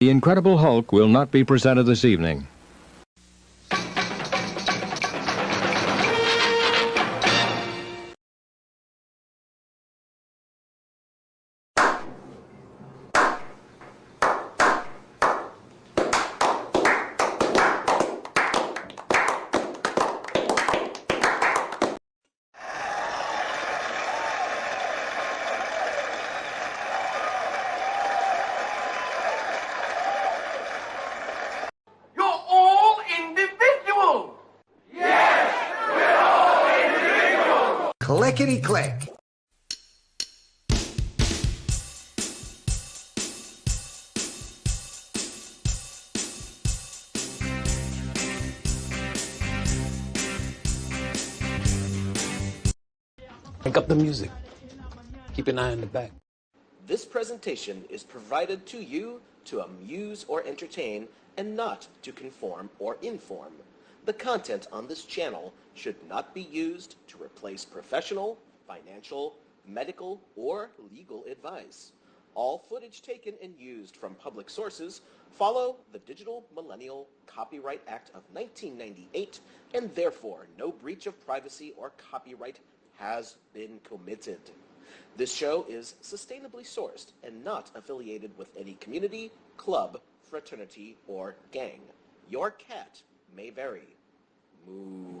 The Incredible Hulk will not be presented this evening. Clickety-click. Pick up the music. Keep an eye on the back. This presentation is provided to you to amuse or entertain and not to conform or inform. The content on this channel should not be used to replace professional, financial, medical, or legal advice. All footage taken and used from public sources follow the Digital Millennial Copyright Act of 1998, and therefore no breach of privacy or copyright has been committed. This show is sustainably sourced and not affiliated with any community, club, fraternity, or gang. Your cat may vary. Moo.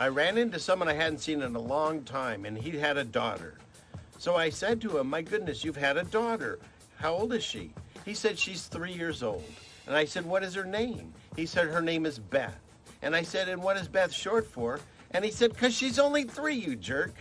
I ran into someone I hadn't seen in a long time, and he had a daughter. So I said to him, my goodness, you've had a daughter. How old is she? He said, she's 3 years old. And I said, what is her name? He said, her name is Beth. And I said, and what is Beth short for? And he said, because she's only 3, you jerk.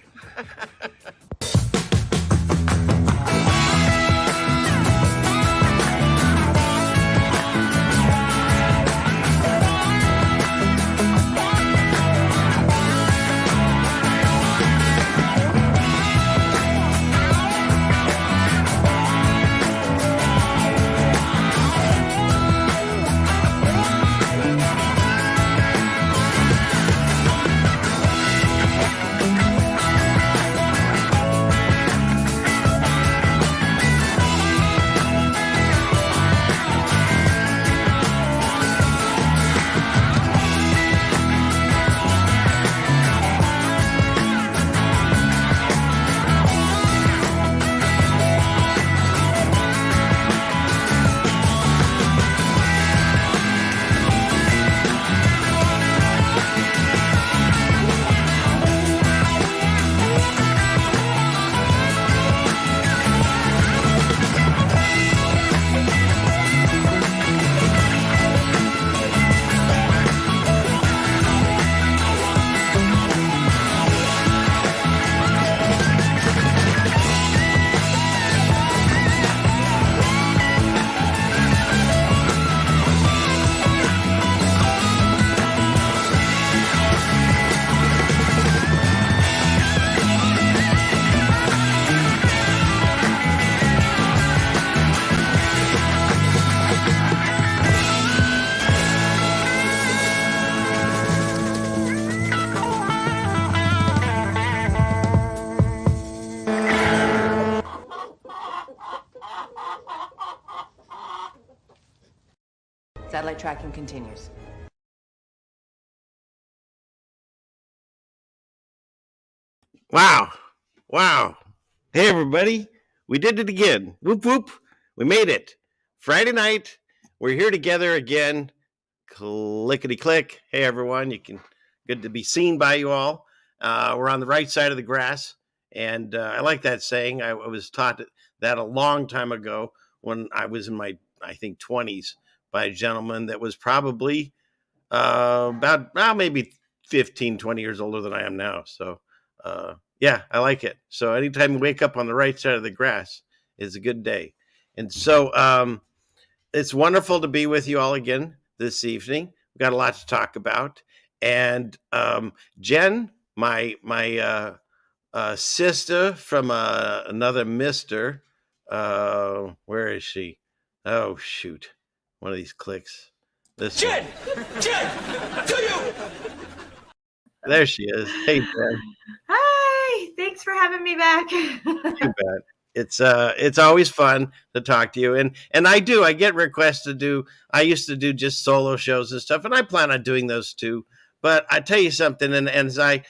Satellite tracking continues. Wow. Wow. Hey, everybody. We did it again. Whoop, whoop. We made it. Friday night. We're here together again. Clickety click. Hey, everyone. Good to be seen by you all. We're on the right side of the grass. And I like that saying. I was taught that a long time ago when I was in my, I think, 20s by a gentleman that was probably maybe 15, 20 years older than I am now. So, yeah, I like it. So anytime you wake up on the right side of the grass is a good day. And so it's wonderful to be with you all again this evening. We've got a lot to talk about. And Jen, my sister from another mister, where is she? Oh, shoot. One of these clicks. Jen! To you! There she is. Hey, Jen. Hi, thanks for having me back. You bet. It's always fun to talk to you. And I get requests to do, I used to do just solo shows and stuff, and I plan on doing those too. But I tell you something, and as I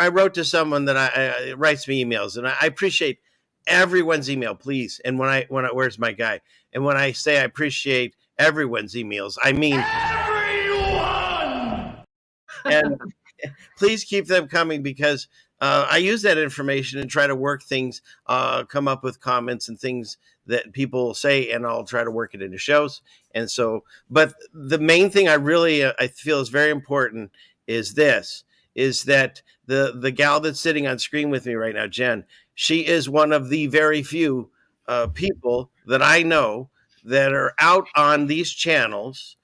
wrote to someone that writes me emails, and I appreciate everyone's email, please. And when I where's my guy? And when I say I appreciate everyone's emails, I mean everyone. And please keep them coming, because I use that information and try to work things, come up with comments and things that people say, and I'll try to work it into shows. And so, but the main thing I feel is very important is that the gal that's sitting on screen with me right now, Jen, she is one of the very few people that I know that are out on these channels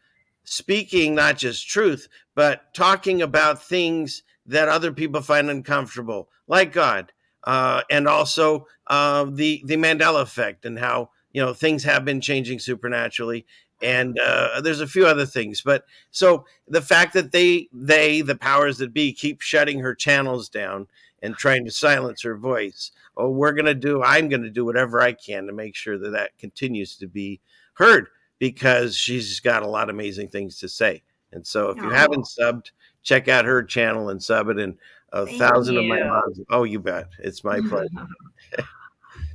speaking not just truth, but talking about things that other people find uncomfortable, like God, and also the Mandela effect, and how things have been changing supernaturally, and there's a few other things. But so the fact that the powers that be, keep shutting her channels down and trying to silence her voice, I'm going to do whatever I can to make sure that continues to be heard, because she's got a lot of amazing things to say. And so if you haven't subbed, check out her channel and sub it. And 1,000 of my moms. Oh, you bet. It's my pleasure.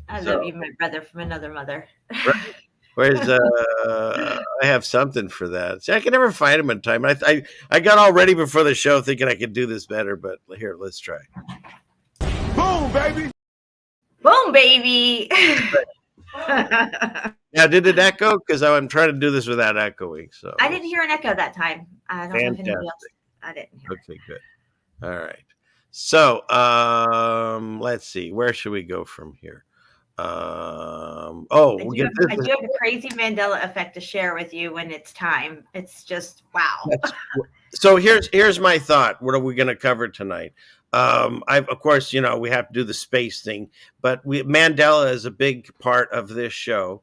I love you, my brother from another mother. Right. Where's I have something for that. See, I can never find them in time. I got all ready before the show thinking I could do this better, but here, let's try. Boom, baby. Boom, baby. Now, did it echo? Because I'm trying to do this without echoing. So I didn't hear an echo that time. I don't know if anybody else. I didn't hear. Okay, good. All right. So let's see. Where should we go from here? I do have a crazy Mandela effect to share with you when it's time. It's just wow. So here's my thought. What are we going to cover tonight? Of course, we have to do the space thing, but Mandela is a big part of this show,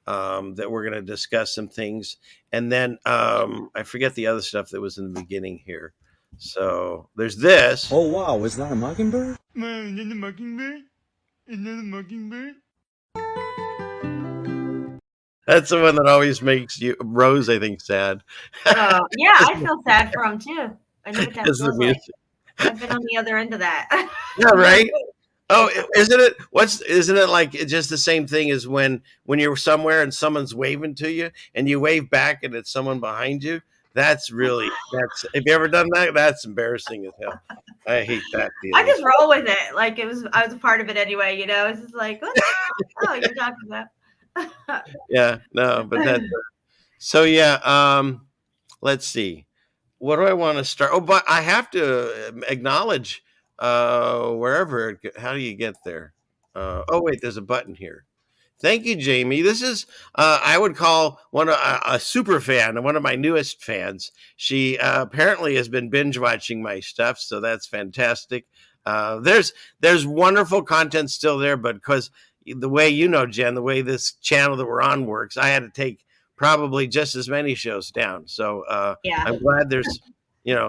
that we're going to discuss some things. And then I forget the other stuff that was in the beginning here. So there's this. Oh, wow. Is that a mockingbird? Man, is that a mockingbird? Is that a mockingbird? That's the one that always makes Rose, I think, sad. Yeah, I feel sad for him too. I know what that feels like. I've been on the other end of that. Yeah, right. Oh, isn't it like just the same thing as when you're somewhere and someone's waving to you and you wave back and it's someone behind you? Have you ever done that? That's embarrassing as hell. I hate that feeling. I just roll with it. Like I was a part of it anyway, It's just like, oh, you're talking about. Yeah, no, but that's so yeah. Let's see. What do I want to start? Oh, but I have to acknowledge wherever. How do you get there? Oh, wait, there's a button here. Thank you, Jamie. This is, I would call a super fan, one of my newest fans. She apparently has been binge watching my stuff, so that's fantastic. There's wonderful content still there, but because the way Jen, the way this channel that we're on works, I had to take probably just as many shows down. So I'm glad there's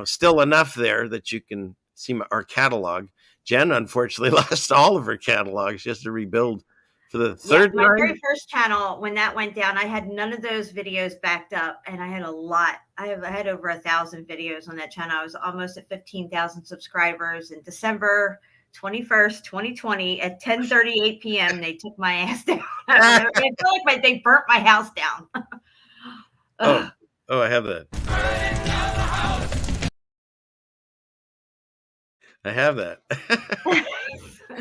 still enough there that you can see our catalog. Jen unfortunately lost all of her catalog. She has to rebuild for the third my time? very first channel, when that went down, I had none of those videos backed up, and I had a lot. I had over 1,000 videos on that channel. I was almost at 15,000 subscribers in December 21st, 2020 at 10:38 p.m. They took my ass down. I feel like they burnt my house down. Oh, I have that. I have that.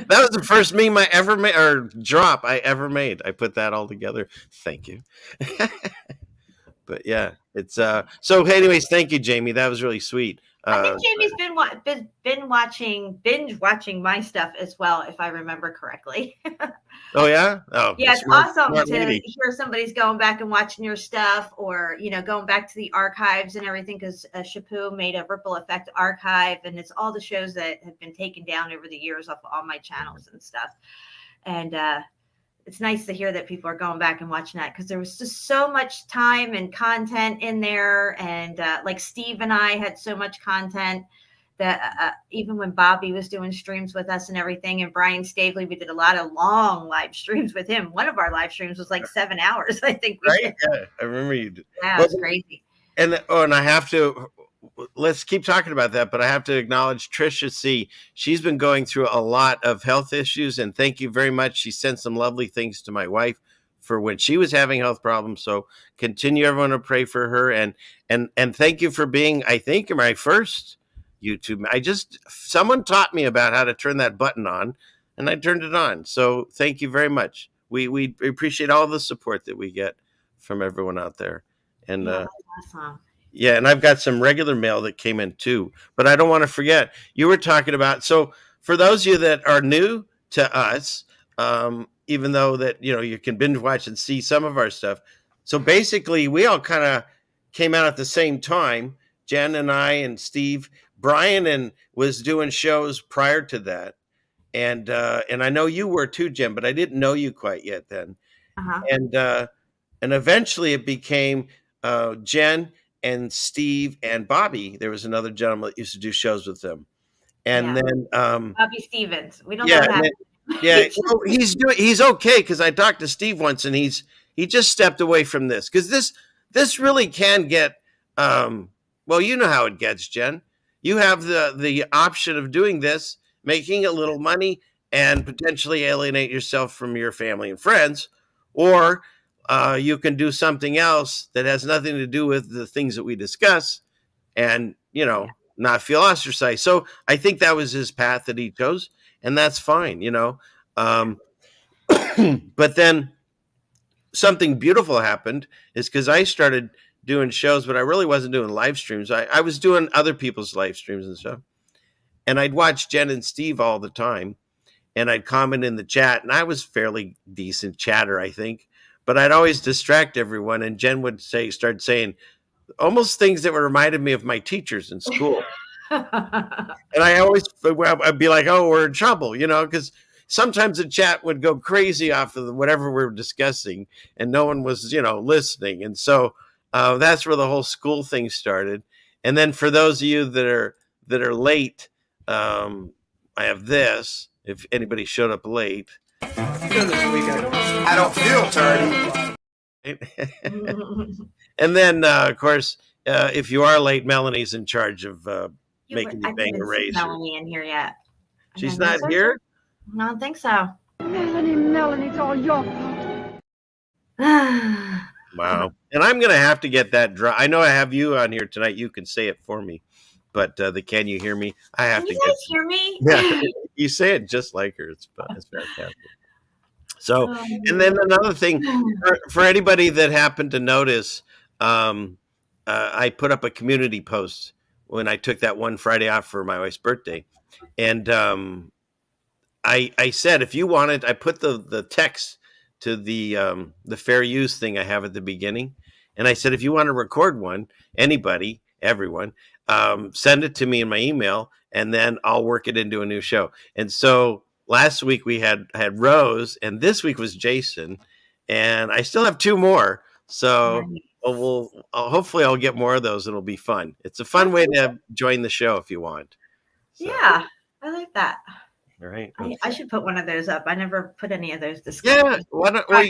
That was the first meme I ever made, or drop I ever made. I put that all together. Thank you. But yeah, it's so anyways, thank you, Jamie. That was really sweet. I think Jamie's binge watching my stuff as well, if I remember correctly. Oh yeah? Oh yeah, it's awesome to hear somebody's going back and watching your stuff, or going back to the archives and everything, because Shapu made a Ripple Effect archive, and it's all the shows that have been taken down over the years off all my channels and stuff. And it's nice to hear that people are going back and watching that, because there was just so much time and content in there. And like Steve and I had so much content that even when Bobby was doing streams with us and everything, and Brian Stavely, we did a lot of long live streams with him. One of our live streams was like 7 hours, I think. Right? Yeah, I remember you did. Yeah, it was crazy. And I have to, let's keep talking about that, but I have to acknowledge Trisha C. She's been going through a lot of health issues, and thank you very much. She sent some lovely things to my wife for when she was having health problems. So continue, everyone, to pray for her, and thank you for being, I think, my first YouTube. Someone taught me about how to turn that button on, and I turned it on. So thank you very much. We appreciate all the support that we get from everyone out there. And awesome. Yeah, and I've got some regular mail that came in too. But I don't want to forget, you were talking about, so for those of you that are new to us, even though that, you can binge watch and see some of our stuff. So basically, we all kind of came out at the same time, Jen and I and Steve. Brian was doing shows prior to that. And I know you were too, Jen, but I didn't know you quite yet then. Uh-huh. And eventually it became Jen and Steve and Bobby. There was another gentleman that used to do shows with them. And then Bobby Stevens. We don't know what happened. Well, he's okay, because I talked to Steve once, and he just stepped away from this, because this really can get well, you know how it gets, Jen. You have the option of doing this, making a little money, and potentially alienate yourself from your family and friends, or you can do something else that has nothing to do with the things that we discuss, and not feel ostracized. So I think that was his path that he chose, and that's fine, But then something beautiful happened, is because I started doing shows, but I really wasn't doing live streams. I was doing other people's live streams and stuff. And I'd watch Jen and Steve all the time, and I'd comment in the chat, and I was fairly decent chatter, I think, but I'd always distract everyone. And Jen would start saying almost things that were reminded me of my teachers in school. And I'd be like, oh, we're in trouble, because sometimes the chat would go crazy off of whatever we were discussing, and no one was, listening. And so that's where the whole school thing started. And then for those of you that are late, I have this. If anybody showed up late, I don't feel dirty. And then, of course, if you are late, Melanie's in charge of making you bang a razor. Melanie in here yet? She's not here? No, I don't think so. Melanie's all your Wow. And I'm going to have to get that dry. I know I have you on here tonight. You can say it for me. But can you hear me? I have Can to you guys hear me? Yeah, you say it just like her. It's fantastic. So, and then another thing, for anybody that happened to notice, I put up a community post when I took that one Friday off for my wife's birthday. And I said, if you wanted, I put the text to the fair use thing I have at the beginning. And I said, if you want to record one, anybody, everyone, send it to me in my email, and then I'll work it into a new show. And so last week we had Rose, and this week was Jason, and I still have 2 more. So hopefully I'll get more of those. It'll be fun. It's a fun way to join the show if you want. So. Yeah, I like that. Right. I should put one of those up. I never put any of those Yeah. discussions. Why not? Well,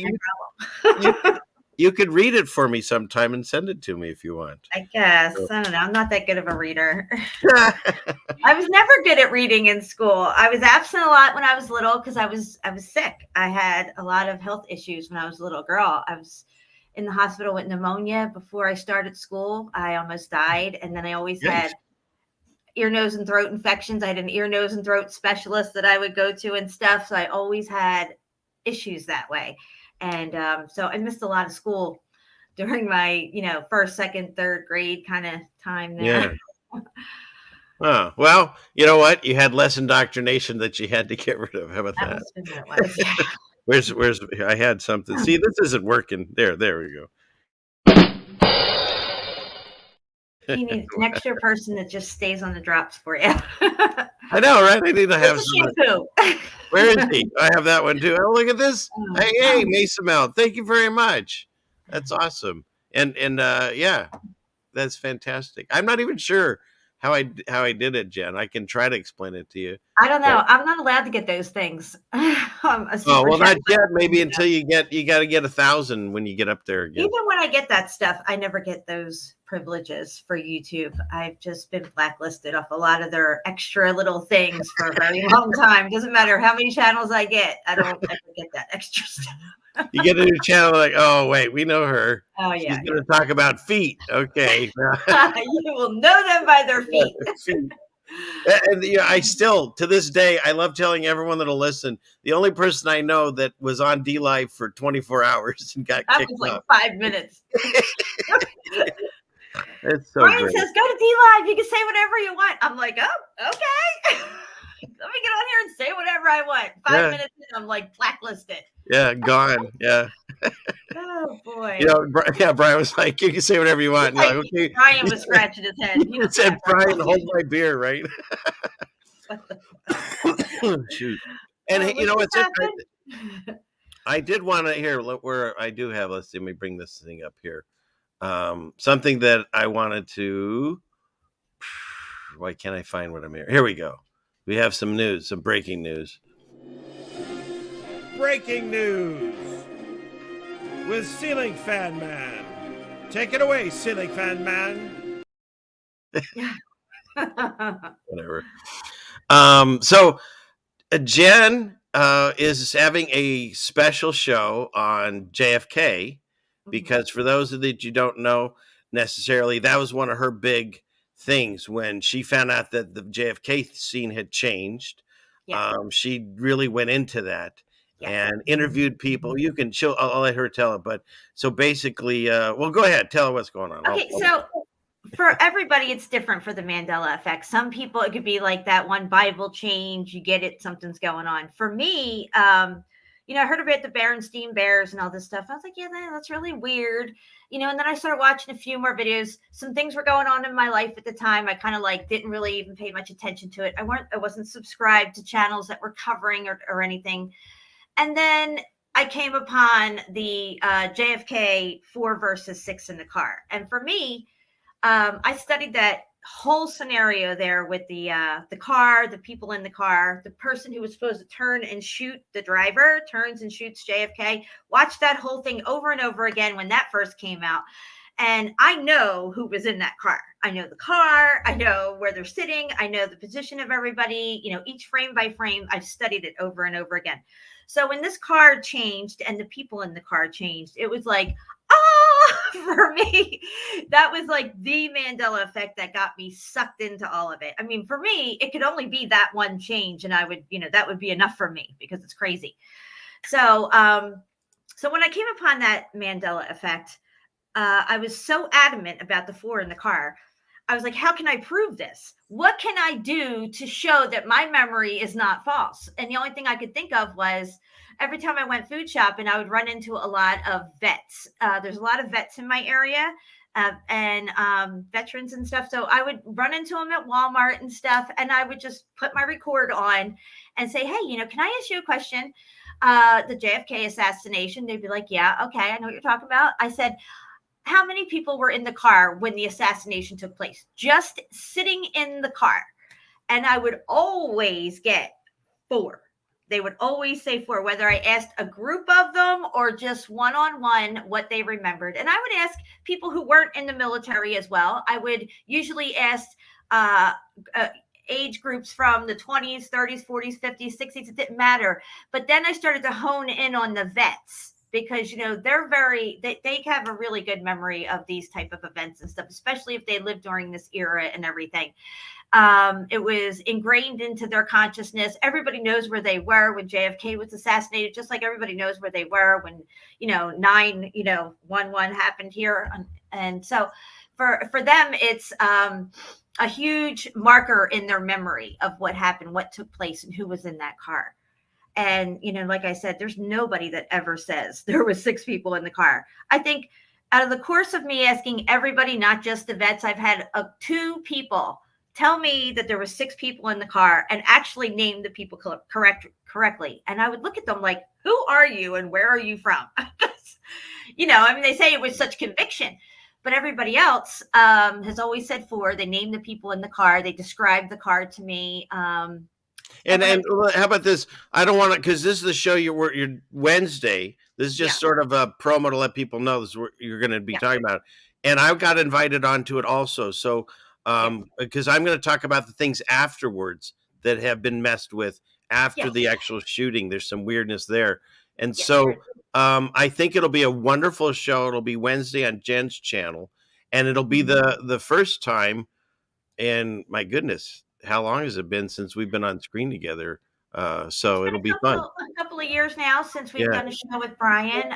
you could read it for me sometime and send it to me if you want. I guess. I don't know. I'm not that good of a reader. I was never good at reading in school. I was absent a lot when I was little because I was sick. I had a lot of health issues when I was a little girl. I was in the hospital with pneumonia before I started school. I almost died. And then I always had ear, nose, and throat infections. I had an ear, nose, and throat specialist that I would go to and stuff. So I always had issues that way. And so I missed a lot of school during my, first, second, third grade kind of time there. Yeah. Oh, well, you know what? You had less indoctrination that you had to get rid of. How about that? Must have been what it was. Where's I had something. See, this isn't working. There we go. You need an extra person that just stays on the drops for you. I know, right? I need to have some. Shampoo. Where is he? I have that one too. Oh, look at this. Hey, Mason Mel. Thank you very much. That's awesome. And yeah, that's fantastic. I'm not even sure how I did it, Jen. I can try to explain it to you. I don't know. I'm not allowed to get those things. Not yet. Maybe until you got to get 1,000 when you get up there again. Even when I get that stuff, I never get those privileges for YouTube. I've just been blacklisted off a lot of their extra little things for a very long time. Doesn't matter how many channels I get. I don't ever get that extra stuff. You get a new channel like, oh, wait, we know her. Oh, yeah. She's going to talk about feet. Okay. You will know them by their feet. And I still, to this day, I love telling everyone that'll listen. The only person I know that was on D Live for 24 hours and got kicked was like off. 5 minutes. It's so Brian great. says, go to D Live. You can say whatever you want. I'm like, oh, okay. Let me get on here and say whatever I want. 5 minutes in, I'm like blacklisted. Yeah, gone. Yeah. Oh, boy. Brian was like, you can say whatever you want. Like, okay. Brian was scratching his head. He said, Brian, hold my beer, right? Shoot. And it's I did want to hear where I do have, let's see, let me bring this thing up here. Something that I wanted to, why can't I find what I'm here? Here we go. We have some news, some breaking news. Breaking news with Ceiling Fan Man. Take it away, Ceiling Fan Man. Whatever. So Jen is having a special show on JFK because for those that you don't know necessarily, that was one of her big things when she found out that the JFK scene had changed. Yeah. She really went into that. Yeah. And interviewed people. I'll let her tell it. But so basically, well, go ahead. Tell her what's going on. Okay, so for everybody, it's different for the Mandela effect. Some people, it could be like that one Bible change. You get it, something's going on. For me, I heard about the Berenstain Bears and all this stuff. I was like, yeah, that's really weird. And then I started watching a few more videos. Some things were going on in my life at the time. I kind of didn't really even pay much attention to it. I wasn't subscribed to channels that were covering or anything. And then I came upon the JFK 4 versus 6 in the car. And for me, I studied that whole scenario there with the car, the people in the car, the person who was supposed to turn and shoot the driver, turns and shoots JFK. Watched that whole thing over and over again when that first came out. And I know who was in that car. I know the car. I know where they're sitting. I know the position of everybody, each frame by frame. I've studied it over and over again. So when this car changed and the people in the car changed, it was like, for me, that was like the Mandela effect that got me sucked into all of it. I mean, for me, it could only be that one change and I would, that would be enough for me because it's crazy. So, so when I came upon that Mandela effect, I was so adamant about the 4 in the car. I was like, how can I prove this? What can I do to show that my memory is not false? And the only thing I could think of was every time I went food shopping, I would run into a lot of vets. There's a lot of vets in my area and veterans and stuff. So I would run into them at Walmart and stuff. And I would just put my record on and say, hey, can I ask you a question? The JFK assassination. They'd be like, yeah, okay, I know what you're talking about. I said, how many people were in the car when the assassination took place? Just sitting in the car. And I would always get 4. They would always say 4, whether I asked a group of them or just one-on-one what they remembered. And I would ask people who weren't in the military as well. I would usually ask age groups from the 20s, 30s, 40s, 50s, 60s. It didn't matter. But then I started to hone in on the vets, because, you know, they have a really good memory of these type of events and stuff, especially if they lived during this era and everything. It was ingrained into their consciousness. Everybody knows where they were when JFK was assassinated, just like everybody knows where they were when, 9/11 happened here. And so for them, it's a huge marker in their memory of what happened, what took place, and who was in that car. And, like I said, there's nobody that ever says there was 6 people in the car. I think out of the course of me asking everybody, not just the vets, I've had 2 people tell me that there were 6 people in the car and actually name the people correctly. And I would look at them like, who are you and where are you from? They say it with such conviction, but everybody else has always said 4. They named the people in the car. They described the car to me. And how about this? I don't want to, because this is the show you're Wednesday. This is just sort of a promo to let people know this is what you're going to be talking about. And I got invited onto it also. So, because I'm going to talk about the things afterwards that have been messed with after the actual shooting. There's some weirdness there. And so I think it'll be a wonderful show. It'll be Wednesday on Jen's channel. And it'll be the first time, and my goodness, how long has it been since we've been on screen together? So it'll be fun. A couple of years now since we've done a show with Brian.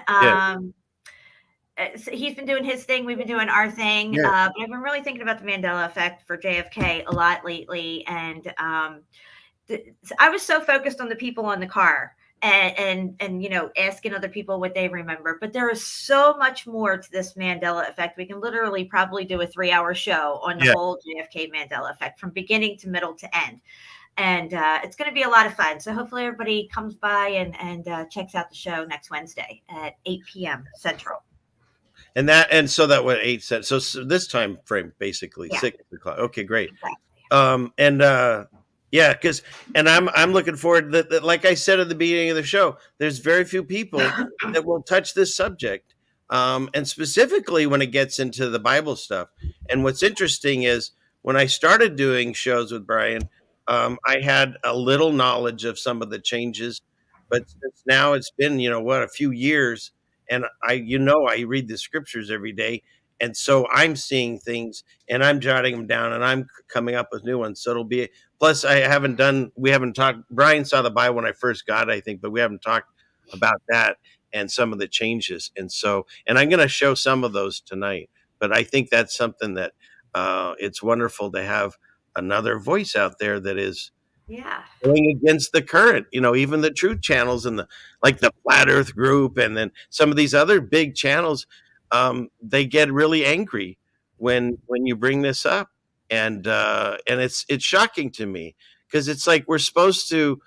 He's been doing his thing. We've been doing our thing. But I've been really thinking about the Mandela effect for JFK a lot lately. And I was so focused on the people in the car and asking other people what they remember. But there is so much more to this Mandela effect. We can literally probably do a 3-hour show on the whole JFK Mandela effect from beginning to middle to end. And it's going to be a lot of fun. So hopefully everybody comes by and checks out the show next Wednesday at 8 p.m. Central. And so that what 8 cents. So this time frame, basically 6 o'clock. Okay, great. Exactly. Because I'm looking forward that, like I said at the beginning of the show, there's very few people that will touch this subject. And specifically when it gets into the Bible stuff. And what's interesting is when I started doing shows with Brian, I had a little knowledge of some of the changes, but since now it's been, a few years, and I read the scriptures every day. And so I'm seeing things and I'm jotting them down and I'm coming up with new ones. So it'll be, plus we haven't talked, Brian saw the Bible when I first got it, I think, but we haven't talked about that and some of the changes. And I'm going to show some of those tonight, but I think that's something that it's wonderful to have another voice out there that is going against the current, even the truth channels and the Flat Earth Group. And then some of these other big channels, they get really angry when you bring this up. And it's shocking to me because it's like, we're supposed to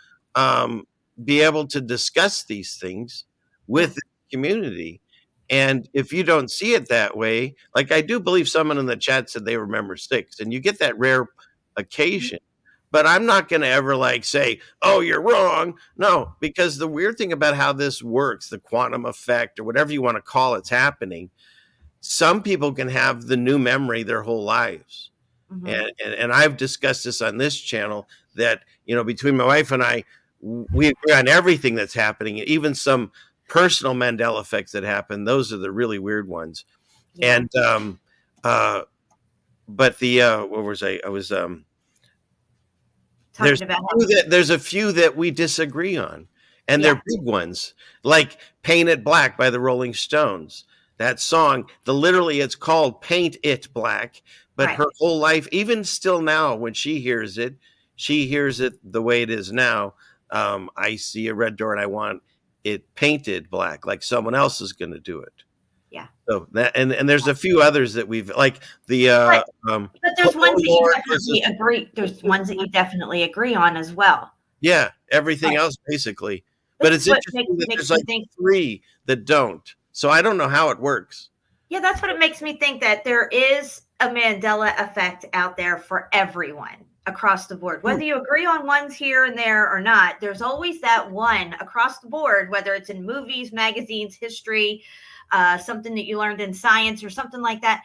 be able to discuss these things with the community. And if you don't see it that way, like I do believe someone in the chat said they remember 6, and you get that rare occasion. But I'm not going to ever say, oh, you're wrong. No, because the weird thing about how this works, the quantum effect or whatever you want to call it's happening, some people can have the new memory their whole lives. Mm-hmm. And I've discussed this on this channel that, between my wife and I, we agree on everything that's happening, even some personal Mandela effects that happen. Those are the really weird ones. Yeah. And, but what was I was, there's a few that we disagree on, and they're big ones, like Paint It Black by the Rolling Stones. That song, literally it's called Paint It Black, but her whole life, even still now, when she hears it the way it is now. I see a red door and I want it painted black, like someone else is going to do it. Yeah. So that, and there's a few others that we've but there's ones that you definitely agree. There's ones that you definitely agree on as well. Yeah. Everything else basically, but it's interesting that there's 3 that don't. So I don't know how it works. Yeah. That's what it makes me think, that there is a Mandela effect out there for everyone. across the board. Whether you agree on ones here and there or not, there's always that one across the board, whether it's in movies, magazines, history, something that you learned in science or something like that,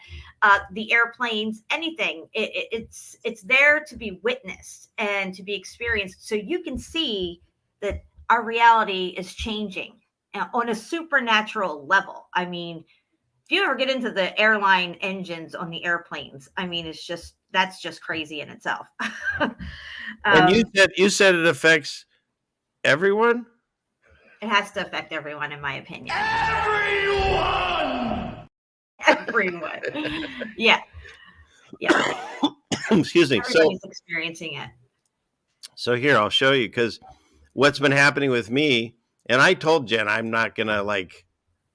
the airplanes, anything. It's there to be witnessed and to be experienced, so you can see that our reality is changing on a supernatural level. I mean, if you ever get into the airline engines on the airplanes, I mean, that's just crazy in itself. And you said it affects everyone? It has to affect everyone, in my opinion. Everyone. Yeah. Excuse me. Everybody's experiencing it. So here, I'll show you, because what's been happening with me, and I told Jen I'm not going to like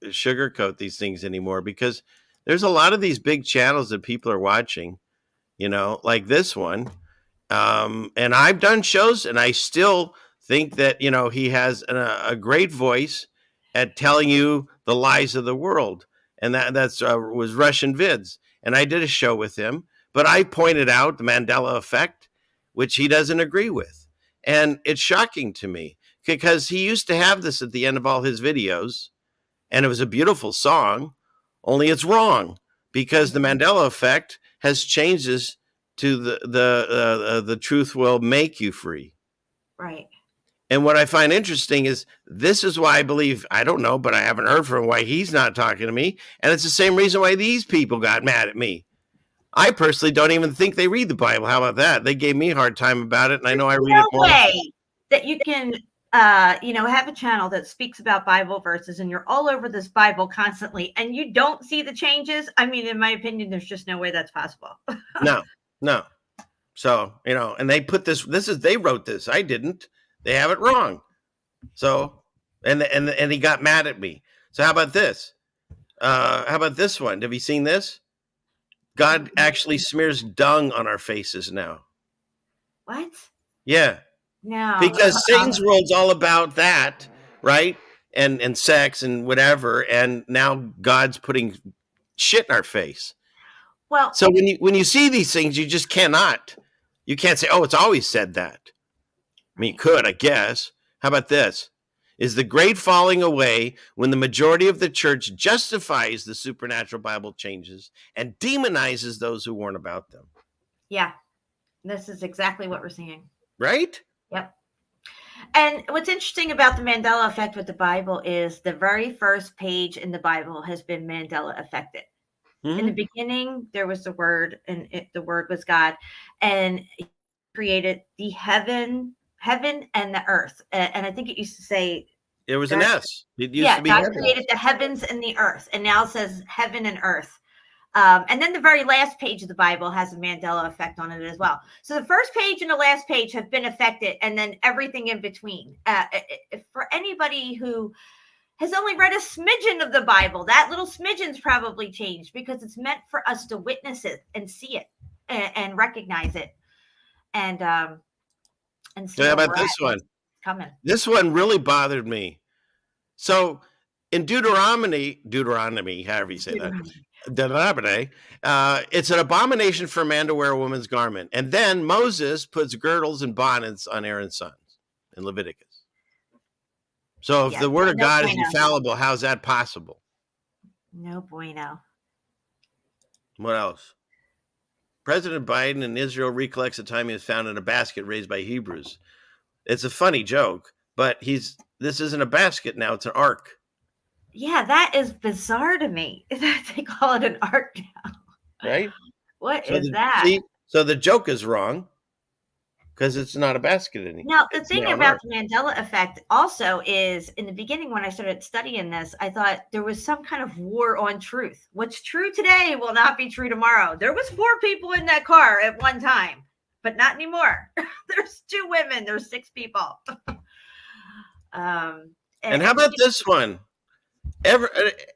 sugarcoat these things anymore, because there's a lot of these big channels that people are watching, like this one. And I've done shows, and I still think that, he has a great voice at telling you the lies of the world. And that's was Russian Vids. And I did a show with him, but I pointed out the Mandela effect, which he doesn't agree with. And it's shocking to me, because he used to have this at the end of all his videos, and it was a beautiful song, only it's wrong, because the Mandela effect has changes to the truth will make you free. Right. And what I find interesting is this is why I believe, I don't know, but I haven't heard from him why he's not talking to me. And it's the same reason why these people got mad at me. I personally don't even think they read the Bible. How about that? They gave me a hard time about it, and I know I read it more. No way that you can, have a channel that speaks about Bible verses, and you're all over this Bible constantly, and you don't see the changes. I mean, in my opinion, there's just no way that's possible. No. So, and they put they wrote this. I didn't. They have it wrong. So, and he got mad at me. So how about this? How about this one? Have you seen this? God actually smears dung on our faces now. What? Yeah. No. Because Satan's world's all about that, right? And sex and whatever. And now God's putting shit in our face. Well, so when you see these things, you just cannot. You can't say, "Oh, it's always said that." I mean, you could, I guess. How about this? Is the great falling away when the majority of the church justifies the supernatural Bible changes and demonizes those who warn about them. Yeah, this is exactly what we're seeing. Right? Yep. And what's interesting about the Mandela effect with the Bible is the very first page in the Bible has been Mandela affected. Mm-hmm. In the beginning, there was the Word, and the Word was God, and He created the heaven and the earth. And I think it used to say it was God, an S. It used to be God created the heavens and the earth, and now it says heaven and earth. And then the very last page of the Bible has a Mandela effect on it as well. So the first page and the last page have been affected, and then everything in between. For anybody who has only read a smidgen of the Bible, that little smidgen's probably changed, because it's meant for us to witness it and see it and recognize it. And see. How about this one? Coming. This one really bothered me. So in Deuteronomy, however you say that, Deuteronomy, it's an abomination for a man to wear a woman's garment. And then Moses puts girdles and bonnets on Aaron's sons in Leviticus. So if the word of God is infallible, how's that possible? No bueno. What else? President Biden in Israel recollects the time he was found in a basket raised by Hebrews. It's a funny joke, but this isn't a basket now, it's an ark. Yeah, that is bizarre to me. They call it an ark now. Right? What is that? So the joke is wrong, because it's not a basket anymore. Now, the thing about the Mandela effect also is, in the beginning when I started studying this, I thought there was some kind of war on truth. What's true today will not be true tomorrow. There was 4 people in that car at one time, but not anymore. There's 2 women. There's 6 people. And how about this one?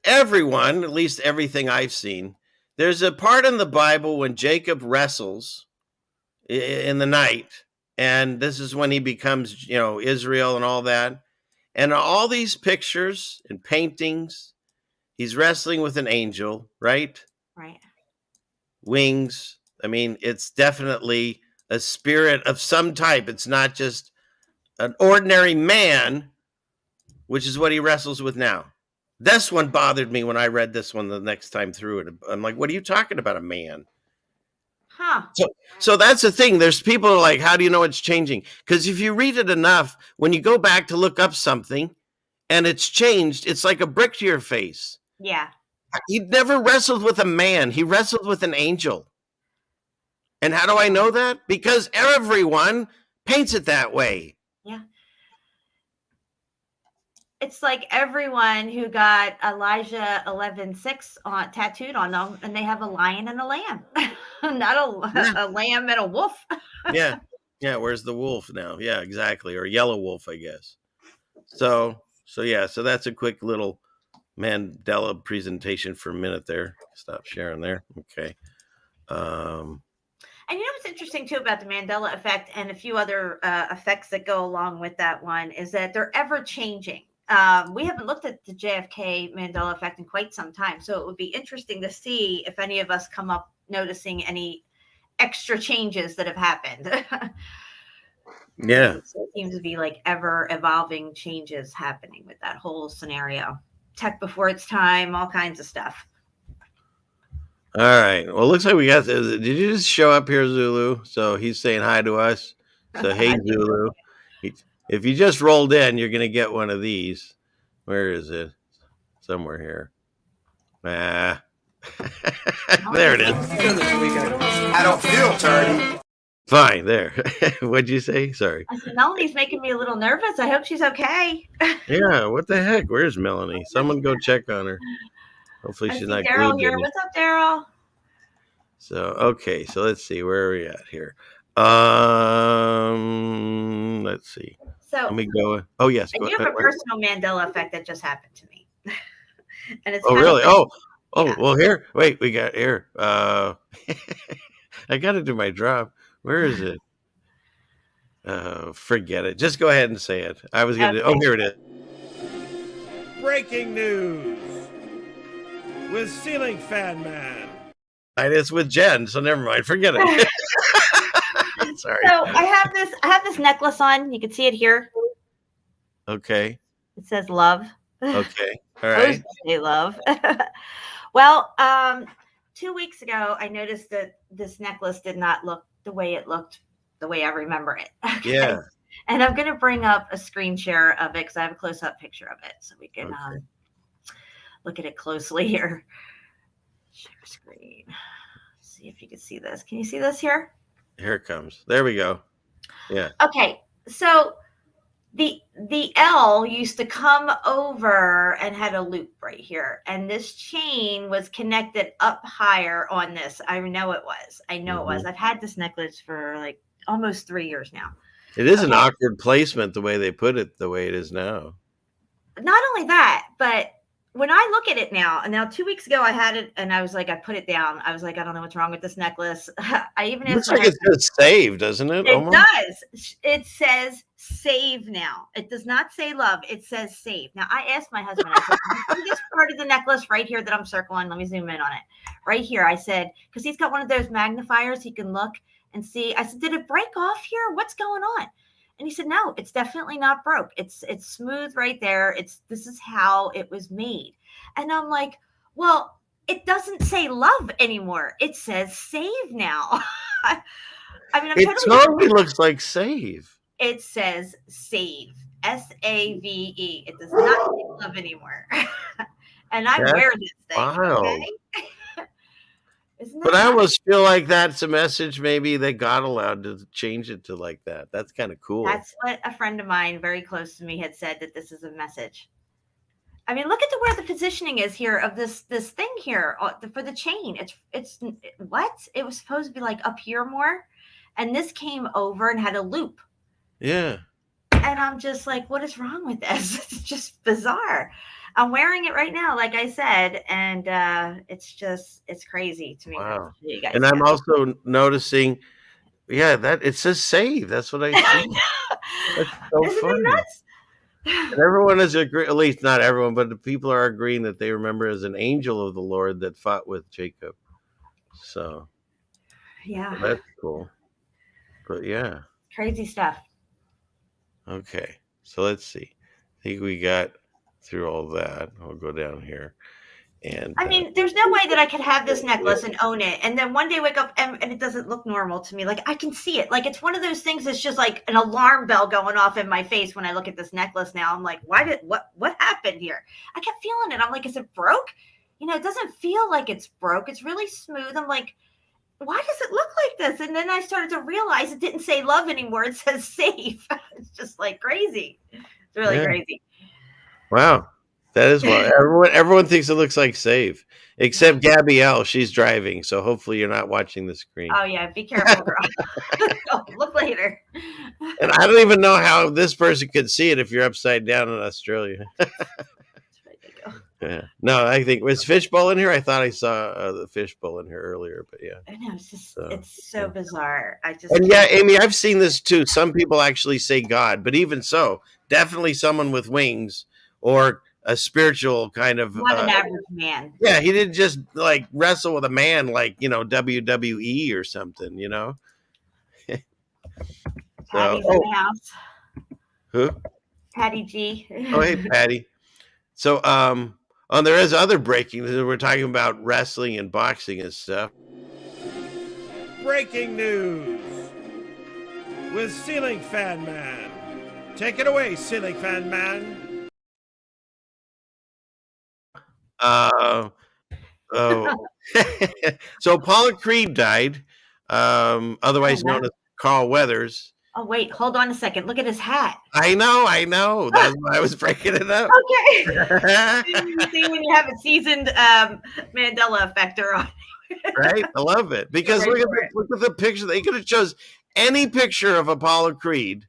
Everyone, at least everything I've seen, there's a part in the Bible when Jacob wrestles in the night. And this is when he becomes, Israel and all that. And all these pictures and paintings, he's wrestling with an angel, right? Right. Wings. I mean, it's definitely a spirit of some type. It's not just an ordinary man, which is what he wrestles with now. This one bothered me when I read this one the next time through it. I'm like, what are you talking about, a man? Huh. So that's the thing. There's people who are like, how do you know it's changing? Because if you read it enough, when you go back to look up something and it's changed, it's like a brick to your face. Yeah. He never wrestled with a man. He wrestled with an angel. And how do I know that? Because everyone paints it that way. Yeah. It's like everyone who got Elijah 11:6 on tattooed on them, and they have a lion and a lamb, not a lamb and a wolf. Yeah. Where's the wolf now? Yeah, exactly. Or yellow wolf, I guess. So that's a quick little Mandela presentation for a minute there. Stop sharing there. Okay. And you know what's interesting too about the Mandela effect and a few other effects that go along with that one is that they're ever changing. We haven't looked at the JFK Mandela effect in quite some time, so it would be interesting to see if any of us come up noticing any extra changes that have happened. Yeah. It seems to be like ever evolving changes happening with that whole scenario. Tech before its time, all kinds of stuff. All right. Well, it looks like we got this. Did you just show up here, Zulu? So he's saying hi to us. So, hey, Zulu. If you just rolled in, you're going to get one of these. Where is it? Somewhere here. There it is. I don't feel turdy. Fine, there. What'd you say? Sorry. I said, Melanie's making me a little nervous. I hope she's okay. Yeah, what the heck? Where's Melanie? Someone go check on her. Hopefully she's not Daryl glued here. in. What's up, Daryl? So, okay. So let's see. Where are we at here? Let's see. So let me go. Oh, yes. I do have a personal Mandela effect that just happened to me. And it's really? Yeah. Well, here. Wait, we got here. I got to do my drop. Where is it? Forget it. Just go ahead and say it. I was going to. Oh, here it is. Breaking news with Ceiling Fan Man. It's with Jen, so never mind. Forget it. Sorry. So I have this necklace on. You can see it here. Okay. It says love. Okay. All right. Say love. Well, 2 weeks ago, I noticed that this necklace did not look the way it looked, the way I remember it. Okay? Yeah. And I'm going to bring up a screen share of it because I have a close-up picture of it, so we can look at it closely here. Share screen. See if you can see this. Can you see this here? Here it comes. There we go. Yeah. Okay. So the L used to come over and had a loop right here. And this chain was connected up higher on this. I know it was. It was. I've had this necklace for like almost 3 years now. It is an awkward placement the way they put it, the way it is now. Not only that, but when I look at it now, and now 2 weeks ago I had it and I was like, I put it down. I was like, I don't know what's wrong with this necklace. I even looks like it says save, doesn't it? It does. It says save now. It does not say love. It says save. Now I asked my husband, I said, this part of the necklace right here that I'm circling. Let me zoom in on it. Right here. I said, because he's got one of those magnifiers, he can look and see. I said, did it break off here? What's going on? And he said, no, it's definitely not broke. It's smooth right there. This is how it was made. And I'm like, well, it doesn't say love anymore. It says save now. I mean, it totally looks like save. It says save. SAVE. It does not say love anymore. And I wear this thing. Wow. Okay? But I almost feel like that's a message maybe that God allowed to change it to like that. That's kind of cool. That's what a friend of mine very close to me had said, that this is a message. I mean, look at where the positioning is here of this thing here for the chain. It's what? It was supposed to be like up here more. And this came over and had a loop. Yeah. And I'm just like, what is wrong with this? It's just bizarre. I'm wearing it right now, like I said, and it's crazy to me. Wow. You guys and I'm also noticing, that it says save. That's what I see. That's so Isn't funny. it nuts? And everyone is agreeing, at least not everyone, but the people are agreeing that they remember as an angel of the Lord that fought with Jacob. So yeah, that's cool. But yeah. Crazy stuff. Okay. So let's see. I think we got through all that. I'll go down here. And I mean, there's no way that I could have this necklace and own it, and then one day wake up and it doesn't look normal to me. Like, I can see it. Like, it's one of those things that's just like an alarm bell going off in my face when I look at this necklace now. I'm like, what happened here? I kept feeling it. I'm like, is it broke? It doesn't feel like it's broke. It's really smooth. I'm like, why does it look like this? And then I started to realize it didn't say love anymore. It says safe. It's just like crazy. It's really crazy. Wow. That is what everyone thinks it looks like safe, except Gabby L. She's driving, so hopefully you're not watching the screen. Oh yeah, be careful, girl. Look later. And I don't even know how this person could see it if you're upside down in Australia. Yeah. No, I think was fishbowl in here. I thought I saw the fishbowl in here earlier, but yeah. I know it's so bizarre. Amy, I've seen this too. Some people actually say God, but even so, definitely someone with wings or a spiritual kind of not an average man. Yeah, he didn't just like wrestle with a man like WWE or something, Patty's in the house. Who? Patty G. Oh, hey, Patty. So, there is other breaking. We're talking about wrestling and boxing and stuff. Breaking news with Ceiling Fan Man. Take it away, Ceiling Fan Man. So Apollo Creed died, otherwise known as Carl Weathers. Oh, wait, hold on a second. Look at his hat. I know. That's why I was breaking it up. Okay. See when you have a seasoned Mandela effector on. Right? I love it. Because look at the picture. They could have chose any picture of Apollo Creed,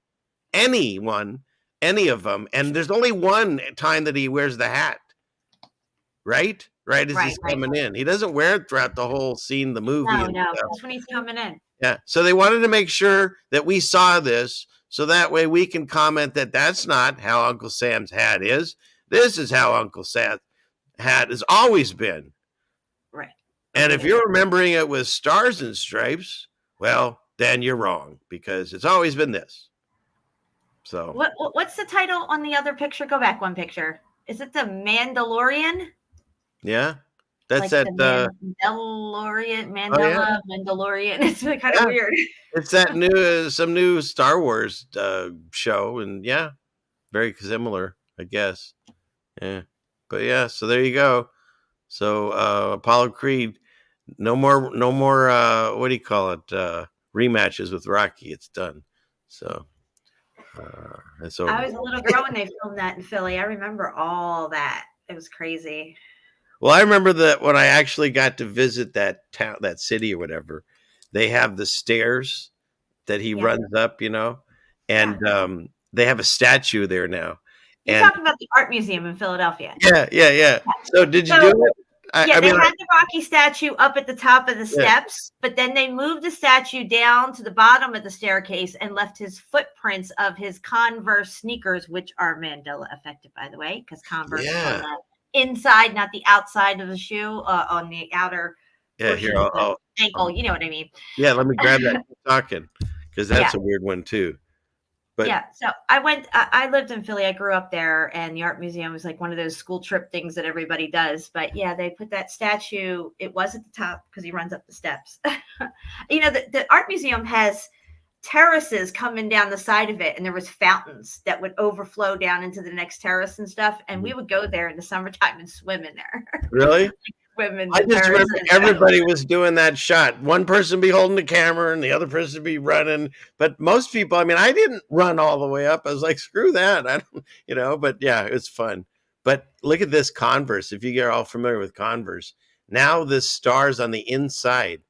any of them, and there's only one time that he wears the hat. Right as he's coming in. He doesn't wear it throughout the whole scene, the movie. No, that's when he's coming in. Yeah. So they wanted to make sure that we saw this so that way we can comment that that's not how Uncle Sam's hat is. This is how Uncle Sam's hat has always been. Right. And if you're remembering it with stars and stripes, well, then you're wrong because it's always been this. So what's the title on the other picture? Go back one picture. Is it the Mandalorian? Yeah, that's like that Mandalorian. It's kind of weird. It's that some new Star Wars show, and yeah, very similar, I guess. Yeah, but yeah, so there you go. So Apollo Creed, no more. What do you call it? Rematches with Rocky. It's done. So it's over. I was a little girl when they filmed that in Philly. I remember all that. It was crazy. Well, I remember that when I actually got to visit that town, that city or whatever, they have the stairs that he runs up, and they have a statue there now. You're talking about the art museum in Philadelphia. Yeah. So did you do it? They had the Rocky statue up at the top of the steps, but then they moved the statue down to the bottom of the staircase and left his footprints of his Converse sneakers, which are Mandela affected, by the way, because Converse on the inside, not the outside of the shoe, on the outer ankle. You know what I mean? Yeah, let me grab that talking because that's a weird one too. But so I lived in Philly. I grew up there, and the art museum was like one of those school trip things that everybody does. But yeah, they put that statue. It was at the top because he runs up the steps. The art museum has terraces coming down the side of it, and there was fountains that would overflow down into the next terrace and stuff. And we would go there in the summertime and swim in there. Really? I just remember everybody was doing that shot. One person be holding the camera and the other person be running. But most people, I didn't run all the way up. I was like, screw that. I don't, but yeah, it's fun. But look at this Converse. If you get all familiar with Converse, now the stars on the inside.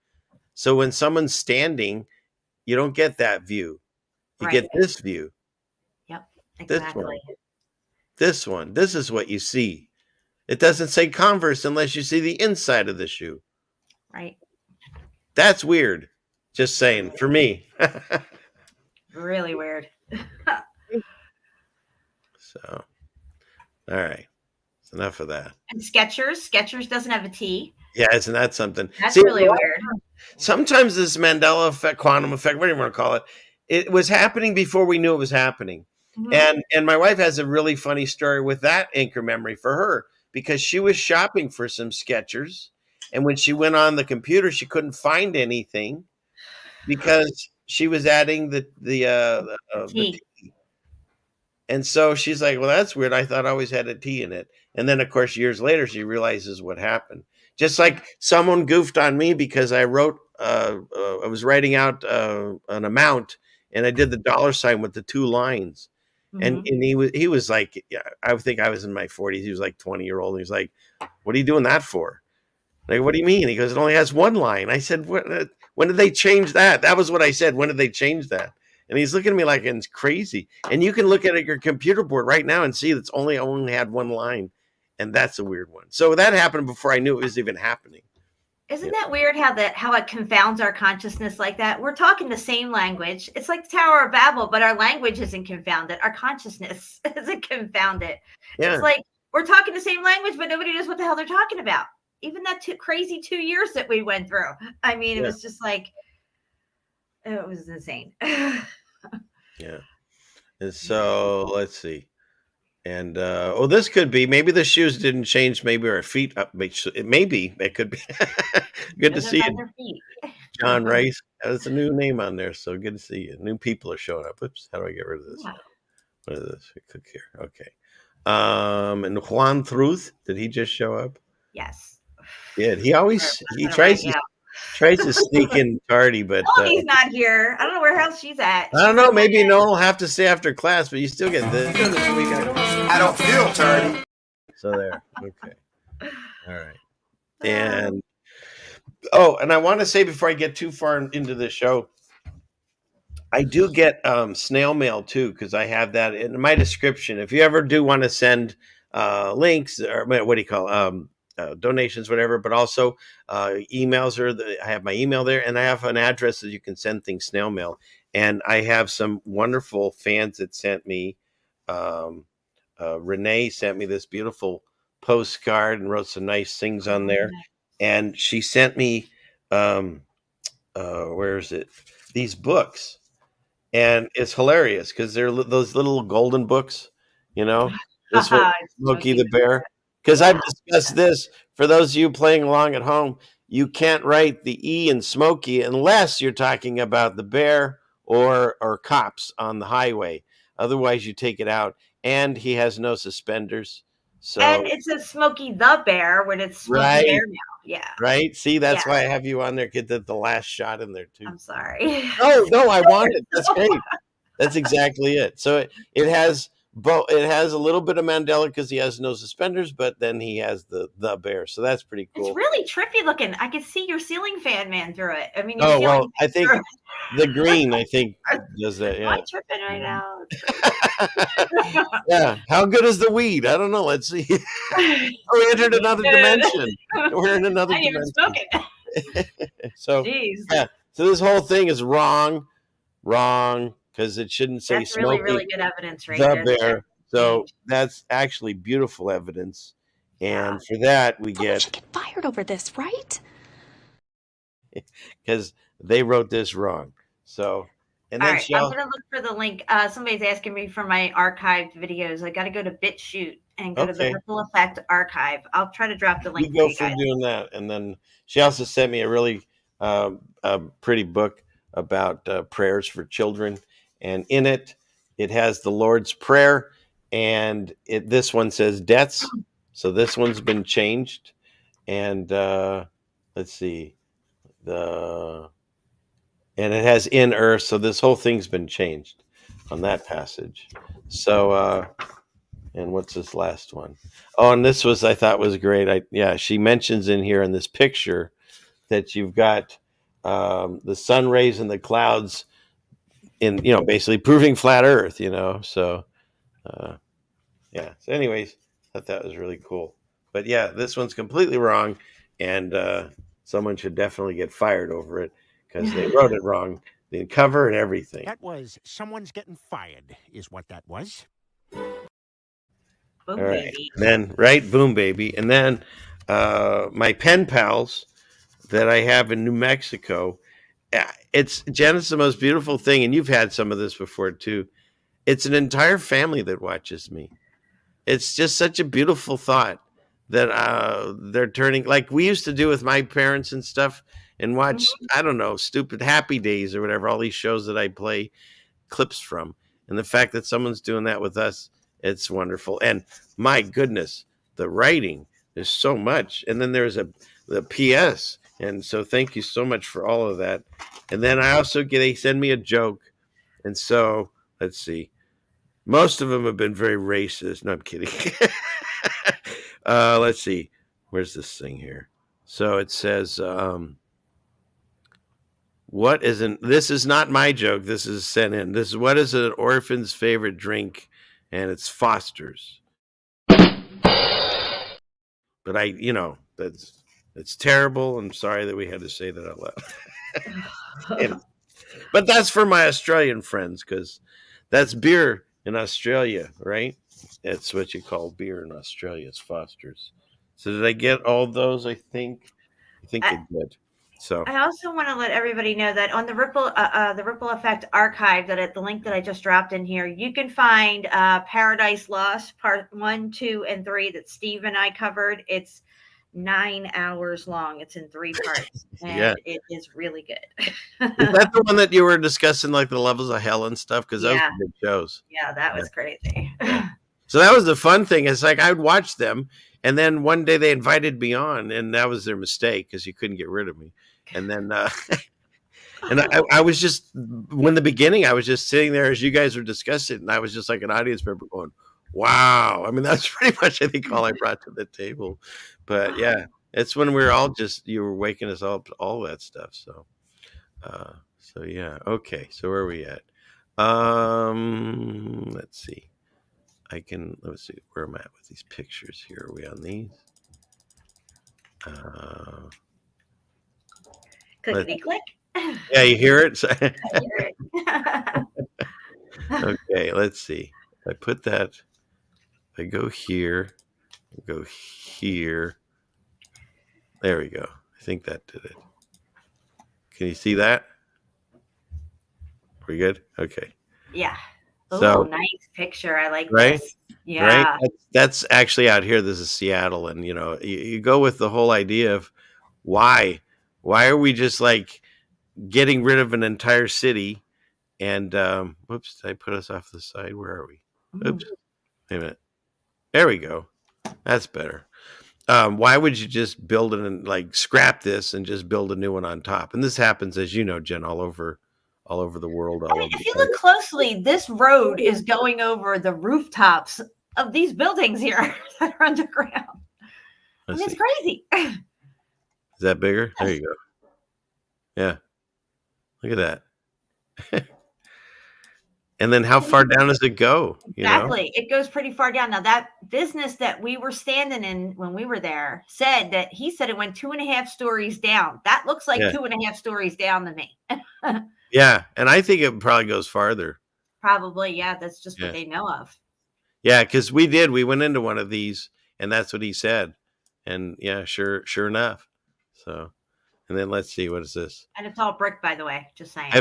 So when someone's standing, you don't get that view. You get this view. Yep, exactly. This one. This is what you see. It doesn't say Converse unless you see the inside of the shoe. Right. That's weird. Just saying, for me. Really weird. So, all right. That's enough of that. And Skechers doesn't have a T. Yeah, isn't that something? That's really weird. Sometimes this Mandela effect, quantum effect, whatever you want to call it, it was happening before we knew it was happening. And my wife has a really funny story with that anchor memory for her, because she was shopping for some Skechers, and when she went on the computer, she couldn't find anything because she was adding the T. And so she's like, well, that's weird. I thought I always had a T in it. And then, of course, years later, she realizes what happened. Just like someone goofed on me because I wrote, I was writing out an amount, and I did the dollar sign with the 2 lines. And he was like, yeah, I think I was in my 40s. He was like 20-year-old. And he's like, what are you doing that for? Like, what do you mean? He goes, it only has 1 line. I said, when did they change that? That was what I said. When did they change that? And he's looking at me like it's crazy. And you can look at your computer board right now and see that's only had 1 line. And that's a weird one. So that happened before I knew it was even happening. Isn't that weird how it confounds our consciousness like that? We're talking the same language. It's like the Tower of Babel, but our language isn't confounded. Our consciousness isn't confounded. Yeah. It's like we're talking the same language, but nobody knows what the hell they're talking about. Even that crazy 2 years that we went through. I mean, it was just like, it was insane. Yeah. And so let's see. And this could be, maybe the shoes didn't change, maybe our feet up. Maybe it could be. Good to see you, John Rice. That's a new name on there, so good to see you. New people are showing up. Oops, how do I get rid of this? Yeah. What is this? Click here. Okay. And Juan Truth, did he just show up? Yes. Good. He tries to sneak in tardy, but he's not here. I don't know where else she's at. I don't know. Maybe Noel will have to stay after class, but you still get this. I don't feel tardy. So there. Okay. All right. And and I want to say before I get too far into the show, I do get snail mail too, because I have that in my description. If you ever do want to send links, or what do you call donations, whatever, but also emails, I have my email there, and I have an address that you can send things snail mail. And I have some wonderful fans that sent me. Renee sent me this beautiful postcard and wrote some nice things on there. And she sent me, where is it? These books. And it's hilarious because they're those little golden books, this one, Smokey the Bear. Because I've discussed this, for those of you playing along at home, you can't write the E in Smokey unless you're talking about the bear or cops on the highway. Otherwise, you take it out. And he has no suspenders. So, and it says Smokey the Bear when it's Smokey Bear now. Yeah. Right? See, that's why I have you on there. Get the last shot in there, too. I'm sorry. No, I want it. That's great. That's exactly it. So it has both. It has a little bit of Mandela because he has no suspenders, but then he has the bear. So that's pretty cool. It's really trippy looking. I can see your ceiling fan man through it. I mean, I think the green, does that. Yeah. I'm tripping right now. Yeah. How good is the weed? I don't know. Let's see. We entered another dimension. We're in another dimension. I didn't even smoke it. So, yeah. So this whole thing is wrong, because it shouldn't say that's really, really good evidence right the there. Bear. So that's actually beautiful evidence. And for that, we Someone should get fired over this, right? Because they wrote this wrong. So, and then I'm going to look for the link. Somebody's asking me for my archived videos. I got to go to BitChute and go to the Ripple Effect archive. I'll try to drop the link. You go for doing that. And then she also sent me a really pretty book about prayers for children. And in it, it has the Lord's Prayer. And this one says debts. So this one's been changed. And let's see. And it has in earth, so this whole thing's been changed on that passage. So, and what's this last one? Oh, and this I thought was great. She mentions in here in this picture that you've got the sun rays and the clouds in, basically proving flat earth, So, So anyways, I thought that was really cool. But yeah, this one's completely wrong, and someone should definitely get fired over it. Because they wrote it wrong, the cover and everything. That was someone's getting fired, is what that was. Boom, all right. baby. And then, boom, baby. And then my pen pals, that I have in New Mexico. It's Jen, it's the most beautiful thing, and you've had some of this before too. It's an entire family that watches me. It's just such a beautiful thought that they're turning, like we used to do with my parents and stuff, and watch, I don't know, stupid Happy Days or whatever, all these shows that I play clips from. And the fact that someone's doing that with us, it's wonderful. And my goodness, the writing, there's so much. And then there's the PS. And so thank you so much for all of that. And then I also they send me a joke. And so let's see. Most of them have been very racist. No, I'm kidding. Let's see. Where's this thing here? So it says, this is not my joke. This is sent in. This is what is an orphan's favorite drink? And it's Foster's. But it's terrible. I'm sorry that we had to say that out loud. But that's for my Australian friends, because that's beer in Australia, right? That's what you call beer in Australia. It's Foster's. So did I get all those? I think I did. So I also want to let everybody know that on the Ripple Effect archive, that at the link that I just dropped in here, you can find Paradise Lost Part 1, 2, and 3 that Steve and I covered. It's 9 hours long. It's in 3 parts, and it is really good. Is that the one that you were discussing, like the levels of hell and stuff? Because those were good shows. Yeah, that was crazy. So that was the fun thing. It's like I'd watch them, and then one day they invited me on, and that was their mistake because you couldn't get rid of me. And then, and I was just, when the beginning, I was just sitting there as you guys were discussing, and I was just like an audience member going, wow. I mean, that's pretty much, I think, all I brought to the table. But yeah, it's when we were all you were waking us up to all that stuff. So, yeah. Okay. So where are we at? Let's see. Let's see. Where am I at with these pictures here? Are we on these? Clickety click. Yeah, you hear it? I hear it. Okay, let's see. I put that. I go here. There we go. I think that did it. Can you see that? We good? Okay. Yeah. So nice picture. I like right? this. Yeah. Right? That's actually out here. This is Seattle. And, you go with the whole idea of why are we just like getting rid of an entire city? And, whoops, did I put us off the side? Where are we? Oops. Wait a minute. There we go. That's better. Why would you just build it and like scrap this and just build a new one on top? And this happens, as you know, Jen, all over the world. If you look closely, this road is going over the rooftops of these buildings here that are underground. It's crazy. Is that bigger? There you go. Yeah. Look at that. And then how far down does it go? Exactly. It goes pretty far down. Now, that business that we were standing in when we were there said it went 2.5 stories down. That looks like 2.5 stories down to me. Yeah. And I think it probably goes farther. Probably. Yeah. That's just what they know of. Yeah. Because we went into one of these and that's what he said. And yeah, sure enough. So, and then let's see, what is this? And it's all brick, by the way, just saying.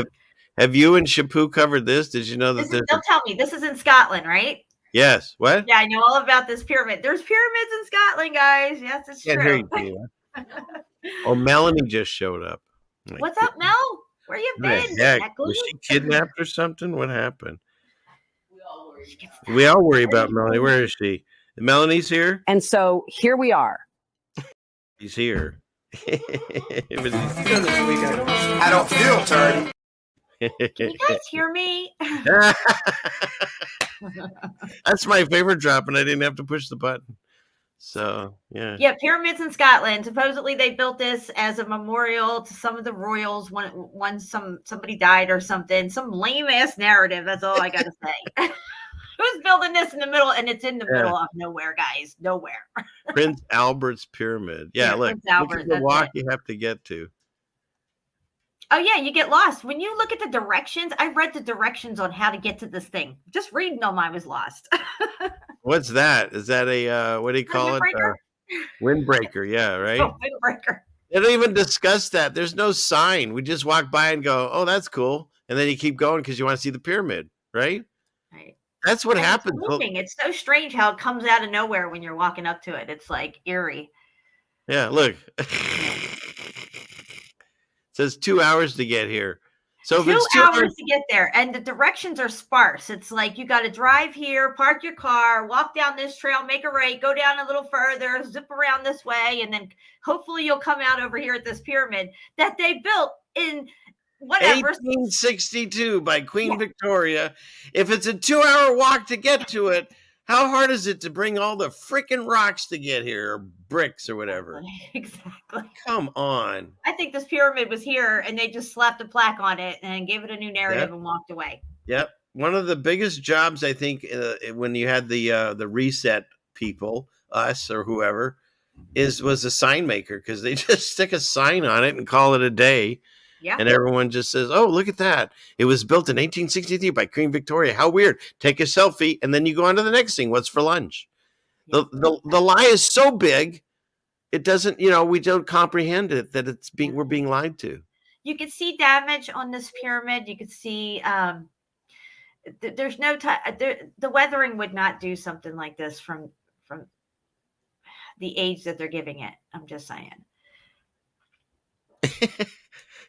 Have you and Shapu covered this? Did you know that don't tell me. This is in Scotland, right? Yes. What? Yeah, I know all about this pyramid. There's pyramids in Scotland, guys. Yes, it's true. Oh, Melanie just showed up. What's up, Mel? Where you been? Was she kidnapped or something? What happened? We all worry about Melanie. Where is she? Melanie's here? And so here we are. He's here. I don't feel dirty. Can you guys hear me? That's my favorite drop, and I didn't have to push the button. So, yeah. Yeah, pyramids in Scotland. Supposedly they built this as a memorial to some of the royals when somebody died or something. Some lame-ass narrative, that's all I got to say. Who's building this in the middle? And it's in the middle of nowhere, guys. Nowhere. Prince Albert's Pyramid. Yeah, look. Prince Albert, look at the walk you have to get to. Oh, yeah, you get lost. When you look at the directions, I read the directions on how to get to this thing. Just reading them, I was lost. What's that? Is that a, what do you call it? Windbreaker, yeah, right? Oh, windbreaker. They don't even discuss that. There's no sign. We just walk by and go, "Oh, that's cool," and then you keep going because you want to see the pyramid, right? Right. That's what And happens. it's so strange how it comes out of nowhere when you're walking up to it. It's like eerie. Yeah, look. It says 2 hours to get here. So if 2 it's 2 hours to get there, and the directions are sparse. It's like you got to drive here, park your car, walk down this trail, make a right, go down a little further, zip around this way, and then hopefully you'll come out over here at this pyramid that they built in whatever 1862 by Queen Victoria. If it's a 2-hour walk to get to it, how hard is it to bring all the freaking rocks to get here, or bricks or whatever? Exactly. Come on. I think this pyramid was here and they just slapped a plaque on it and gave it a new narrative and walked away. Yep. One of the biggest jobs, I think, when you had the reset people, us or whoever, was a sign maker, because they just stick a sign on it and call it a day. Yeah. And everyone just says, "Oh, look at that. It was built in 1863 by Queen Victoria. How weird. Take a selfie." And then you go on to the next thing. What's for lunch? Yeah. The lie is so big, it doesn't, we don't comprehend it, that we're being lied to. You could see damage on this pyramid. You could see there's no time. The weathering would not do something like this from the age that they're giving it. I'm just saying.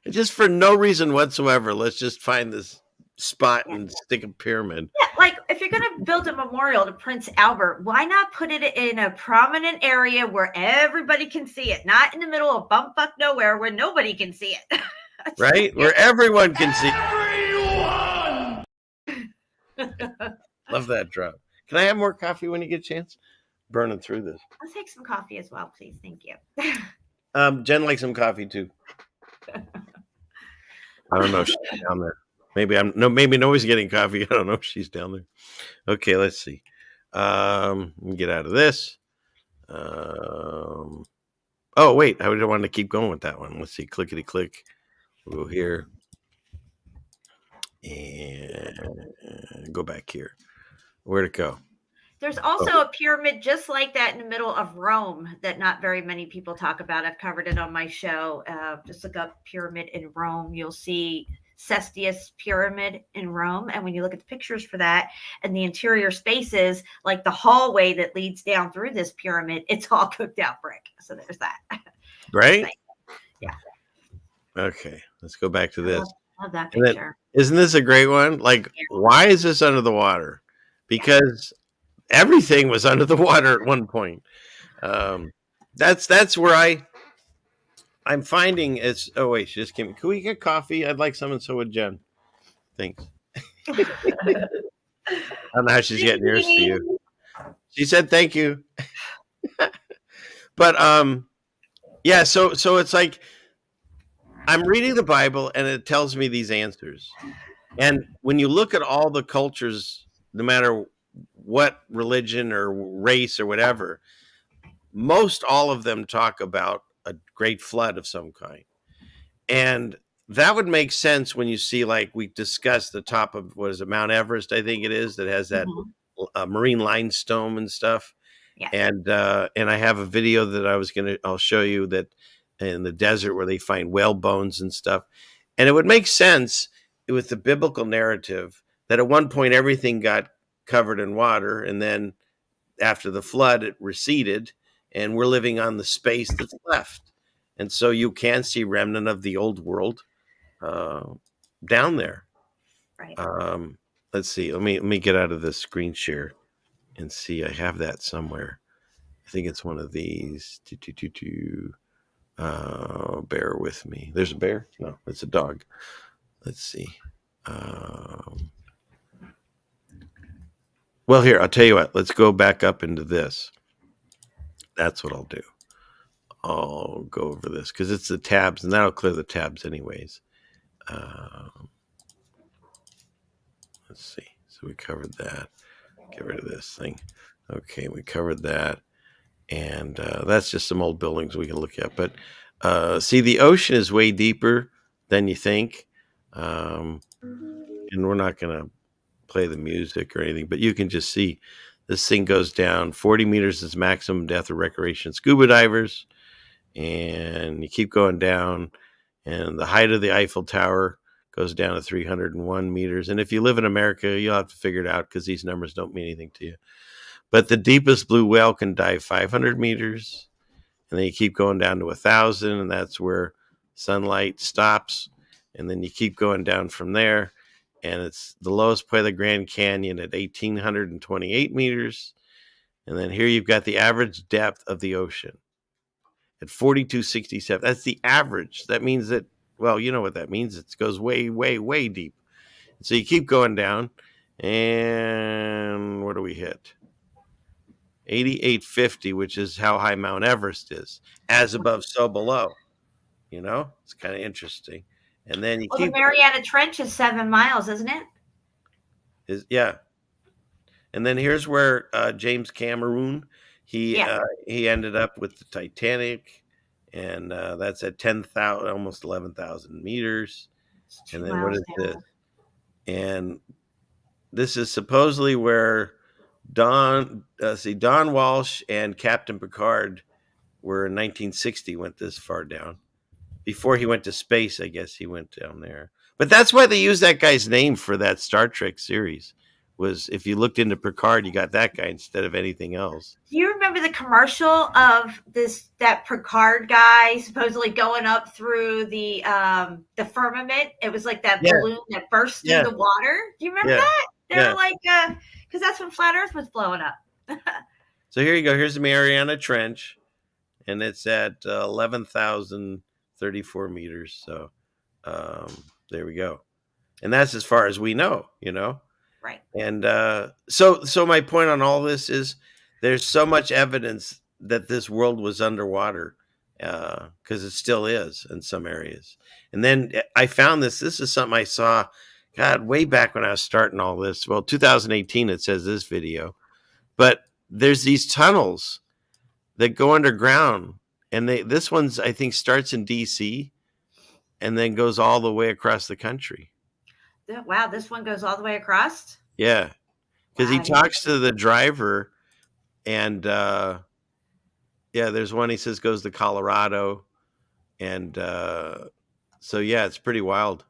Just for no reason whatsoever, let's just find this spot and stick a pyramid. Yeah, like if you're going to build a memorial to Prince Albert, why not put it in a prominent area where everybody can see it, not in the middle of bumfuck nowhere where nobody can see it. Right? Where everyone can see it. Love that drop. Can I have more coffee when you get a chance? Burning through this. I'll take some coffee as well, please. Thank you. Jen likes some coffee too. I don't know if she's down there. Maybe nobody's getting coffee. I don't know if she's down there. Okay, let's see. Let me get out of this. Oh wait, I would want to keep going with that one. Let's see. Clickety click. We'll go here and go back here. Where'd it go? There's also a pyramid just like that in the middle of Rome that not very many people talk about. I've covered it on my show. Just look up pyramid in Rome. You'll see Cestius pyramid in Rome. And when you look at the pictures for that and the interior spaces, like the hallway that leads down through this pyramid, it's all cooked out brick. So there's that. Right? Yeah. Okay, let's go back to this. Love that picture. Isn't this a great one? Like, why is this under the water? Because everything was under the water at one point. That's where I'm finding it's. Oh wait, she just came. Can we get coffee? I'd like some, and so would Jen. Thanks. I don't know how she's getting yours to you. She said thank you. But yeah. So it's like I'm reading the Bible and it tells me these answers. And when you look at all the cultures, no matter what religion or race or whatever, most all of them talk about a great flood of some kind. And that would make sense when you see, like we discussed, the top of, what is it, Mount Everest, I think it is, that has that marine limestone and stuff. Yeah. And I have a video that I'll show you, that in the desert where they find whale bones and stuff. And it would make sense with the biblical narrative that at one point everything got covered in water, and then after the flood it receded, and we're living on the space that's left. And so you can see remnant of the old world down there. Right. Let's see. Let me get out of this screen share and see. I have that somewhere. I think it's one of these. Bear with me. There's a bear? No, it's a dog. Let's see. Well, here, I'll tell you what. Let's go back up into this. That's what I'll do. I'll go over this because it's the tabs, and that'll clear the tabs anyways. Let's see. So we covered that. Get rid of this thing. Okay, we covered that. And that's just some old buildings we can look at. But see, the ocean is way deeper than you think. And we're not going to play the music or anything, but you can just see this thing goes down. 40 meters is maximum depth of recreation scuba divers. and you keep going down, and the height of the Eiffel Tower goes down to 301 meters. And if you live in America, you'll have to figure it out because these numbers don't mean anything to you. But the deepest blue whale can dive 500 meters, and then you keep going down to 1,000, and that's where sunlight stops. And then you keep going down from there, and it's the lowest point of the Grand Canyon at 1,828 meters. And then here you've got the average depth of the ocean at 4,267. That's the average. That means that, well, you know what that means. It goes way, way, way deep. So you keep going down, and what do we hit? 8,850, which is how high Mount Everest is. As above, so below. You know, it's kind of interesting. And then you keep. The Mariana Trench is 7 miles, isn't it? Yeah. And then here's where James Cameron, he ended up with the Titanic, and that's at 10,000, almost 11,000 meters. And then what is this? And this is supposedly where Don Walsh and Captain Picard were in 1960, went this far down. Before he went to space, I guess he went down there. But that's why they used that guy's name for that Star Trek series. Was if you looked into Picard, you got that guy instead of anything else. Do you remember the commercial of that Picard guy supposedly going up through the firmament? It was like that balloon that burst through the water. Do you remember that? They were like, because that's when Flat Earth was blowing up. So here you go. Here's the Mariana Trench, and it's at 11,034 meters. So there we go. And that's as far as we know, you know. Right. And so my point on all this is there's so much evidence that this world was underwater because it still is in some areas. And then I found this. This is something I saw, God, way back when I was starting all this. Well, 2018, it says this video. But there's these tunnels that go underground. And this one's, I think, starts in D.C. and then goes all the way across the country. Wow, this one goes all the way across? Yeah, because he talks to the driver, and there's one he says goes to Colorado, and so yeah, it's pretty wild.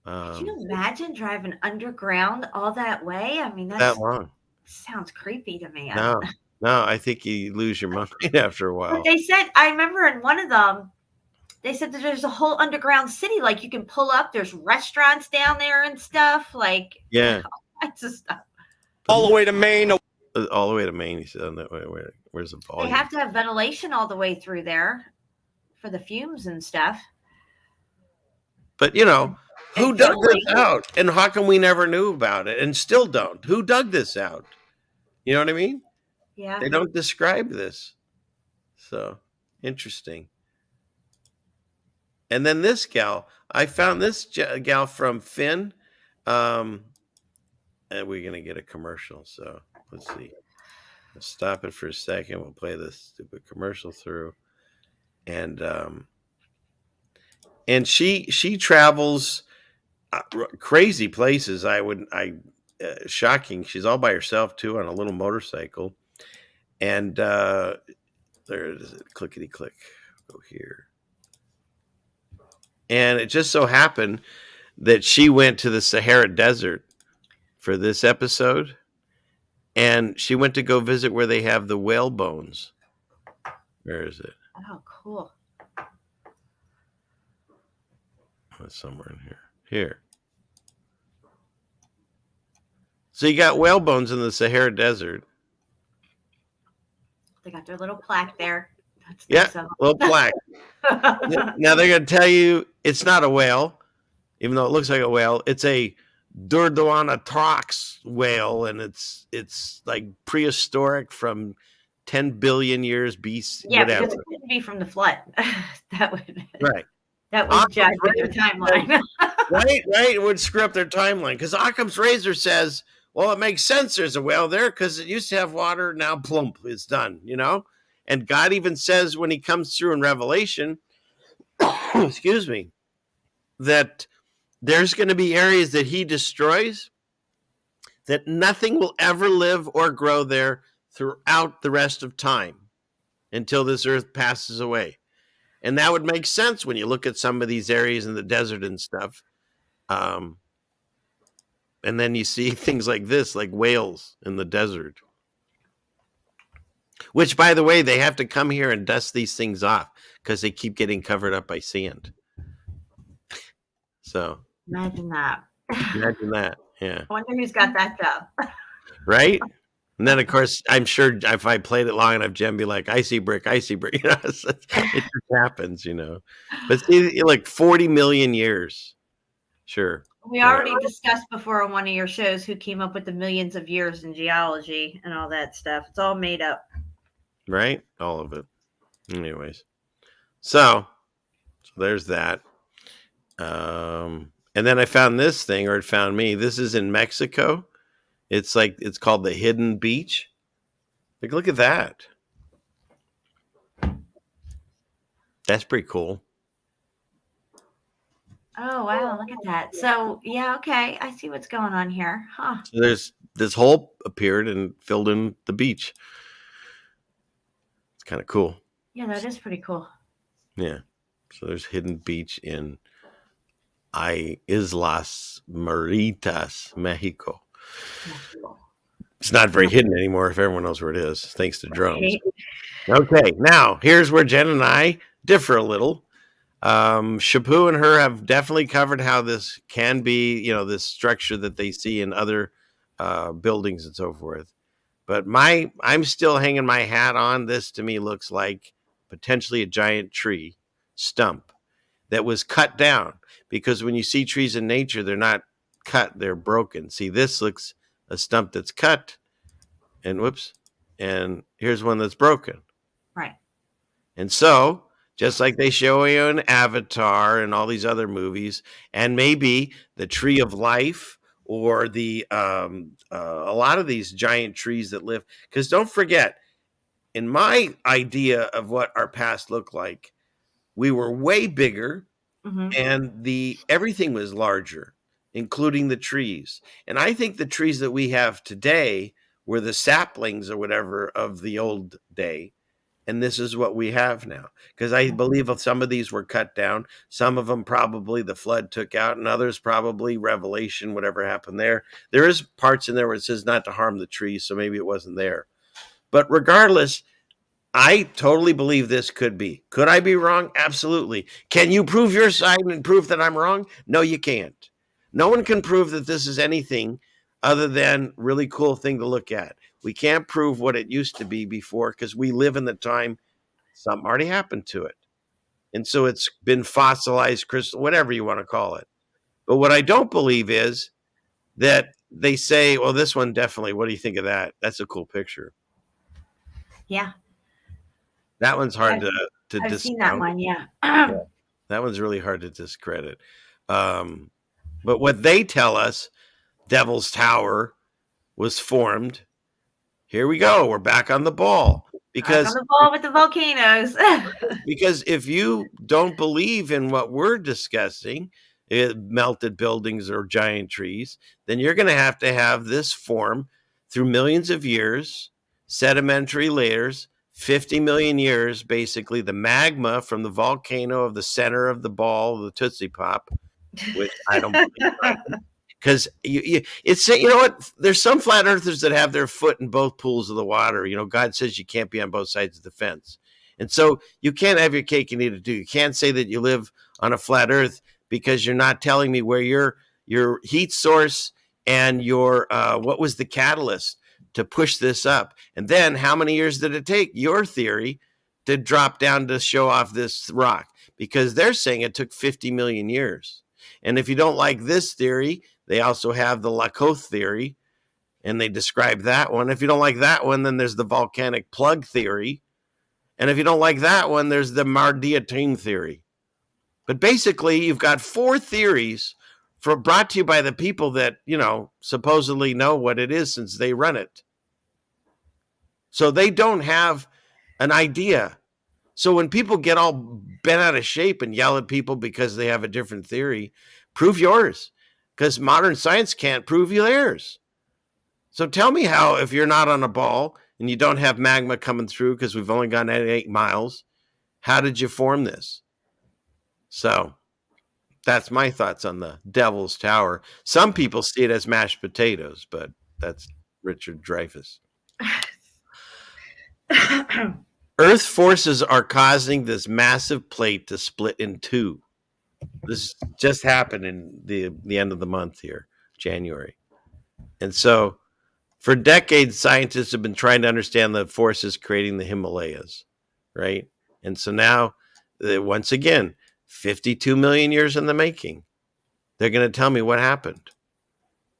Can you imagine driving underground all that way? I mean, that long. Sounds creepy to me. No, I think you lose your mind after a while. But they said, I remember in one of them, they said that there's a whole underground city. Like you can pull up. There's restaurants down there and stuff. Like all kinds of stuff. All the way to Maine. All the way to Maine. He said, "Where's the volume?" They have to have ventilation all the way through there for the fumes and stuff. But you know, who dug this out, and how come we never knew about it, and still don't? Who dug this out? You know what I mean? Yeah. They don't describe this. So interesting. And then this gal, I found this gal from Finn. And we're going to get a commercial. So let's see. Let's stop it for a second. We'll play this stupid commercial through. And she travels crazy places. Shocking. She's all by herself too on a little motorcycle. And there it is. Clickety click. Go here. And it just so happened that she went to the Sahara Desert for this episode. And she went to go visit where they have the whale bones. Where is it? Oh, cool. It's somewhere in here. Here. So you got whale bones in the Sahara Desert. They got their little plaque there. Little plaque. Now they're going to tell you it's not a whale, even though it looks like a whale. It's a Durdouanatrox whale, and it's like prehistoric from 10 billion years BC. Yeah, whatever. Because it couldn't be from the flood. That would jive with their timeline. right. It would screw up their timeline because Occam's razor says, well, it makes sense there's a whale there because it used to have water. Now, plump, it's done, you know? And God even says when he comes through in Revelation, excuse me, that there's going to be areas that he destroys, that nothing will ever live or grow there throughout the rest of time until this earth passes away. And that would make sense when you look at some of these areas in the desert and stuff. And then you see things like this, like whales in the desert. Which, by the way, they have to come here and dust these things off because they keep getting covered up by sand. So imagine that. Imagine that. Yeah. I wonder who's got that job. Right? And then, of course, I'm sure if I played it long enough, Jen be like, icy brick. It just happens, But see, like 40 million years. Sure. We already discussed before on one of your shows who came up with the millions of years in geology and all that stuff. It's all made up. Right? All of it. Anyways. So there's that. And then I found this thing, or it found me. This is in Mexico. It's called the Hidden Beach. Like, look at that. That's pretty cool. Oh, wow. Look at that. So, yeah, okay. I see what's going on here. Huh. So there's this hole appeared and filled in the beach. It's kind of cool. Yeah, that is pretty cool. Yeah. So there's Hidden Beach in Islas Maritas, Mexico. It's not very hidden anymore if everyone knows where it is, thanks to drones. Okay, now here's where Jen and I differ a little. Shapu and her have definitely covered how this can be, this structure that they see in other buildings and so forth. But I'm still hanging my hat on. This to me looks like potentially a giant tree stump that was cut down, because when you see trees in nature, they're not cut, they're broken. See, this looks a stump that's cut, and whoops, and here's one that's broken. Right. And so, just like they show you in Avatar and all these other movies, and maybe the Tree of Life, or the a lot of these giant trees that live, because don't forget, in my idea of what our past looked like, we were way bigger, and everything was larger, including the trees. And I think the trees that we have today were the saplings or whatever of the old day. And this is what we have now. Because I believe some of these were cut down. Some of them probably the flood took out, and others probably Revelation, whatever happened there. There is parts in there where it says not to harm the trees, so maybe it wasn't there. But regardless, I totally believe this could be. Could I be wrong? Absolutely. Can you prove your side and prove that I'm wrong? No, you can't. No one can prove that this is anything other than really cool thing to look at. We can't prove what it used to be before, because we live in the time something already happened to it. And so it's been fossilized, crystal, whatever you want to call it. But what I don't believe is that they say, well, this one definitely, what do you think of that? That's a cool picture. Yeah. That one's hard to I've discount. seen that one, yeah. That one's really hard to discredit. But what they tell us, Devil's Tower was formed. Here we go. We're back on the ball. Because back on the ball with the volcanoes. Because if you don't believe in what we're discussing, melted buildings or giant trees, then you're going to have this form through millions of years, sedimentary layers, 50 million years, basically the magma from the volcano of the center of the ball, the Tootsie Pop, which I don't believe. Because it's, you know what? There's some flat earthers that have their foot in both pools of the water. God says you can't be on both sides of the fence. And so you can't have your cake and eat it too. You can't say that you live on a flat earth because you're not telling me where your heat source and your what was the catalyst to push this up. And then how many years did it take your theory to drop down to show off this rock? Because they're saying it took 50 million years. And if you don't like this theory, they also have the Lakoth theory, and they describe that one. If you don't like that one, then there's the volcanic plug theory. And if you don't like that one, there's the Mardiatine theory. But basically, you've got 4 theories brought to you by the people that, supposedly know what it is since they run it. So they don't have an idea. So when people get all bent out of shape and yell at people because they have a different theory, prove yours. Because modern science can't prove theirs. So tell me how, if you're not on a ball and you don't have magma coming through because we've only gone at 8 miles, How did you form this? So that's my thoughts on the Devil's Tower. Some people see it as mashed potatoes, but that's Richard Dreyfuss. Earth forces are causing this massive plate to split in two. This just happened in the end of the month here, January. And so for decades, scientists have been trying to understand the forces creating the Himalayas, right? And so now, once again, 52 million years in the making, they're going to tell me what happened.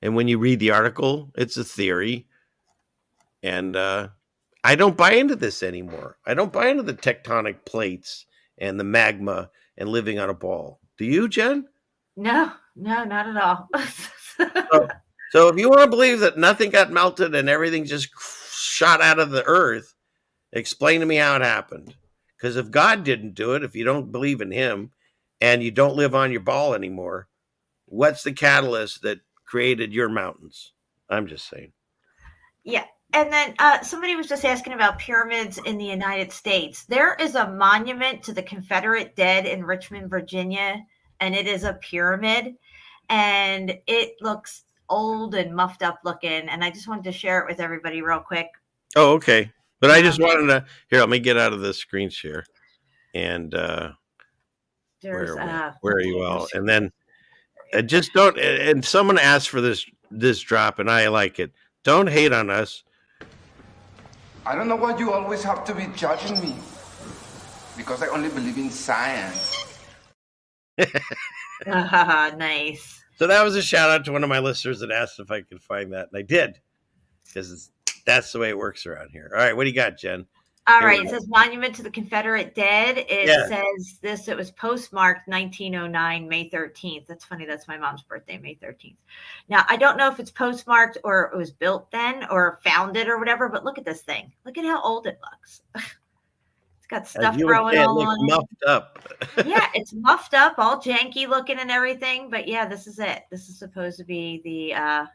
And when you read the article, it's a theory. And I don't buy into this anymore. I don't buy into the tectonic plates and the magma and living on a ball. Do you, Jen? No, not at all. So if you want to believe that nothing got melted and everything just shot out of the earth, explain to me how it happened. Because if God didn't do it, if you don't believe in him and you don't live on your ball anymore, what's the catalyst that created your mountains? I'm just saying. Yeah. And then somebody was just asking about pyramids in the United States. There is a monument to the Confederate dead in Richmond, Virginia, and it is a pyramid. And it looks old and muffed up looking. And I just wanted to share it with everybody real quick. Oh, okay. But I just wanted to, here, let me get out of the screen share. And where are you all? And then just don't, and someone asked for this drop, and I like it. Don't hate on us. I don't know why you always have to be judging me. Because I only believe in science. Nice. So that was a shout out to one of my listeners that asked if I could find that. And I did. Because that's the way it works around here. All right. What do you got, Jen? All right. It says Monument to the Confederate Dead. It says this. It was postmarked 1909, May 13th. That's funny. That's my mom's birthday, May 13th. Now, I don't know if it's postmarked or it was built then or founded or whatever, but look at this thing. Look at how old it looks. It's got stuff growing all on it. Muffed up. Yeah, it's muffed up, all janky looking and everything. But yeah, this is it. This is supposed to be the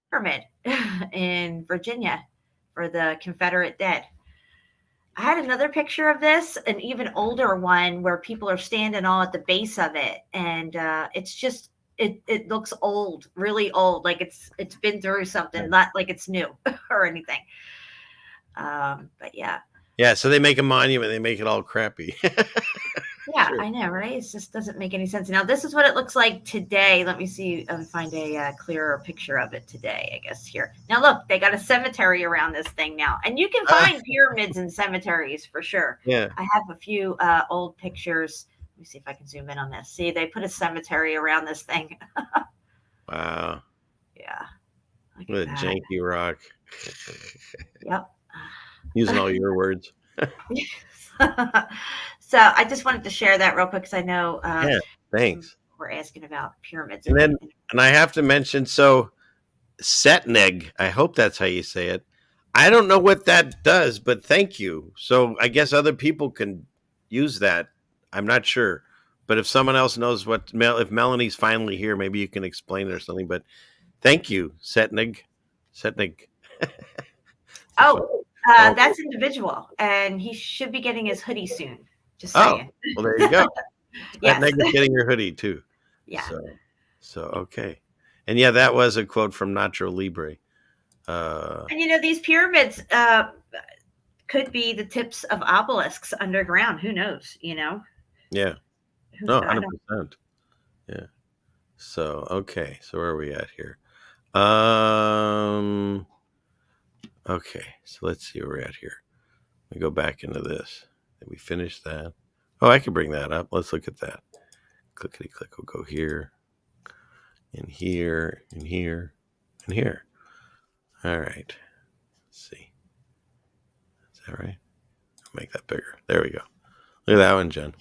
pyramid in Virginia for the Confederate dead. I had another picture of this, an even older one where people are standing all at the base of it. And it's just, it looks old, really old. Like it's been through something, not like it's new or anything. But yeah. Yeah. So they make a monument. They make it all crappy. Yeah, sure. I know, right? It just doesn't make any sense. Now, this is what it looks like today. Let me see and find a clearer picture of it today, I guess, here. Now, look, they got a cemetery around this thing now. And you can find pyramids in cemeteries for sure. Yeah. I have a few old pictures. Let me see if I can zoom in on this. See, they put a cemetery around this thing. Wow. Yeah. What a janky rock. Yep. Using all your words. So I just wanted to share that real quick because I know thanks. We're asking about pyramids. And I have to mention, so Setneg, I hope that's how you say it. I don't know what that does, but thank you. So I guess other people can use that. I'm not sure. But if someone else knows if Melanie's finally here, maybe you can explain it or something. But thank you, Setneg. That's individual. And he should be getting his hoodie soon. Just saying. Well, there you go. Yes. That nigga's getting your hoodie too. Yeah. So okay. And yeah, that was a quote from Nacho Libre. And these pyramids could be the tips of obelisks underground. Who knows? Yeah. No, 100%. Yeah. So okay. So where are we at here? Okay. So let's see where we're at here. Let me go back into this. Did we finish that? Oh, I can bring that up. Let's look at that. Clickety click. We'll go here, and here, and here, and here. All right. Let's see. Is that right? I'll make that bigger. There we go. Look at that one, Jen.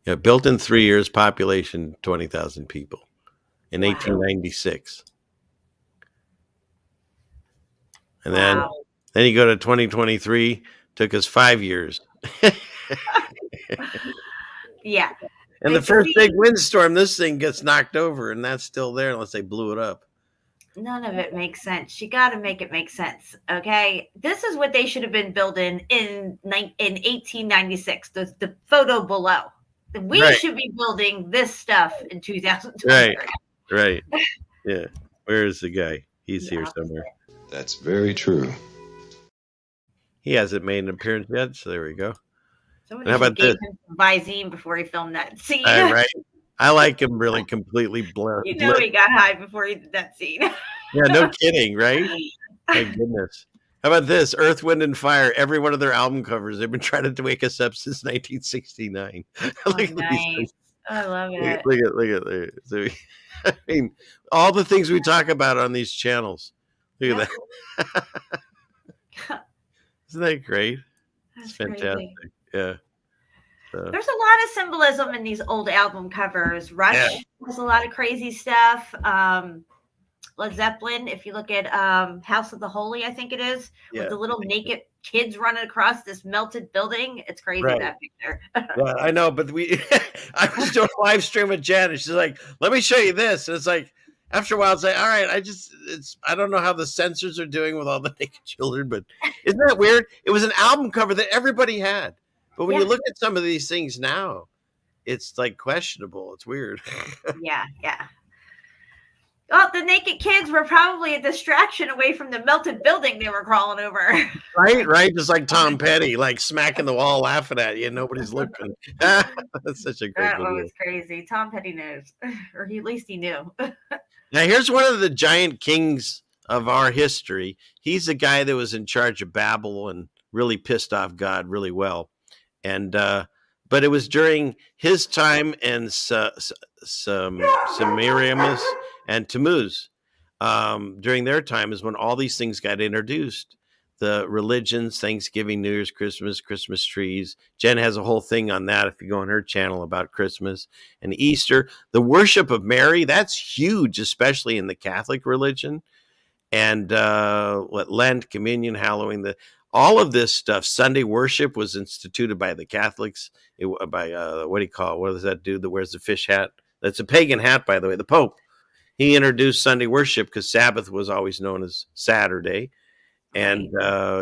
Yeah, built in 3 years, population 20,000 people in 1896. And then you go to 2023. Took us 5 years. Yeah. And the first big windstorm, this thing gets knocked over, and that's still there unless they blew it up. None of it makes sense. You got to make it make sense. Okay. This is what they should have been building in 1896, the photo below. We should be building this stuff in 2023. Right. Yeah. Where is the guy? He's here somewhere. That's very true. He hasn't made an appearance yet, so there we go. Somebody how about this? Him some Visine before he filmed that scene. Right. I like him really completely blurred. He got high before he did that scene. Yeah, no kidding, right? My goodness. How about this? Earth, Wind, and Fire. Every one of their album covers. They've been trying to wake us up since 1969. Nice. I love it. Look at it. So, I mean, all the things we talk about on these channels. Look at that. Isn't that great? It's fantastic. Crazy. Yeah. There's a lot of symbolism in these old album covers. Rush has a lot of crazy stuff. Led Zeppelin, if you look at House of the Holy, I think it is, with the little naked kids running across this melted building. It's crazy, that picture. Well, I know, but I was doing a live stream with Jen, and she's like, let me show you this. And it's like, after a while, it's like, all right, I don't know how the censors are doing with all the naked children, but isn't that weird? It was an album cover that everybody had. But when you look at some of these things now, it's like questionable. It's weird. Yeah. Well, the naked kids were probably a distraction away from the melted building they were crawling over. Right. Just like Tom Petty, like smacking the wall, laughing at you, and nobody's looking. That's such a great video. That was crazy. Tom Petty knows, or at least he knew. Now, here's one of the giant kings of our history. He's the guy that was in charge of Babel and really pissed off God really well. And but it was during his time and Semiramis and Tammuz. During their time is when all these things got introduced. The religions, Thanksgiving, New Year's, Christmas trees. Jen has a whole thing on that if you go on her channel about Christmas and Easter. The worship of Mary, that's huge, especially in the Catholic religion. And Lent, Communion, Halloween, all of this stuff. Sunday worship was instituted by the Catholics. What does that dude that wears the fish hat? That's a pagan hat, by the way, the Pope. He introduced Sunday worship because Sabbath was always known as Saturday, and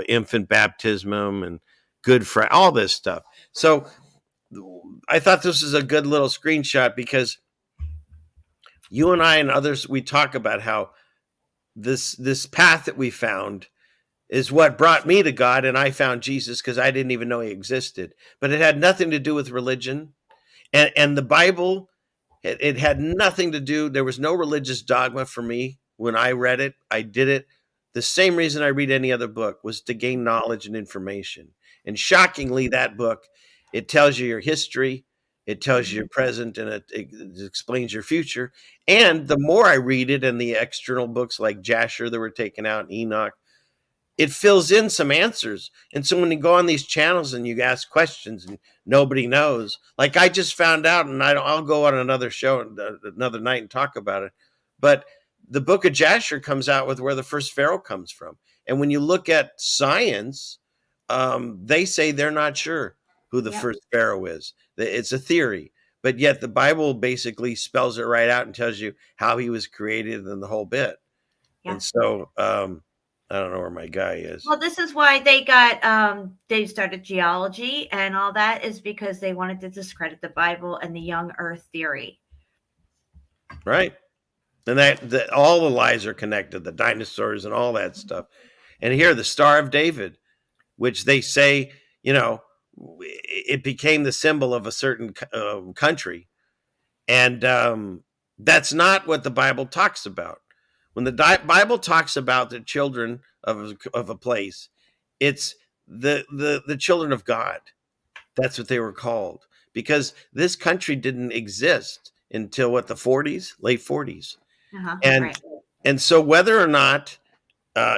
infant baptism and Good Friday, all this stuff. So I thought this was a good little screenshot because you and I and others, we talk about how this path that we found is what brought me to God, and I found Jesus because I didn't even know he existed. But it had nothing to do with religion. And the Bible, it had nothing to do. There was no religious dogma for me when I read it. I did it. The same reason I read any other book was to gain knowledge and information. And shockingly, that book, it tells you your history, it tells you your present, and it explains your future. And the more I read it and the external books like Jasher that were taken out, and Enoch, it fills in some answers. And so when you go on these channels and you ask questions and nobody knows, like I just found out, and I'll go on another show another night and talk about it. But the book of Jasher comes out with where the first Pharaoh comes from. And when you look at science, they say they're not sure who the first Pharaoh is. It's a theory. But yet the Bible basically spells it right out and tells you how he was created and the whole bit. Yeah. And so I don't know where my guy is. Well, this is why they started geology and all that, is because they wanted to discredit the Bible and the young earth theory. Right. And that all the lies are connected, the dinosaurs and all that stuff. And here, the Star of David, which they say, it became the symbol of a certain country. And that's not what the Bible talks about. When the Bible talks about the children of a place, it's the children of God. That's what they were called, because this country didn't exist until the 40s, late 40s. And so whether or not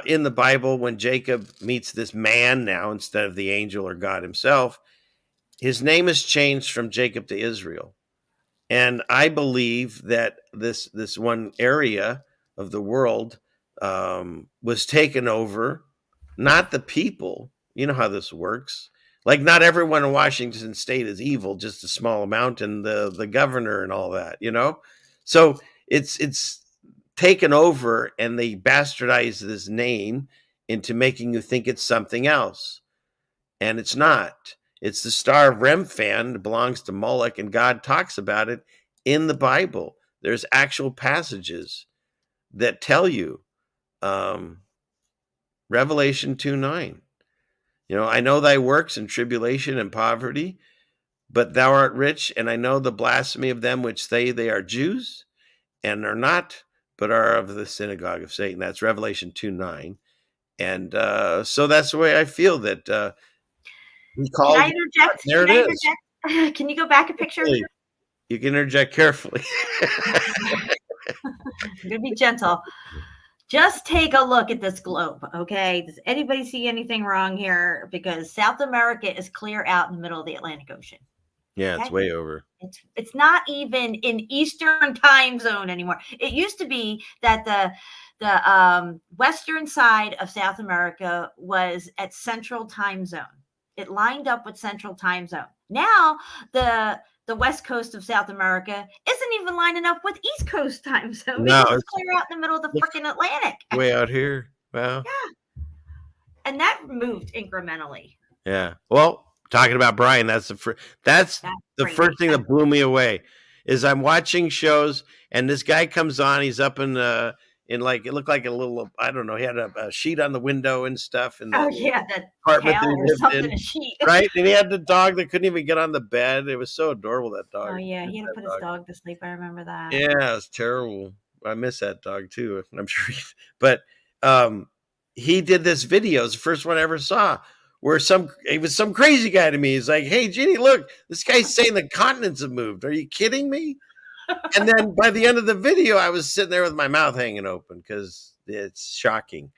in the Bible, when Jacob meets this man now instead of the angel or God himself, his name is changed from Jacob to Israel. And I believe that this one area of the world was taken over, not the people. You know how this works. Like, not everyone in Washington State is evil, just a small amount, and the governor and all that, So it's taken over and they bastardized this name into making you think it's something else. And it's not. It's the Star of Remphan that belongs to Moloch, and God talks about it in the Bible. There's actual passages that tell you, Revelation 2:9. I know thy works and tribulation and poverty, but thou art rich, and I know the blasphemy of them which say they are Jews and are not, but are of the synagogue of Satan. That's Revelation 2:9. And so that's the way I feel that he called. Can I interject? There it is. Can you go back a picture? You can interject carefully. I'm going to be gentle. Just take a look at this globe, okay? Does anybody see anything wrong here? Because South America is clear out in the middle of the Atlantic Ocean. Yeah, okay? It's way over. It's not even in Eastern time zone anymore. It used to be that the western side of South America was at Central time zone. It lined up with Central time zone. Now the west coast of South America isn't even lining up with East Coast time zone. No, it's clear out in the middle of the freaking Atlantic. Way out here. Wow. Yeah. And that moved incrementally. Yeah. Well, talking about Brian, that's the first thing that blew me away is I'm watching shows and this guy comes on. He's up in like, it looked like a little, I don't know, he had a sheet on the window and stuff. And that apartment cow that he or lived something, in, a sheet. right? And he had the dog that couldn't even get on the bed. It was so adorable, that dog. Oh yeah, he had to put his dog to sleep. I remember that. Yeah, it was terrible. I miss that dog too. I'm sure. But he did this video. It's the first one I ever saw. Where he was some crazy guy to me. He's like, "Hey, Jeannie, look, this guy's saying the continents have moved. Are you kidding me?" And then by the end of the video, I was sitting there with my mouth hanging open because it's shocking.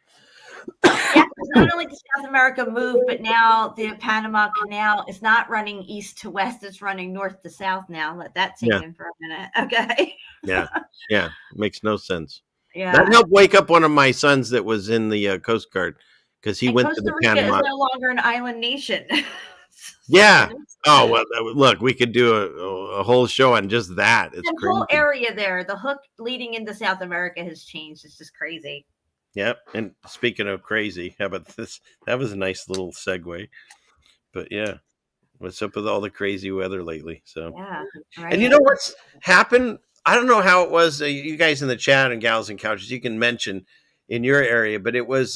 Yeah, not only did South America move, but now the Panama Canal is not running east to west; it's running north to south now. Let that sink in for a minute, okay? Yeah, makes no sense. Yeah, that helped wake up one of my sons that was in the Coast Guard because he went Costa to the Rica Panama. is no longer an island nation. Yeah. Oh well, look, we could do a whole show on just that. It's the crazy. whole area there, the hook leading into South America has changed. It's just crazy. Yep. And speaking of crazy, how about this? That was a nice little segue. But yeah, what's up with all the crazy weather lately? So yeah, right. And you know what's happened? I don't know how it was. You guys in the chat and gals and couches, you can mention in your area, but it was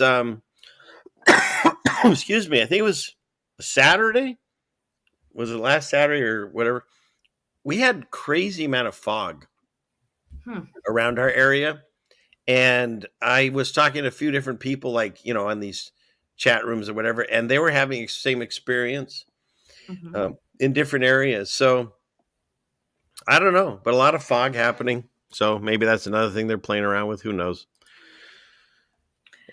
excuse me, I think it was Saturday. Was it last Saturday or whatever? We had crazy amount of fog around our area. And I was talking to a few different people, like, on these chat rooms or whatever, and they were having the same experience in different areas. So I don't know, but a lot of fog happening. So maybe that's another thing they're playing around with. Who knows?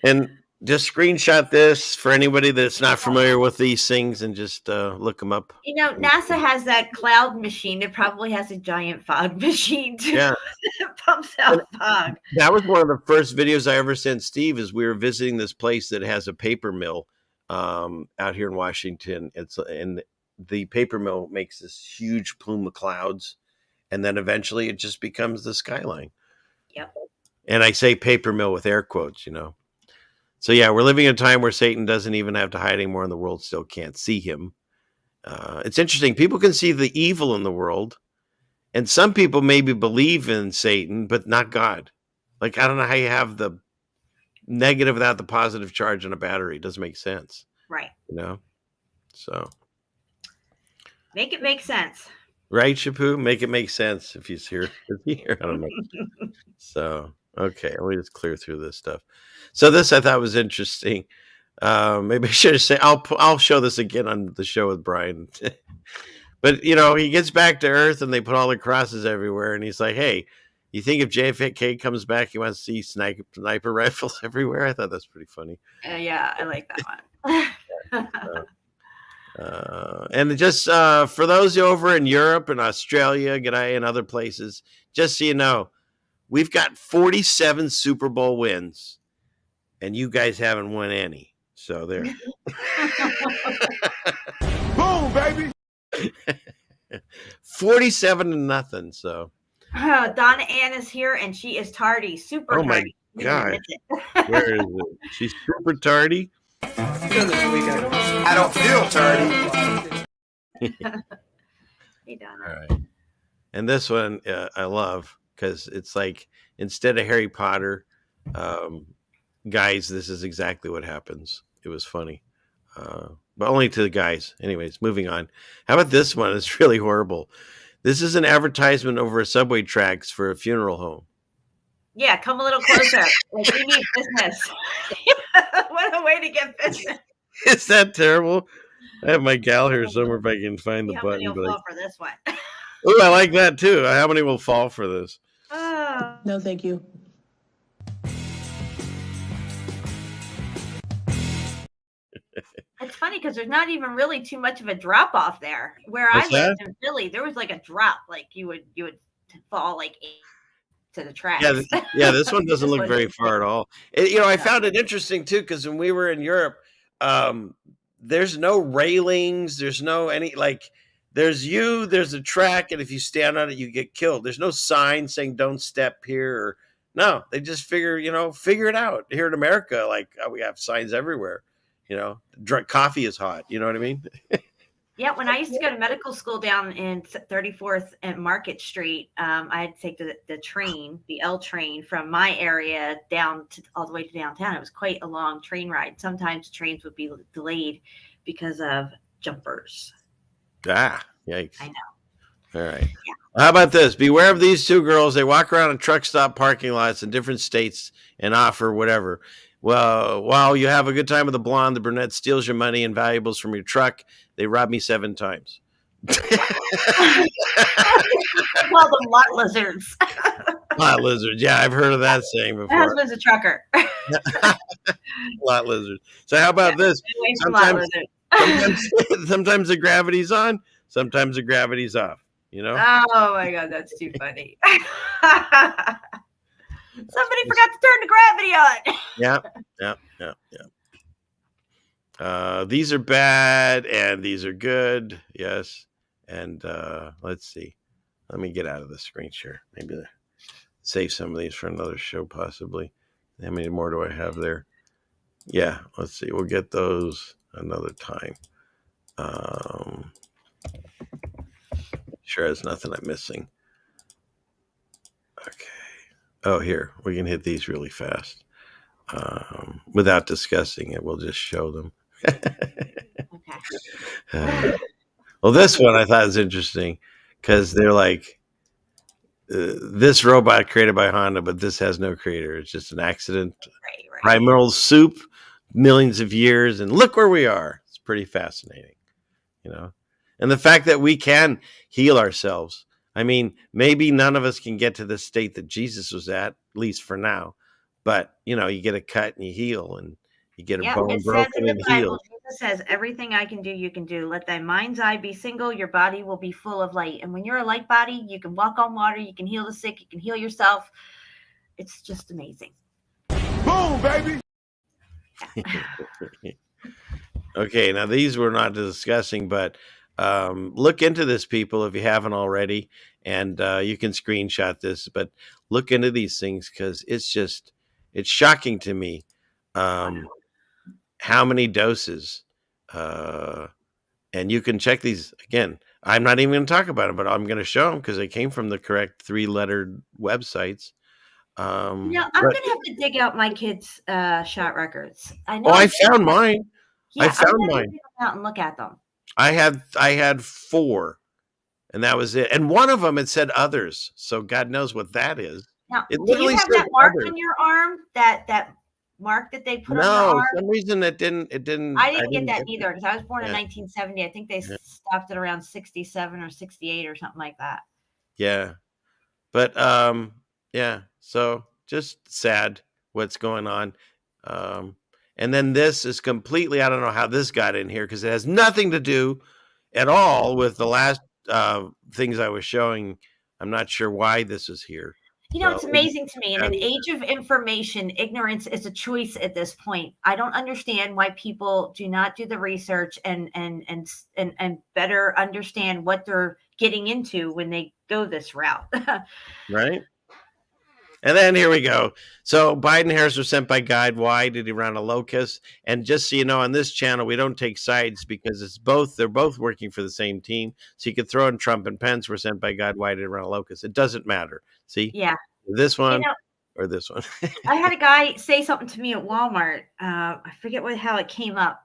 And just screenshot this for anybody that's not familiar with these things and just look them up. NASA has that cloud machine. It probably has a giant fog machine too. Yeah. It pumps out fog. That was one of the first videos I ever sent Steve is we were visiting this place that has a paper mill out here in Washington. And the paper mill makes this huge plume of clouds. And then eventually it just becomes the skyline. Yep. And I say paper mill with air quotes, So yeah, we're living in a time where Satan doesn't even have to hide anymore and the world still can't see him. It's interesting. People can see the evil in the world. And some people maybe believe in Satan, but not God. Like, I don't know how you have the negative without the positive charge on a battery. It doesn't make sense. Right. So. Make it make sense. Right, Shapu? Make it make sense if he's here. I don't know. So, okay. Let me just clear through this stuff. So this I thought was interesting. Maybe I should have said, I'll show this again on the show with Brian. But, he gets back to Earth and they put all the crosses everywhere. And he's like, hey, you think if JFK comes back, he wants to see sniper rifles everywhere? I thought that's pretty funny. Yeah, I like that one. And just for those over in Europe and Australia, and other places, just so you know, we've got 47 Super Bowl wins. And you guys haven't won any. So there. Boom, baby. 47-0. So Donna Ann is here, and she is tardy, super Oh my tardy. God. Where is it? She's super tardy. I don't feel tardy. Hey, Donna. All right. And this one I love because it's like instead of Harry Potter, guys, this is exactly what happens. It was funny. But only to the guys. Anyways, moving on. How about this one? It's really horrible. This is an advertisement over a subway tracks for a funeral home. Yeah, come a little closer. Like, we need business. What a way to get business. Is that terrible? I have my gal here somewhere if I can find the How button. many will fall for this one? Oh, I like that too. How many will fall for this? No, thank you. It's funny because there's not even really too much of a drop off there. Where What's I lived in Philly, there was like a drop, like you would fall like to the tracks. Yeah, this one doesn't look very far at all. I found it interesting too because when we were in Europe, there's no railings, there's no there's a track, and if you stand on it, you get killed. There's no sign saying "Don't step here." No, they just figure it out. Here in America, we have signs everywhere. Coffee is hot. You know what I mean? Yeah, when I used to go to medical school down in 34th and Market Street, I had to take the train, the L train from my area all the way to downtown. It was quite a long train ride. Sometimes trains would be delayed because of jumpers. Ah, yikes. I know. All right. Yeah. How about this? Beware of these two girls. They walk around in truck stop parking lots in different states and offer whatever. Well, while you have a good time with the blonde, the brunette steals your money and valuables from your truck. They robbed me 7 times. Call them lot lizards. Lot lizards. Yeah, I've heard of that saying before. My husband's a trucker. Lot lizards. So how about this? Sometimes the gravity's on, sometimes the gravity's off. Oh my God, that's too funny. Somebody forgot to turn the gravity on. Yeah. These are bad and these are good. Yes. And let's see. Let me get out of the screen share. Maybe save some of these for another show, possibly. How many more do I have there? Yeah. Let's see. We'll get those another time. Sure has nothing I'm missing. Okay. Oh, here. We can hit these really fast. Without discussing it, we'll just show them. Okay. Well, this one I thought was interesting because they're like, this robot created by Honda, but this has no creator. It's just an accident. Right. Primal soup, millions of years, and look where we are. It's pretty fascinating, And the fact that we can heal ourselves. I mean, maybe none of us can get to the state that Jesus was at least for now. But, you get a cut and you heal, and you get a bone broken and healed. Jesus says, everything I can do, you can do. Let thy mind's eye be single. Your body will be full of light. And when you're a light body, you can walk on water. You can heal the sick. You can heal yourself. It's just amazing. Boom, baby. Okay, now these we're not discussing, but look into this, people, if you haven't already. And you can screenshot this, but look into these things because it's shocking to me how many doses. And you can check these again. I'm not even going to talk about them, but I'm going to show them because they came from the correct 3-lettered websites. I'm going to have to dig out my kids' shot records. I know. Oh, I found mine. Yeah, I found I'm mine. dig them out and look at them. I had 4, and that was it. And one of them it said others, so God knows what that is. Now, it do you have that mark others. on your arm? That mark that they put on your No, arm? for some reason it didn't. I didn't get that either because I was born in 1970. I think they stopped at around 67 or 68 or something like that. Yeah, but yeah. So just sad what's going on. And then this is completely, I don't know how this got in here because it has nothing to do at all with the last things I was showing. I'm not sure why this is here. It's amazing to me. In an age of information, ignorance is a choice at this point. I don't understand why people do not do the research and better understand what they're getting into when they go this route. Right. And then here we go. So Biden Harris was sent by Guide Wide around a locus. And just so you know, on this channel, we don't take sides because they're both working for the same team. So you could throw in Trump and Pence were sent by Guide Wide around a locus. It doesn't matter. See? Yeah. This one or this one. I had a guy say something to me at Walmart. I forget how it came up.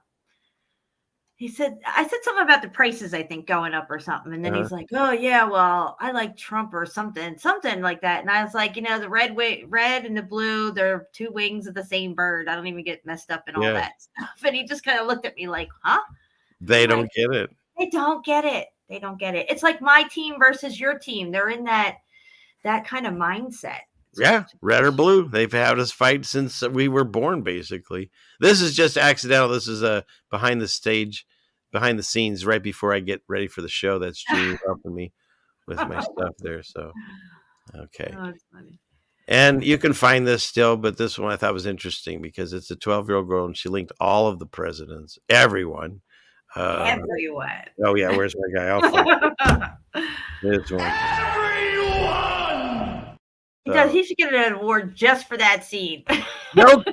I said something about the prices, I think, going up or something. And then he's like, oh, yeah, well, I like Trump or something like that. And I was like, the red and the blue, they're two wings of the same bird. I don't even get messed up in all that stuff. And he just kind of looked at me like, huh? They don't get it. They don't get it. They don't get it. It's like my team versus your team. They're in that kind of mindset. Yeah, red or blue. They've had us fight since we were born, basically. This is just accidental. This is behind the scenes, right before I get ready for the show. That's Jeannie helping me with my stuff there. So, okay. Oh, that's funny. And you can find this still, but this one I thought was interesting because it's a 12-year-old girl, and she linked all of the presidents, everyone. Everyone. Oh, yeah, where's my guy? I'll find this one. He should get an award just for that scene. No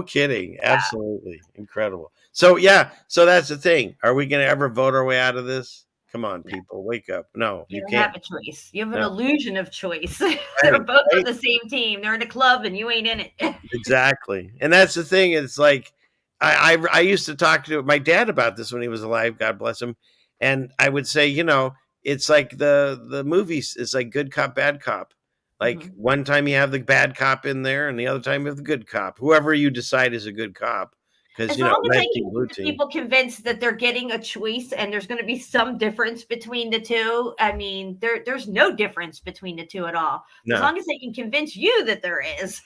kidding. Absolutely incredible. So that's the thing. Are we going to ever vote our way out of this? Come on, people, wake up. No, you can't have a choice. You have an illusion of choice. They're both on the same team. They're in a club and you ain't in it. Exactly. And that's the thing. It's like I used to talk to my dad about this when he was alive, God bless him. And I would say, it's like the movies. It's like good cop, bad cop. Like one time you have the bad cop in there and the other time you have the good cop, whoever you decide is a good cop. Because, as long as they keep people convinced that they're getting a choice and there's going to be some difference between the two. I mean, there's no difference between the two at all. No. As long as they can convince you that there is.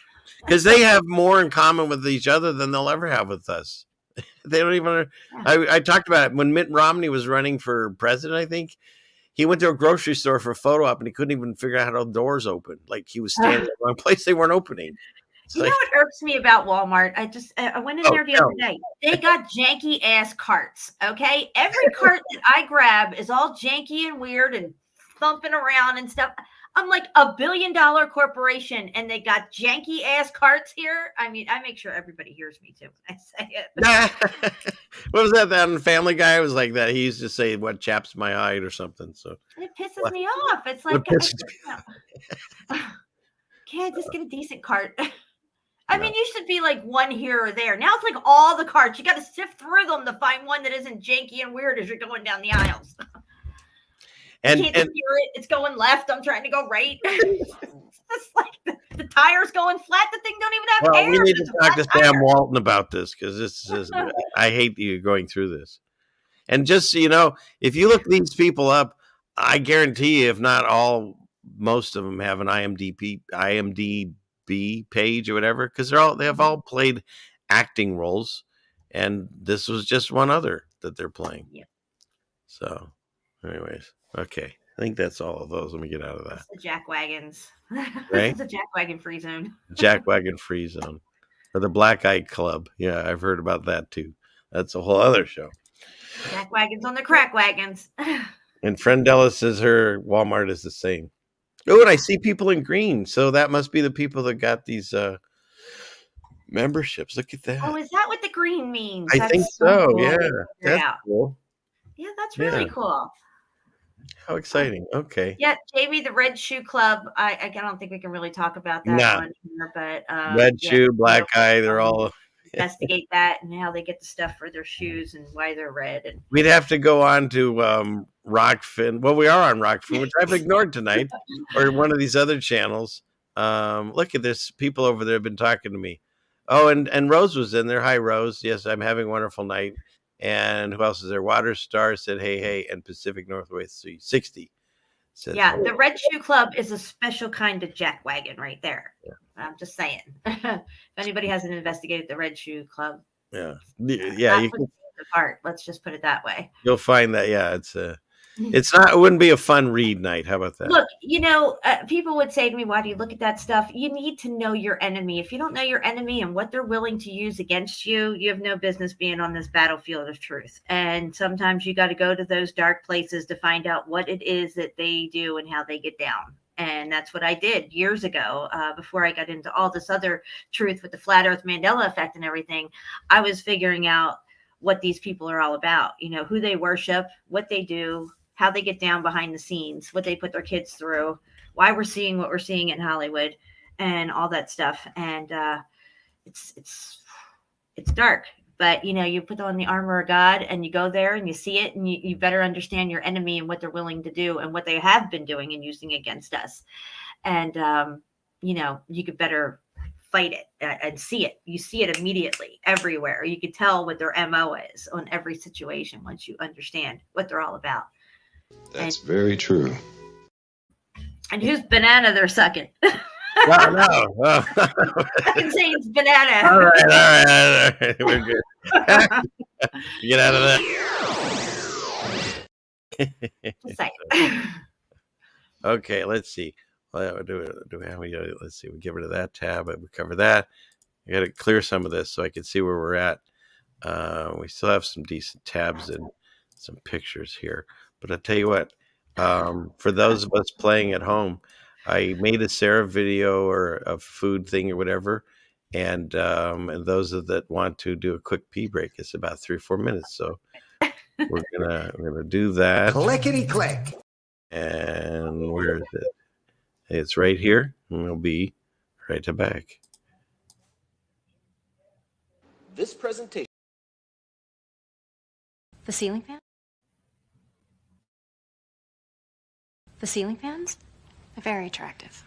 Because they have more in common with each other than they'll ever have with us. They don't even. I talked about it when Mitt Romney was running for president, I think. He went to a grocery store for a photo op and he couldn't even figure out how the doors open. Like he was standing in the wrong place. They weren't opening. You know what irks me about Walmart? I went in there the other day. They got janky ass carts. Okay. Every cart that I grab is all janky and weird and thumping around and stuff. I'm like $1 billion corporation and they got janky ass carts here. I mean, I make sure everybody hears me too when I say it. What was that on Family Guy? It was like that. He used to say, what chaps my hide or something. So it pisses me off. It's like, can't just get a decent cart. I mean, you should be like one here or there. Now it's like all the carts. You got to sift through them to find one that isn't janky and weird as you're going down the aisles. And you can't hear it. It's going left. I'm trying to go right. It's just like the tire's going flat. The thing don't even have air. We need to talk to Sam Walton about this because this is. I hate you going through this. And just so you know, if you look these people up, I guarantee you, if not all, most of them have an IMDb page or whatever because they have all played acting roles, and this was just one other that they're playing. Yeah. So, anyways. Okay, I think that's all of those. Let me get out of that. It's the jack wagons. Right? It's a jack wagon free zone. Jack wagon free zone. Or the Black Eye Club. Yeah, I've heard about that too. That's a whole other show. Jack wagons on the crack wagons. And Friendella says her Walmart is the same. Oh, and I see people in green. So that must be the people that got these memberships. Look at that. Oh, is that what the green means? I think so. Cool. Yeah. That's cool. Yeah, that's really cool. How exciting. Okay. Yeah, Jamie, the Red Shoe Club. I don't think we can really talk about that one here, but Red Shoe, Black Eye, they're all investigate that and how they get the stuff for their shoes and why they're red. And we'd have to go on to Rockfin. Well, we are on Rockfin, which I've ignored tonight, or one of these other channels. Look at this. People over there have been talking to me. Oh, and Rose was in there. Hi, Rose. Yes, I'm having a wonderful night. And who else is there? Water Star said, hey, and Pacific Northwest 60. Said, the Red Shoe Club is a special kind of jack wagon right there. Yeah. I'm just saying. If anybody hasn't investigated the Red Shoe Club. Yeah. You can, apart. Let's just put it that way. You'll find that, it's It wouldn't be a fun read night. How about that? Look, people would say to me, why do you look at that stuff? You need to know your enemy. If you don't know your enemy and what they're willing to use against you, you have no business being on this battlefield of truth. And sometimes you got to go to those dark places to find out what it is that they do and how they get down. And that's what I did years ago, before I got into all this other truth with the flat earth Mandela effect and everything. I was figuring out what these people are all about, who they worship, what they do, how they get down behind the scenes, what they put their kids through, why we're seeing what we're seeing in Hollywood and all that stuff. And it's dark. But, you put on the armor of God and you go there and you see it, and you better understand your enemy and what they're willing to do and what they have been doing and using against us. And, you could better fight it and see it. You see it immediately everywhere. You could tell what their MO is on every situation once you understand what they're all about. That's very true. And whose banana they're sucking. No. I can say it's banana. All right. We're good. Get out of that. Just saying. Okay, let's see. Let's see. We get rid of that tab. We cover that. I got to clear some of this so I can see where we're at. We still have some decent tabs and some pictures here. But I'll tell you what. For those of us playing at home, I made a Sarah video or a food thing or whatever, and those that want to do a quick pee break, it's about 3 or 4 minutes. So we're gonna do that. Clickety click. And where is it? It's right here, and we'll be right to back. This presentation. The ceiling fan? The ceiling fans? They're very attractive.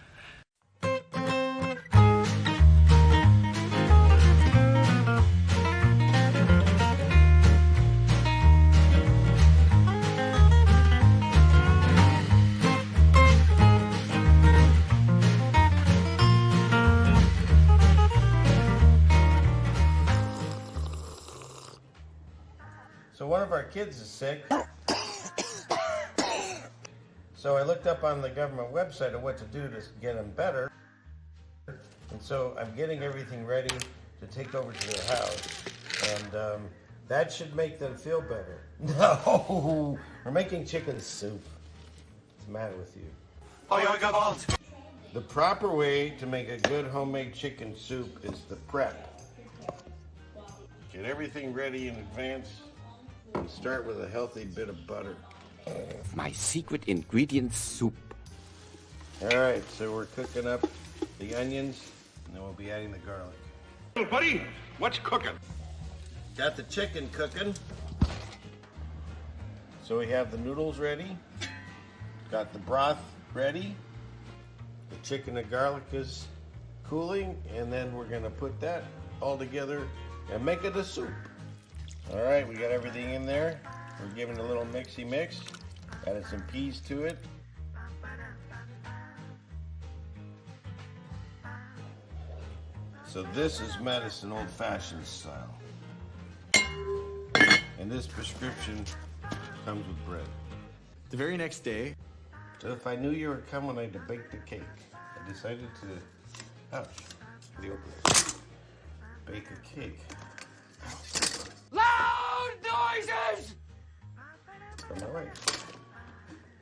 So one of our kids is sick. So I looked up on the government website of what to do to get them better. And so I'm getting everything ready to take over to their house. And that should make them feel better. No, we're making chicken soup. What's the matter with you? The proper way to make a good homemade chicken soup is the prep. Get everything ready in advance and start with a healthy bit of butter. My secret ingredient soup. All right, so we're cooking up the onions, and then we'll be adding the garlic. Hey, buddy, what's cooking? Got the chicken cooking. So we have the noodles ready. Got the broth ready. The chicken and garlic is cooling, and then we're gonna put that all together and make it a soup. All right, we got everything in there. We're giving it a little mixy mix. Added some peas to it. So this is medicine old-fashioned style. And this prescription comes with bread. The very next day. So if I knew you were coming, I'd have baked the cake. I decided to, the opener. Bake a cake. Loud noises! From my right.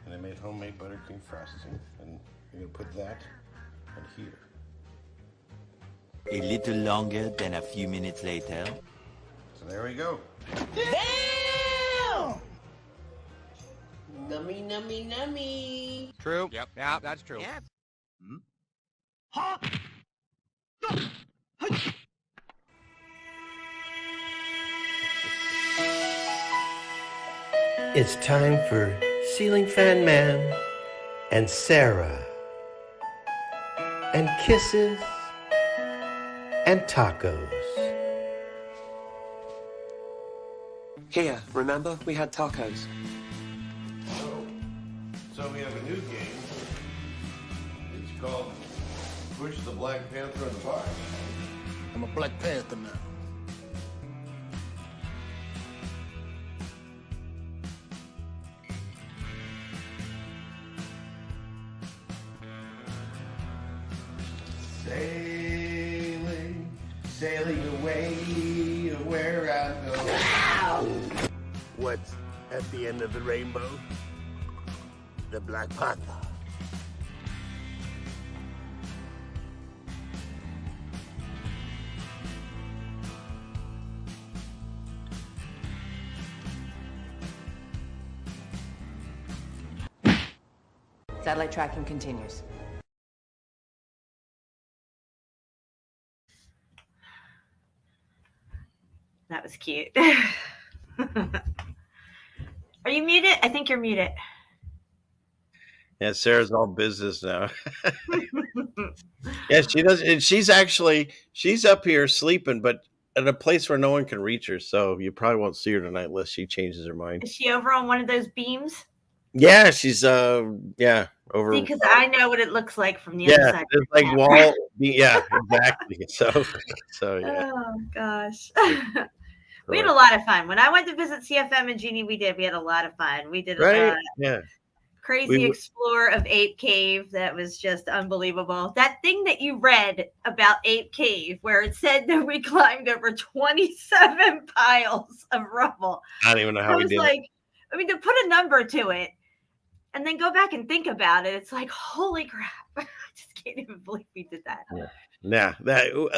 And I made homemade buttercream frosting. And I'm gonna put that on here. A little longer than a few minutes later. So there we go. Damn! Nummy, nummy, nummy. True. Yep. Yeah, that's true. Yeah. It's time for Ceiling Fan Man and Sarah and kisses and tacos. Here, remember? We had tacos. So we have a new game. It's called Push the Black Panther in the Bar. I'm a Black Panther now. Sailing away to where I go. What's at the end of the rainbow? The Black Panther. Satellite tracking continues. That was cute. Are you muted? I think you're muted. Yeah, Sarah's all business now. Yeah, she does. And she's up here sleeping, but at a place where no one can reach her. So you probably won't see her tonight unless she changes her mind. Is she over on one of those beams? Yeah, she's over. Because I know what it looks like from the other side. It's like wall. Yeah, exactly. So yeah. Oh gosh. We had a lot of fun. When I went to visit CFM and Jeannie, we had a lot of fun. We did a crazy explore of Ape Cave. That was just unbelievable. That thing that you read about Ape Cave, where it said that we climbed over 27 piles of rubble. I don't even know how we did it. I mean, to put a number to it and then go back and think about it, it's like, holy crap. I just can't even believe we did that. Yeah.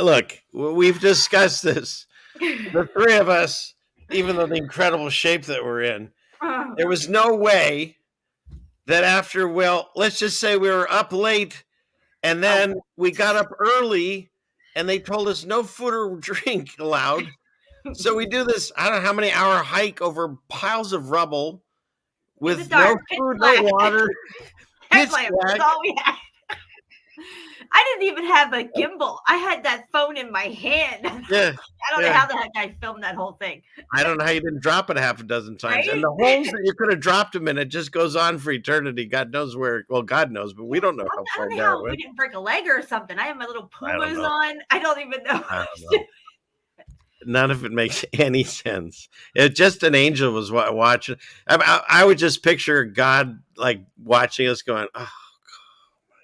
Look, we've discussed this. The three of us, even though the incredible shape that we're in, there was no way that after, let's just say we were up late and then we got up early and they told us no food or drink allowed. So we do this, I don't know how many hour hike over piles of rubble with no food, no water. Pitch black. That's all we had. I didn't even have a gimbal. I had that phone in my hand. Yeah. I don't know how the heck I filmed that whole thing. I don't know how you didn't drop it half a dozen times. Right? And the holes that you could have dropped them in, it just goes on for eternity. God knows where. Well, God knows, but we don't know how far down it went. We didn't break a leg or something. I have my little Pumas on. I don't even know. None of it makes any sense. It just an angel was watching. I would just picture God like watching us going, oh.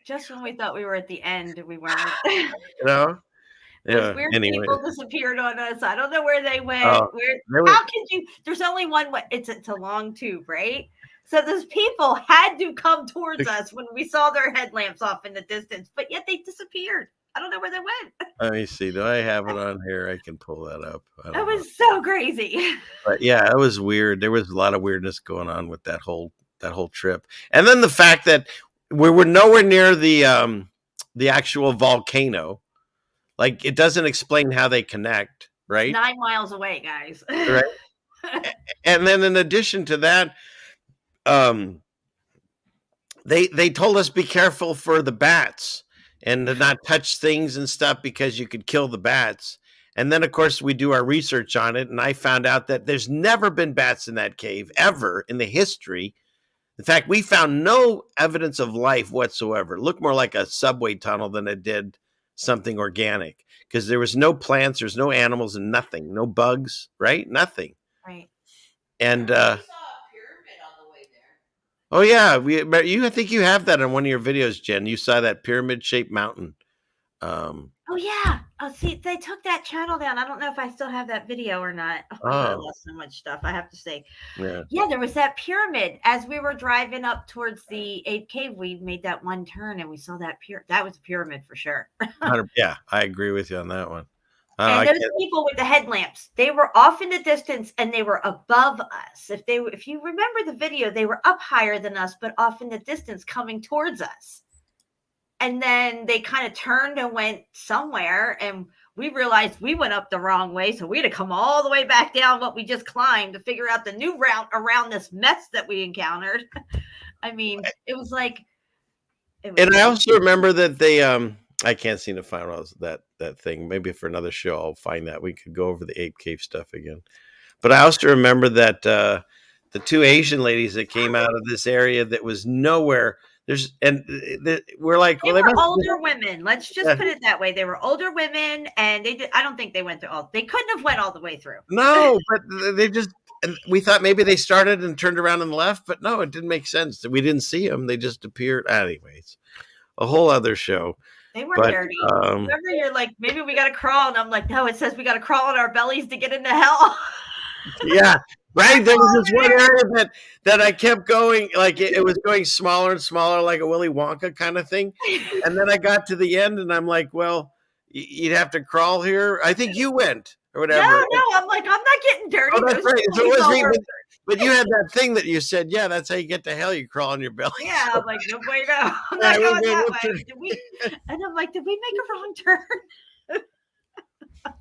Just when we thought we were at the end, we weren't. Yeah. Weird people disappeared on us. I don't know where they went. How could you? There's only one way. It's a long tube, right? So those people had to come towards us when we saw their headlamps off in the distance, but yet they disappeared. I don't know where they went. Let me see. Do I have it on here? I can pull that up. That was so crazy. But yeah, it was weird. There was a lot of weirdness going on with that whole trip, and then the fact that we were nowhere near the actual volcano. Like, it doesn't explain how they connect, right? It's 9 miles away, guys. Right. And then in addition to that, they told us be careful for the bats and to not touch things and stuff because you could kill the bats. And then, of course, we do our research on it, and I found out that there's never been bats in that cave ever in the history. In fact, we found no evidence of life whatsoever. It looked more like a subway tunnel than it did something organic because there was no plants, there's no animals and nothing, no bugs, right? Nothing. Right. And we saw a pyramid on the way there. Oh yeah, I think you have that on one of your videos, Jen. You saw that pyramid-shaped mountain. Oh yeah. Oh, see, they took that channel down. I don't know if I still have that video or not. I lost so much stuff, I have to say. Yeah, there was that pyramid. As we were driving up towards the Ape Cave, we made that one turn and we saw that that was a pyramid for sure. Yeah, I agree with you on that one. And those people with the headlamps, they were off in the distance and they were above us. If you remember the video, they were up higher than us, but off in the distance coming towards us. And then they kind of turned and went somewhere, and we realized we went up the wrong way. So we had to come all the way back down what we just climbed to figure out the new route around this mess that we encountered. I mean, it was like. And I also remember that they, I can't seem to find that thing. Maybe for another show, I'll find that. We could go over the Ape Cave stuff again. But I also remember that the two Asian ladies that came out of this area that was nowhere. We're like, they were older women. Let's just put it that way. They were older women, and I don't think they went through all. They couldn't have went all the way through. No, but we thought maybe they started and turned around and left, but no, it didn't make sense. We didn't see them. They just appeared. Anyways, a whole other show. They were But, dirty. Remember, you're like, maybe we got to crawl. And I'm like, no, it says we got to crawl on our bellies to get into hell. Yeah, right. There was this one area that I kept going, like it was going smaller and smaller, like a Willy Wonka kind of thing. And then I got to the end, and I'm like, well, you'd have to crawl here. I think you went or whatever. No, I'm like, I'm not getting dirty. Oh, that's right. So it was me, but you had that thing that you said, yeah, that's how you get to hell. You crawl on your belly. Yeah, I'm like, no way, no. I'm not going that way. And I'm like, did we make a wrong turn?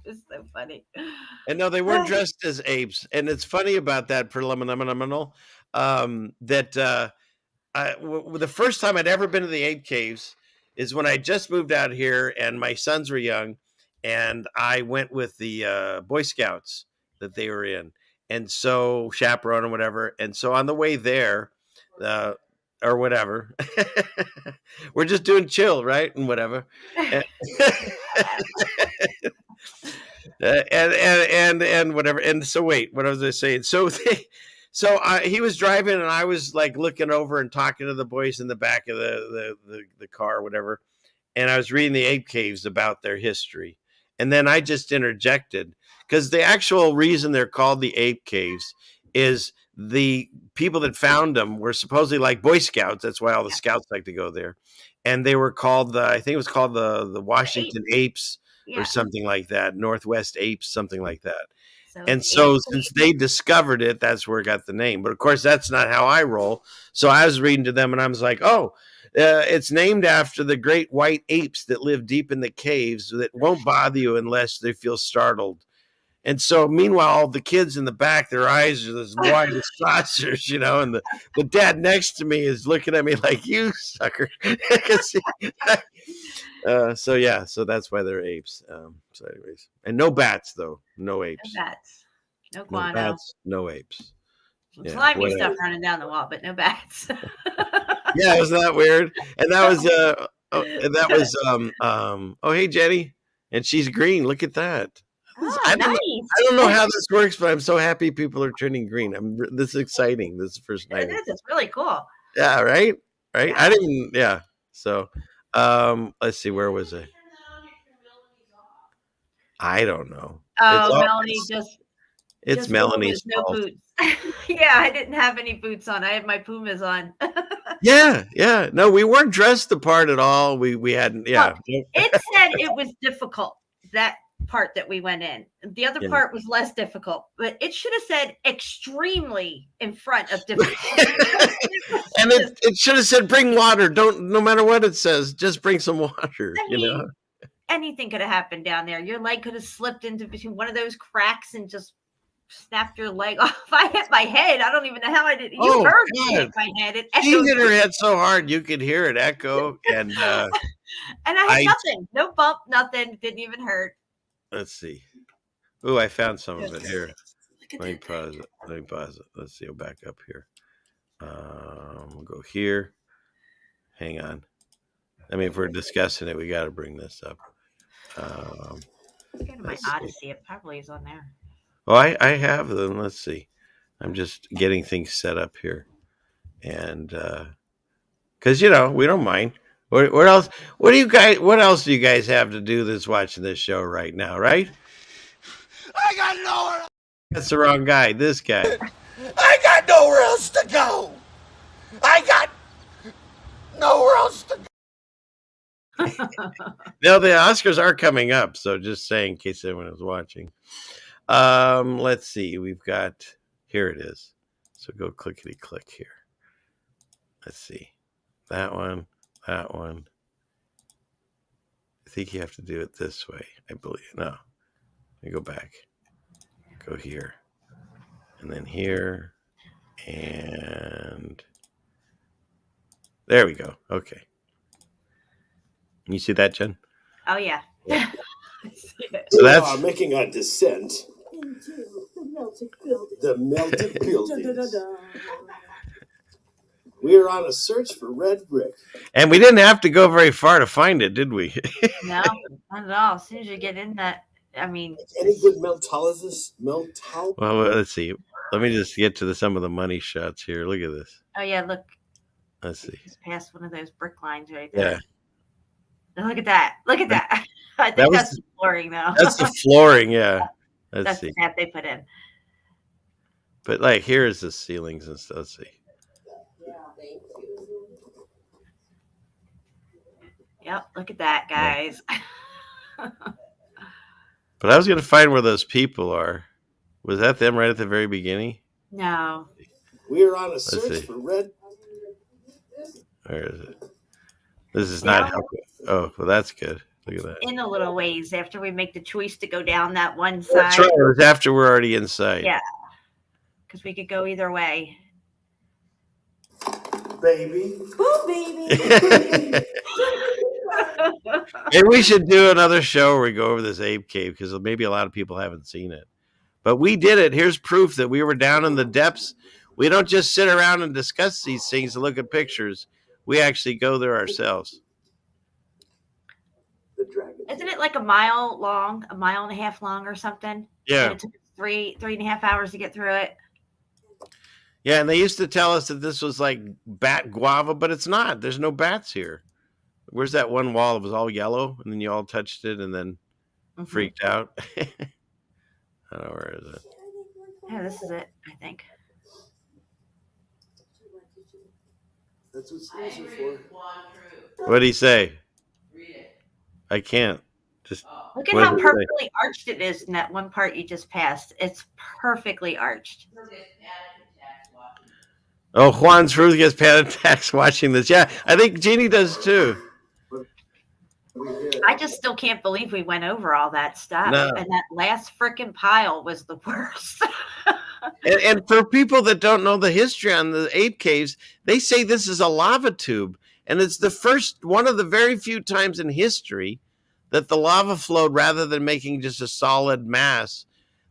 It's so funny. And no, they weren't dressed as apes. And it's funny about that preliminal that the first time I'd ever been to the Ape Caves is when I just moved out here and my sons were young, and I went with the Boy Scouts that they were in, and so chaperone or whatever. And so on the way there, or whatever, we're just doing chill, right, and whatever. And whatever. And so wait, what was I saying? So he was driving, and I was like looking over and talking to the boys in the back of the car or whatever. And I was reading the Ape Caves about their history. And then I just interjected, because the actual reason they're called the Ape Caves is the people that found them were supposedly like Boy Scouts. That's why all the scouts like to go there. And they were called I think it was called the Washington Apes. Or something like that, Northwest Apes, something like that. So since they discovered it, that's where it got the name. But of course, that's not how I roll. So I was reading to them, and I was like, it's named after the great white apes that live deep in the caves that won't bother you unless they feel startled. And so meanwhile, the kids in the back, their eyes are as wide as saucers, and the dad next to me is looking at me like, you sucker. So that's why they're apes. So anyways, and no bats though. No apes. No bats. No guano. No bats. No apes. Some slimy stuff running down the wall, but no bats. Yeah, wasn't that weird? And that was oh hey Jenny, and she's green. Look at that. I don't know how this works, but I'm so happy people are turning green. This is exciting. This is the first night. It is. It's really cool. Yeah. Right. Yeah. I didn't. Yeah. So. Let's see, where was I? I don't know. Oh, Melanie it's Melanie's fault. Boots. Yeah, I didn't have any boots on. I had my Pumas on. Yeah. No, we weren't dressed the part at all. We hadn't. Yeah. Well, it said it was difficult. That part that we went in. The other part was less difficult, but it should have said extremely in front of difficult. And it should have said bring water. No matter what it says, just bring some water. Anything could have happened down there. Your leg could have slipped into between one of those cracks and just snapped your leg off. I hit my head. I don't even know how I did. You heard me hit my head. She hit her head so hard you could hear it echo. And and I had nothing. No bump, nothing. Didn't even hurt. Let's see. Oh, I found some of it here. Let me pause it. Let's see. I'll back up here. We'll go here. Hang on. I mean, if we're discussing it, we got to bring this up. Go to my Odyssey. It probably is on there. Oh, I have them. Let's see. I'm just getting things set up here, and because we don't mind. What else? What else do you guys have to do that's watching this show right now? Right? I got nowhere. That's the wrong guy. This guy. I got nowhere else to go. I got nowhere else to go. No, the Oscars are coming up, so just saying in case anyone is watching. Let's see. We've got here it is. So go clickety click here. Let's see. That one. I think you have to do it this way, I believe. No. Let me go back. Go here. And then here. And there we go. Okay. You see that, Jen? Oh, yeah. So that's we are making our descent into the melted buildings. We are on a search for red brick. And we didn't have to go very far to find it, did we? No, not at all. As soon as you get in that, I mean... Any good meltologist? Well, let's see. Let me just get to some of the money shots here. Look at this. Oh, yeah, look. Let's see. Just past one of those brick lines right there. Yeah. Look at that. Look at that. I think that's the flooring, though. That's the flooring, yeah. That's the path they put in. But like, here's the ceilings and stuff. Let's see. Yep, look at that, guys. But I was going to find where those people are. Was that them right at the very beginning? No. We're on a search for red. Where is it? This is not helpful. Oh, well, that's good. Look at that. In a little ways after we make the choice to go down that one side. That's right. It was after we're already inside. Yeah. Because we could go either way. Baby. Ooh, baby. Maybe we should do another show where we go over this Ape Cave because maybe a lot of people haven't seen it. But we did it. Here's proof that we were down in the depths. We don't just sit around and discuss these things and look at pictures. We actually go there ourselves. Isn't it like a mile long, a mile and a half long or something? Yeah. And it took 3.5 hours to get through it. Yeah, and they used to tell us that this was like bat guava, but it's not. There's no bats here. Where's that one wall? It was all yellow, and then you all touched it and then freaked out. I don't know, where is it? Yeah, this is it, I think. That's what schools are for. What did he say? Read it. I can't. Just look at how perfectly arched it is in that one part you just passed. It's perfectly arched. Oh, Juan's Ruth gets panic attacks watching this. Yeah, I think Jeannie does too. I just still can't believe we went over all that stuff. No. And that last freaking pile was the worst. And for people that don't know the history on the Ape Caves, they say this is a lava tube. And it's the first, one of the very few times in history that the lava flowed rather than making just a solid mass,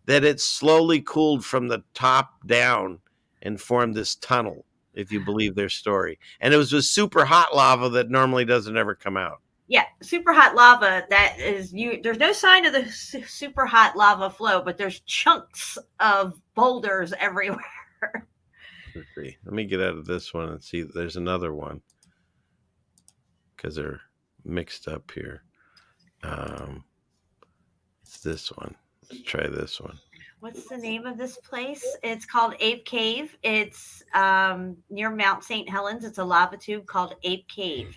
that it slowly cooled from the top down and formed this tunnel, if you believe their story. And it was with super hot lava that normally doesn't ever come out. Yeah, super hot lava. That is you. There's no sign of the super hot lava flow, but there's chunks of boulders everywhere. Let's see. Let me get out of this one and see. There's another one because they're mixed up here. It's this one. Let's try this one. What's the name of this place? It's called Ape Cave. It's near Mount St. Helens. It's a lava tube called Ape Cave.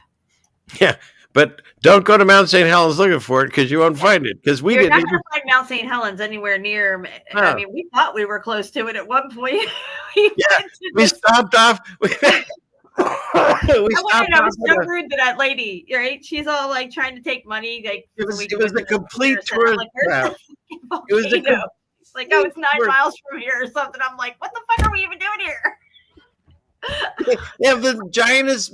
Yeah, but don't go to Mount St. Helens looking for it because you won't find it. Because we You're didn't. not going to find Mount St. Helens anywhere near. No. I mean, we thought we were close to it at one point. We stopped off. I was so rude to that lady, right? She's all like trying to take money. Like it was a complete tourist trap. It was like, oh, it's 9 miles from here or something. I'm like, what the fuck are we even doing here? They have the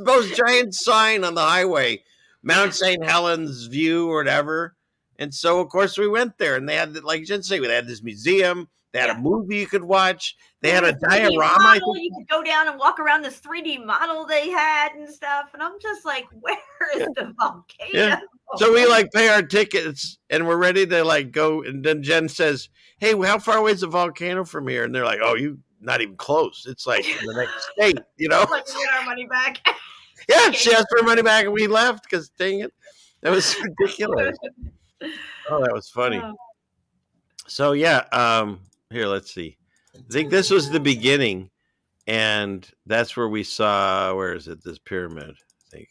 most giant sign on the highway, Mount St. Helens View or whatever. And so, of course, we went there, and they had, like you say, they had this museum. They had a movie you could watch. They had a diorama. You could go down and walk around this 3D model they had and stuff. And I'm just like, where is the volcano? Yeah. So we like pay our tickets, and we're ready to like go. And then Jen says, "Hey, how far away is the volcano from here?" And they're like, "Oh, you." Not even close. It's like in the next state, you know. Like we get our money back. Yeah, she asked for money back, and we left because dang it, that was ridiculous. Oh, that was funny. So yeah, here, let's see. I think this was the beginning, and that's where we saw. Where is it? This pyramid. I think.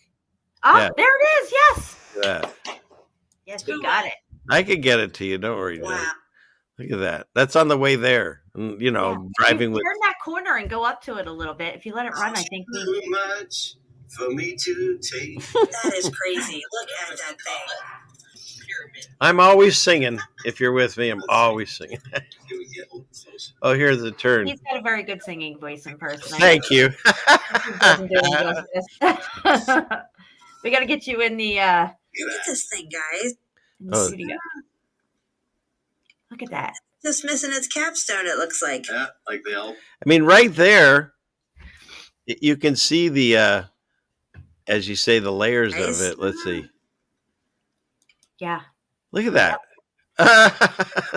Oh, yeah. There it is. Yes. Look at that. Yes, you got it. I could get it to you. Don't worry. Wow. Look at that. That's on the way there. And, you know, driving with. Turn that corner and go up to it a little bit. If you let it run, I think we. Too much for me to take. That is crazy. Look at that thing. I'm always singing. If you're with me, I'm always singing. Oh, here's the turn. He's got a very good singing voice in person. Thank you. We got to get you in the. Look at this thing, guys. In the studio. Look at that. Just missing its capstone, it looks like. Yeah, like the elf. I mean, right there, you can see the, as you say, the layers of it. Let's see. Yeah. Look at that.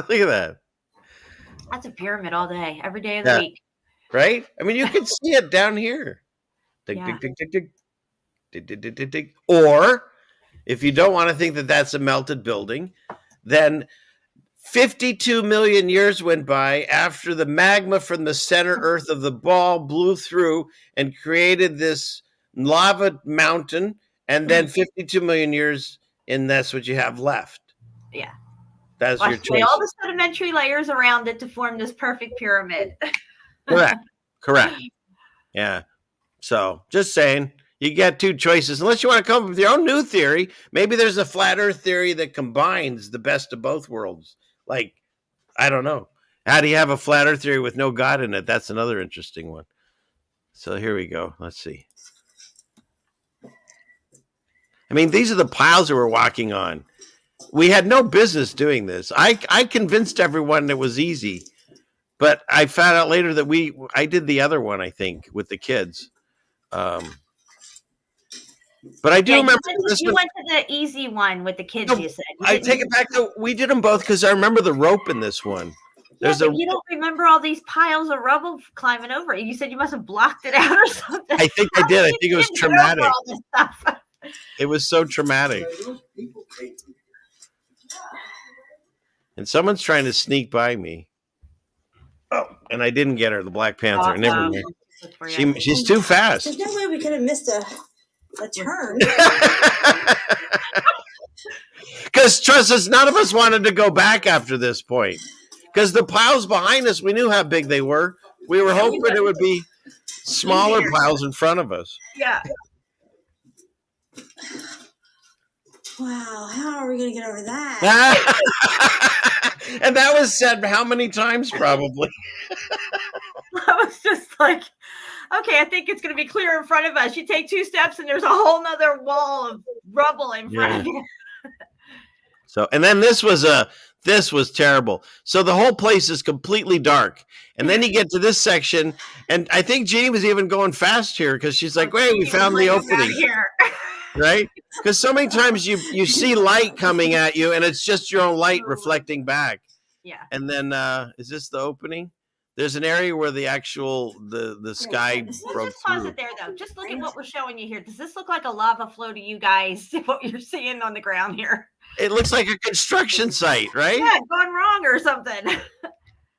Look at that. That's a pyramid all day, every day of the week. Right? I mean, you can see it down here. Dig, yeah. dig, dig, dig, dig. Dig, dig, dig, dig, dig. Or if you don't want to think that that's a melted building, then 52 million years went by after the magma from the center earth of the ball blew through and created this lava mountain, and then 52 million years, and that's what you have left. Yeah. That's your choice. All the sedimentary layers around it to form this perfect pyramid. Correct. Yeah. So just saying, you get two choices. Unless you want to come up with your own new theory, maybe there's a flat earth theory that combines the best of both worlds. Like, I don't know. How do you have a flat earth theory with no God in it? That's another interesting one. So here we go. Let's see. I mean, these are the piles that we're walking on. We had no business doing this. I convinced everyone it was easy, but I found out later that I did the other one, I think, with the kids. But I do remember you went to the easy one with the kids. You said I take it back. We did them both because I remember the rope in this one. But you don't remember all these piles of rubble climbing over it. You said you must have blocked it out or something. I think I did. I think it was traumatic. It was so traumatic. And someone's trying to sneak by me. Oh, and I didn't get her, the Black Panther. Never mind. She's too fast. There's no way we could have missed a turn. Because trust us, none of us wanted to go back after this point. Because the piles behind us, we knew how big they were. We were hoping it would be smaller piles in front of us. Yeah. Wow, how are we going to get over that? And that was said how many times, probably? I was just like, okay, I think it's going to be clear in front of us. You take 2 steps and there's a whole nother wall of rubble in front of you. So, and then this was terrible. So the whole place is completely dark. And then you get to this section, and I think Jeannie was even going fast here because she's like, wait, we found the opening. Right? Because so many times you see light coming at you, and it's just your own light reflecting back. Yeah. And then is this the opening? There's an area where the actual the sky broke just pause through. it there, though. Just look at what we're showing you here. Does this look like a lava flow to you guys? What you're seeing on the ground here? It looks like a construction site, right? Yeah, gone wrong or something.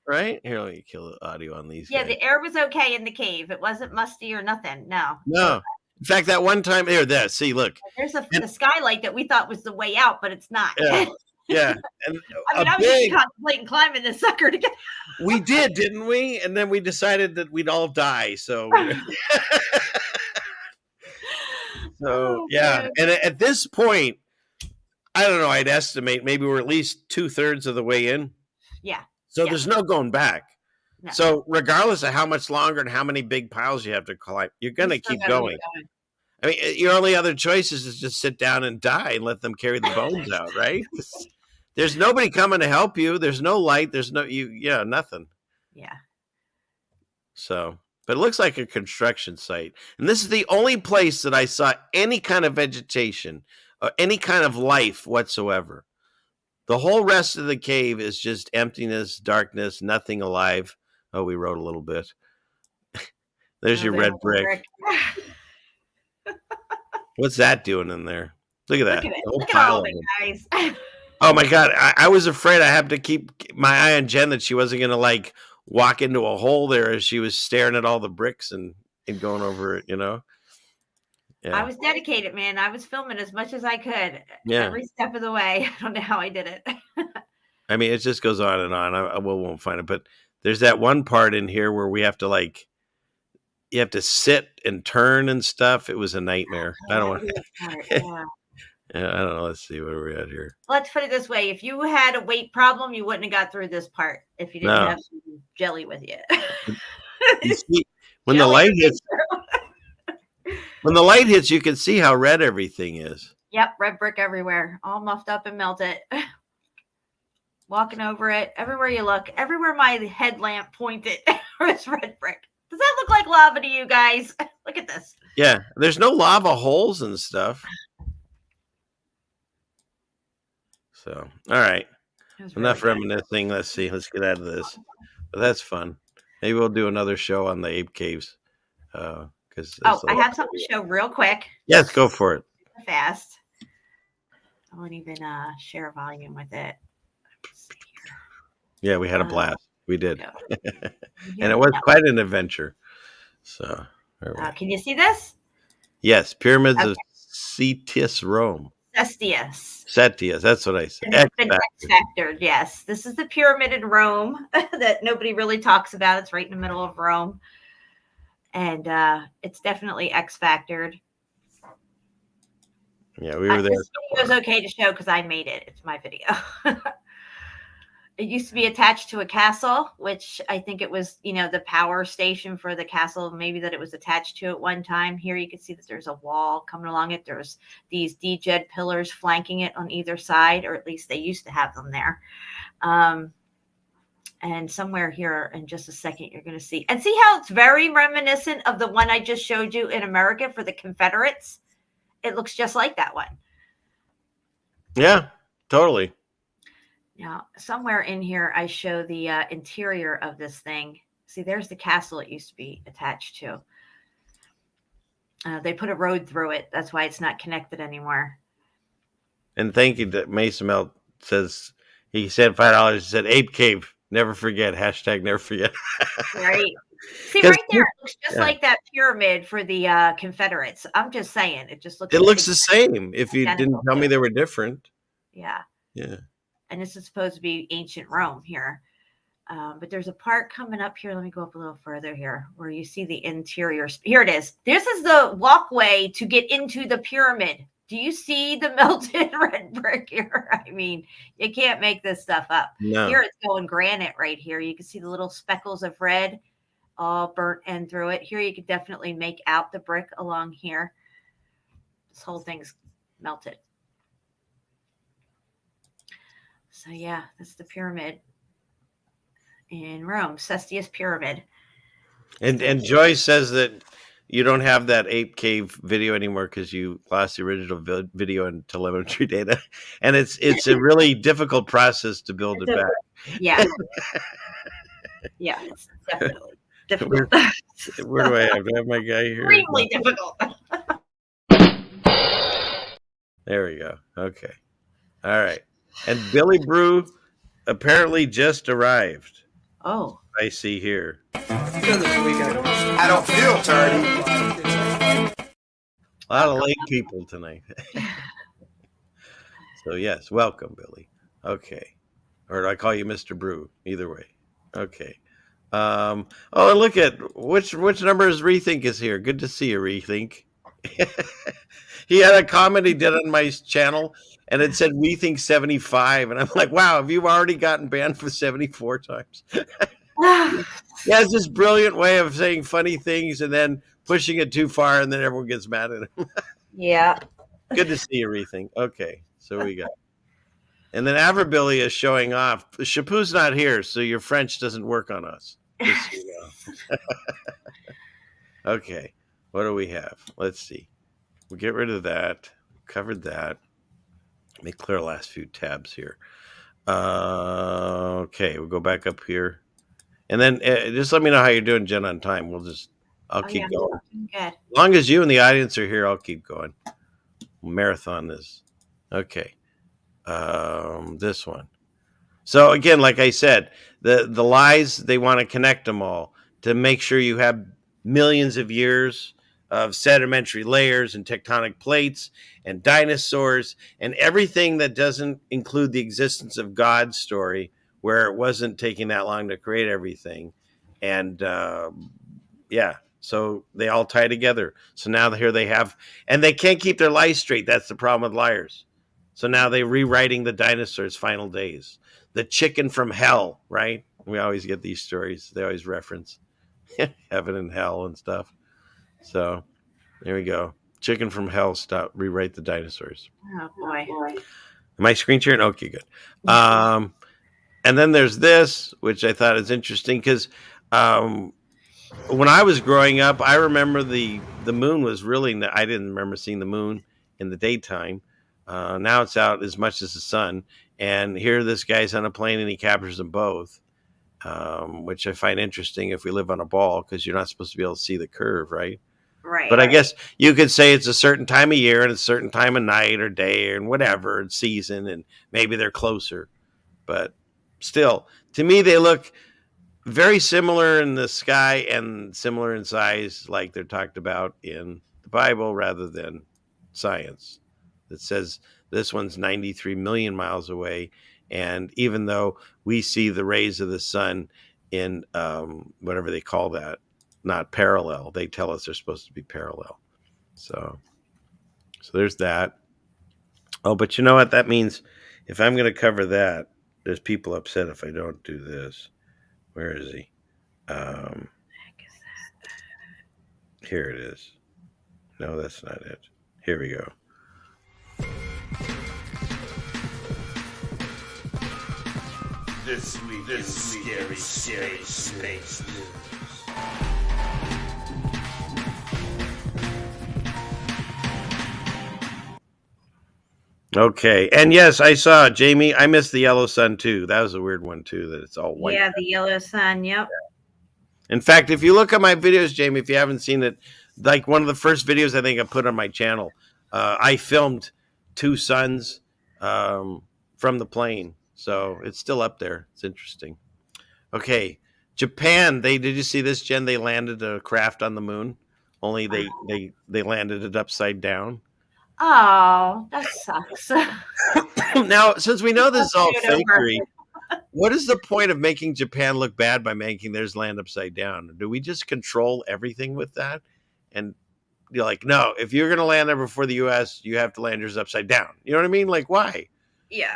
Right? Here, let me kill the audio on these. Yeah, guys. the air was okay in the cave. It wasn't musty or nothing. No. In fact, that one time there, see, look. There's a skylight that we thought was the way out, but it's not. Yeah. Yeah. And I was just contemplating climbing this sucker to get. We did, didn't we? And then we decided that we'd all die. So, yeah. And at this point, I don't know, I'd estimate maybe we're at least 2/3 of the way in. Yeah. So there's no going back. No. So regardless of how much longer and how many big piles you have to climb, you're going to keep going. I mean, your only other choice is just sit down and die and let them carry the bones out, right? There's nobody coming to help you. There's no light. There's nothing. Yeah. So, but it looks like a construction site. And this is the only place that I saw any kind of vegetation or any kind of life whatsoever. The whole rest of the cave is just emptiness, darkness, nothing alive. Oh, we wrote a little bit. There's your red brick. What's that doing in there? Look at that. Look at all of it, guys. Oh my God. I was afraid I had to keep my eye on Jen that she wasn't going to like walk into a hole there as she was staring at all the bricks and going over it, Yeah. I was dedicated, man. I was filming as much as I could. Yeah. Every step of the way. I don't know how I did it. I mean, it just goes on and on. I won't find it, but there's that one part in here where we have to you have to sit and turn and stuff. It was a nightmare. I don't want to. Yeah, I don't know. Let's see where we're at here. Let's put it this way. If you had a weight problem, you wouldn't have got through this part if you didn't have some jelly with you. You see, when the light hits, you can see how red everything is. Yep, red brick everywhere, all muffed up and melted. Walking over it, everywhere you look, everywhere my headlamp pointed, was red brick. Does that look like lava to you guys? Look at this. Yeah, there's no lava holes and stuff. So, all right. Enough reminiscing. Let's see. Let's get out of this. But that's fun. Maybe we'll do another show on the Ape Caves. I have something to show real quick. Yes, go for it. Fast. I won't even share volume with it. Yeah, we had a blast. We did. Yeah. And it was quite an adventure. So, can you see this? Yes, pyramids of Cestius, Rome. Cestius. That's what I said. It's been X-factored, yes. This is the pyramid in Rome that nobody really talks about. It's right in the middle of Rome. And it's definitely X-factored. Yeah, we were there. This video is okay to show because I made it. It's my video. It used to be attached to a castle, which I think it was, the power station for the castle. Maybe that it was attached to at one time. Here you can see that there's a wall coming along it. There's these DJed pillars flanking it on either side, or at least they used to have them there. And somewhere here in just a second, you're going to see. And see how it's very reminiscent of the one I just showed you in America for the Confederates? It looks just like that one. Yeah, totally. Now, somewhere in here, I show the interior of this thing. See, there's the castle it used to be attached to. They put a road through it. That's why it's not connected anymore. And thank you that Mason Melt says, he said $5. He said, Ape Cave, never forget. # never forget. Right. See, right there, it looks just like that pyramid for the Confederates. I'm just saying. It just looks. It looks the same. If you didn't tell me they were different. Yeah. Yeah. And this is supposed to be ancient Rome here. But there's a part coming up here. Let me go up a little further here where you see the interior. Here it is. This is the walkway to get into the pyramid. Do you see the melted red brick here? I mean, you can't make this stuff up. No. Here it's going granite right here. You can see the little speckles of red all burnt in through it. Here you could definitely make out the brick along here. This whole thing's melted. So yeah, that's the pyramid in Rome, Cestius Pyramid. And Joyce says that you don't have that Ape Cave video anymore because you lost the original video and telemetry data, and it's a really difficult process to build it back. Yeah, yeah, it's definitely difficult. Where do I have? Do I have my guy here? Extremely difficult. There we go. Okay, all right. And Billy Brew apparently just arrived. Oh. I see here. I don't feel dirty. A lot of late people tonight. So yes, welcome, Billy. Okay. Or do I call you Mr. Brew? Either way. Okay. Oh, and look at which number is Rethink is here. Good to see you, Rethink. He had a comment he did on my channel, and it said "We think 75," and I'm like, "Wow, have you already gotten banned for 74 times?" Yeah, it's this brilliant way of saying funny things and then pushing it too far, and then everyone gets mad at him. Yeah. Good to see you, Rethink. Okay, so we got, and then Averbilly is showing off. Chapu's not here, so your French doesn't work on us. Just so you know. Okay, what do we have? Let's see. We'll get rid of that. Covered that. Let me clear the last few tabs here. Okay, we'll go back up here. And then just let me know how you're doing, Jen, on time. I'll keep going. Good. As long as you and the audience are here, I'll keep going. We'll marathon this. Okay. This one. So again, like I said, the lies, they want to connect them all to make sure you have millions of years of sedimentary layers and tectonic plates and dinosaurs and everything that doesn't include the existence of God's story, where it wasn't taking that long to create everything. And yeah, so they all tie together. So now here they have, and they can't keep their lies straight. That's the problem with liars. So now they're rewriting the dinosaurs' final days. The chicken from hell, right? We always get these stories. They always reference heaven and hell and stuff. So there we go. Chicken from hell. Stop. Rewrite the dinosaurs. Oh boy. Am I screen sharing? Okay, good. And then there's this, which I thought is interesting because when I was growing up, I remember the moon was really. I didn't remember seeing the moon in the daytime. Now it's out as much as the sun. And here this guy's on a plane and he captures them both, which I find interesting if we live on a ball because you're not supposed to be able to see the curve, right? Right. But I guess you could say it's a certain time of year and a certain time of night or day and whatever and season, and maybe they're closer. But still, to me, they look very similar in the sky and similar in size, like they're talked about in the Bible, rather than science. That says this one's 93 million miles away, and even though we see the rays of the sun in whatever they call that, not parallel, they tell us they're supposed to be parallel. So there's that. Oh, but you know what that means? If I'm going to cover that, there's people upset if I don't do this. Where is he? Here it is. No, that's not it. Here we go. This week in scary space news. Okay, and yes, I saw Jamie. I missed the yellow sun too. That was a weird one too. That it's all white. Yeah, the yellow sun. Yep. In fact, if you look at my videos, Jamie, if you haven't seen it, like one of the first videos I think I put on my channel, I filmed two suns from the plane, so it's still up there. It's interesting. Okay, Japan. Did you see this, Jen? They landed a craft on the moon. Only they landed it upside down. Oh, that sucks. Now, since we know this is all fakery, what is the point of making Japan look bad by making theirs land upside down? Do we just control everything with that? And you're like, no, if you're going to land there before the U.S., you have to land yours upside down. You know what I mean? Like, why? Yeah.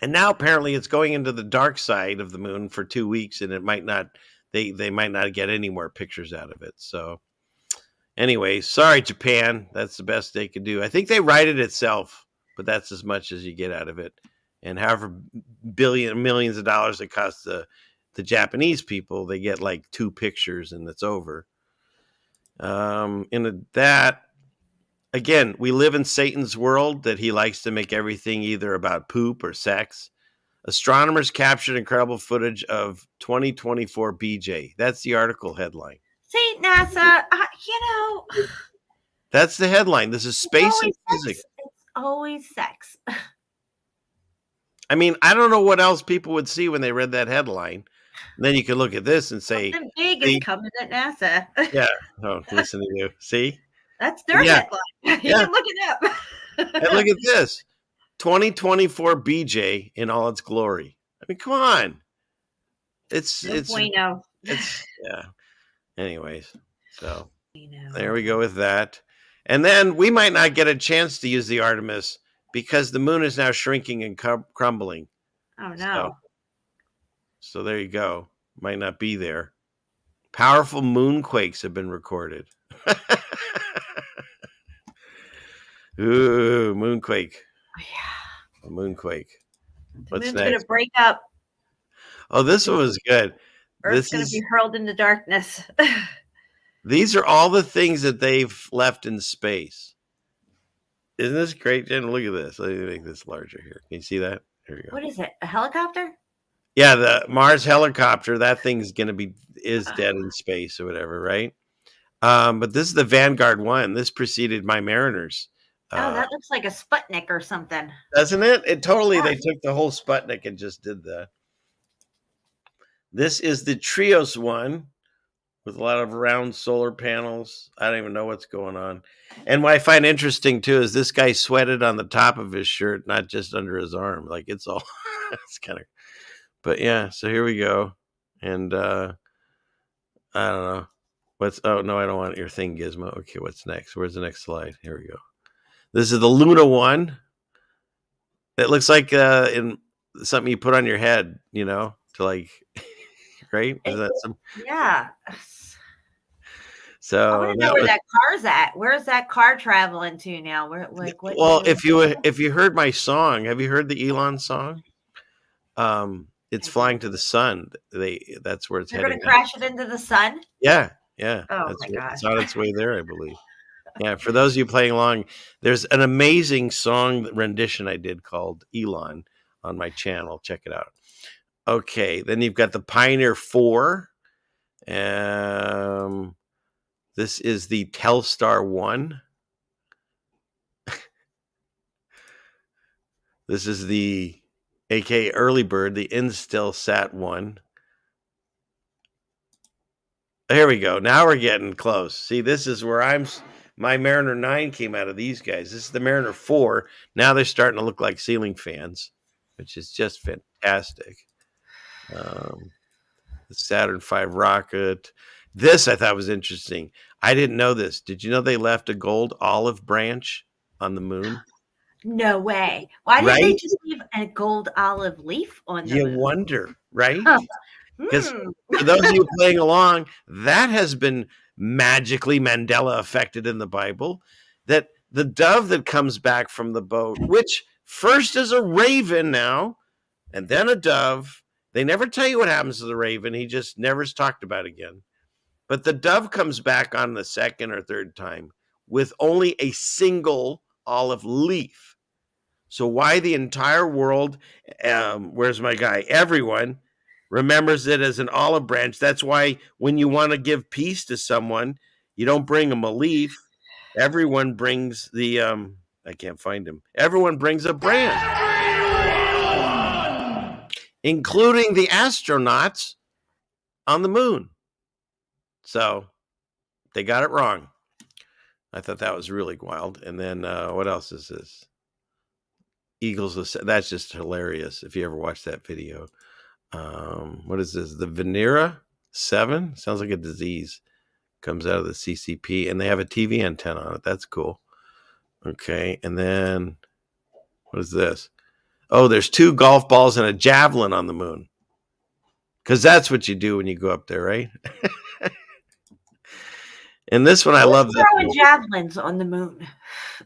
And now apparently it's going into the dark side of the moon for 2 weeks, and it might not. They might not get any more pictures out of it. So. Anyway, sorry, Japan. That's the best they could do. I think they write it itself, but that's as much as you get out of it. And however millions of dollars it costs the Japanese people, they get like 2 pictures and it's over. That, again, we live in Satan's world that he likes to make everything either about poop or sex. Astronomers captured incredible footage of 2024 BJ. That's the article headline. See, NASA, That's the headline. This is space and physics. It's always sex. I mean, I don't know what else people would see when they read that headline. And then you could look at this and say, something big is coming at NASA. Yeah. Oh, listen to you. See? That's their headline. You can look it up. And look at this. 2024 BJ in all its glory. I mean, come on. It's yeah. Anyways, so there we go with that. And then we might not get a chance to use the Artemis because the moon is now shrinking and crumbling. Oh, no. So there you go. Might not be there. Powerful moonquakes have been recorded. Ooh, moonquake. Yeah. A moonquake. What's moon's next? Going to break up. Oh, this one was good. Earth's going to be hurled into darkness. These are all the things that they've left in space. Isn't this great, Jen? Look at this. Let me make this larger here. Can you see that? Here we go. What is it? A helicopter? Yeah, the Mars helicopter. That thing's going to is dead in space or whatever, right? But this is the Vanguard 1. This preceded my Mariners. That looks like a Sputnik or something. Doesn't it? They took the whole Sputnik and just did that. This is the Trios 1 with a lot of round solar panels. I don't even know what's going on. And what I find interesting too is this guy sweated on the top of his shirt, not just under his arm. Like it's all, it's kind of, but yeah. So here we go. And I don't know oh no, I don't want your thing, Gizmo. Okay, what's next? Where's the next slide? Here we go. This is the Luna 1. It looks like in something you put on your head, to like. Right? Is that some? Yeah. So I want to know where that car's at. Where's that car traveling to now? Where, like, what? Well, if you heard my song, have you heard the Elon song? It's flying to the sun. That's where it's heading. They're going to crash it into the sun. Yeah. Oh my gosh! It's on its way there, I believe. Yeah. For those of you playing along, there's an amazing song rendition I did called Elon on my channel. Check it out. Okay, then you've got the Pioneer 4. This is the Telstar 1. This is the AK Early Bird, the Instelsat 1. Here we go. Now we're getting close. See, this is where my Mariner 9 came out of these guys. This is the Mariner 4. Now they're starting to look like ceiling fans, which is just fantastic. The Saturn V rocket. This I thought was interesting. I didn't know this. Did you know they left a gold olive branch on the moon? No way. Why didn't they just leave a gold olive leaf on the moon? You wonder, right? Because for those of you playing along, that has been magically Mandela affected in the Bible, that the dove that comes back from the boat, which first is a raven now, and then a dove. They never tell you what happens to the raven. He just never is talked about again. But the dove comes back on the second or third time with only a single olive leaf. So why the entire world, where's my guy? Everyone remembers it as an olive branch. That's why when you want to give peace to someone, you don't bring them a leaf. Everyone brings the, I can't find him. Everyone brings a branch, including the astronauts on the moon. So they got it wrong. I thought that was really wild. And then what else is this? Eagles. That's just hilarious. If you ever watch that video. What is this? The Venera 7? Sounds like a disease. Comes out of the CCP. And they have a TV antenna on it. That's cool. Okay. And then what is this? Oh, there's 2 golf balls and a javelin on the moon. Because that's what you do when you go up there, right? And this one, I love that. Throwing javelins on the moon.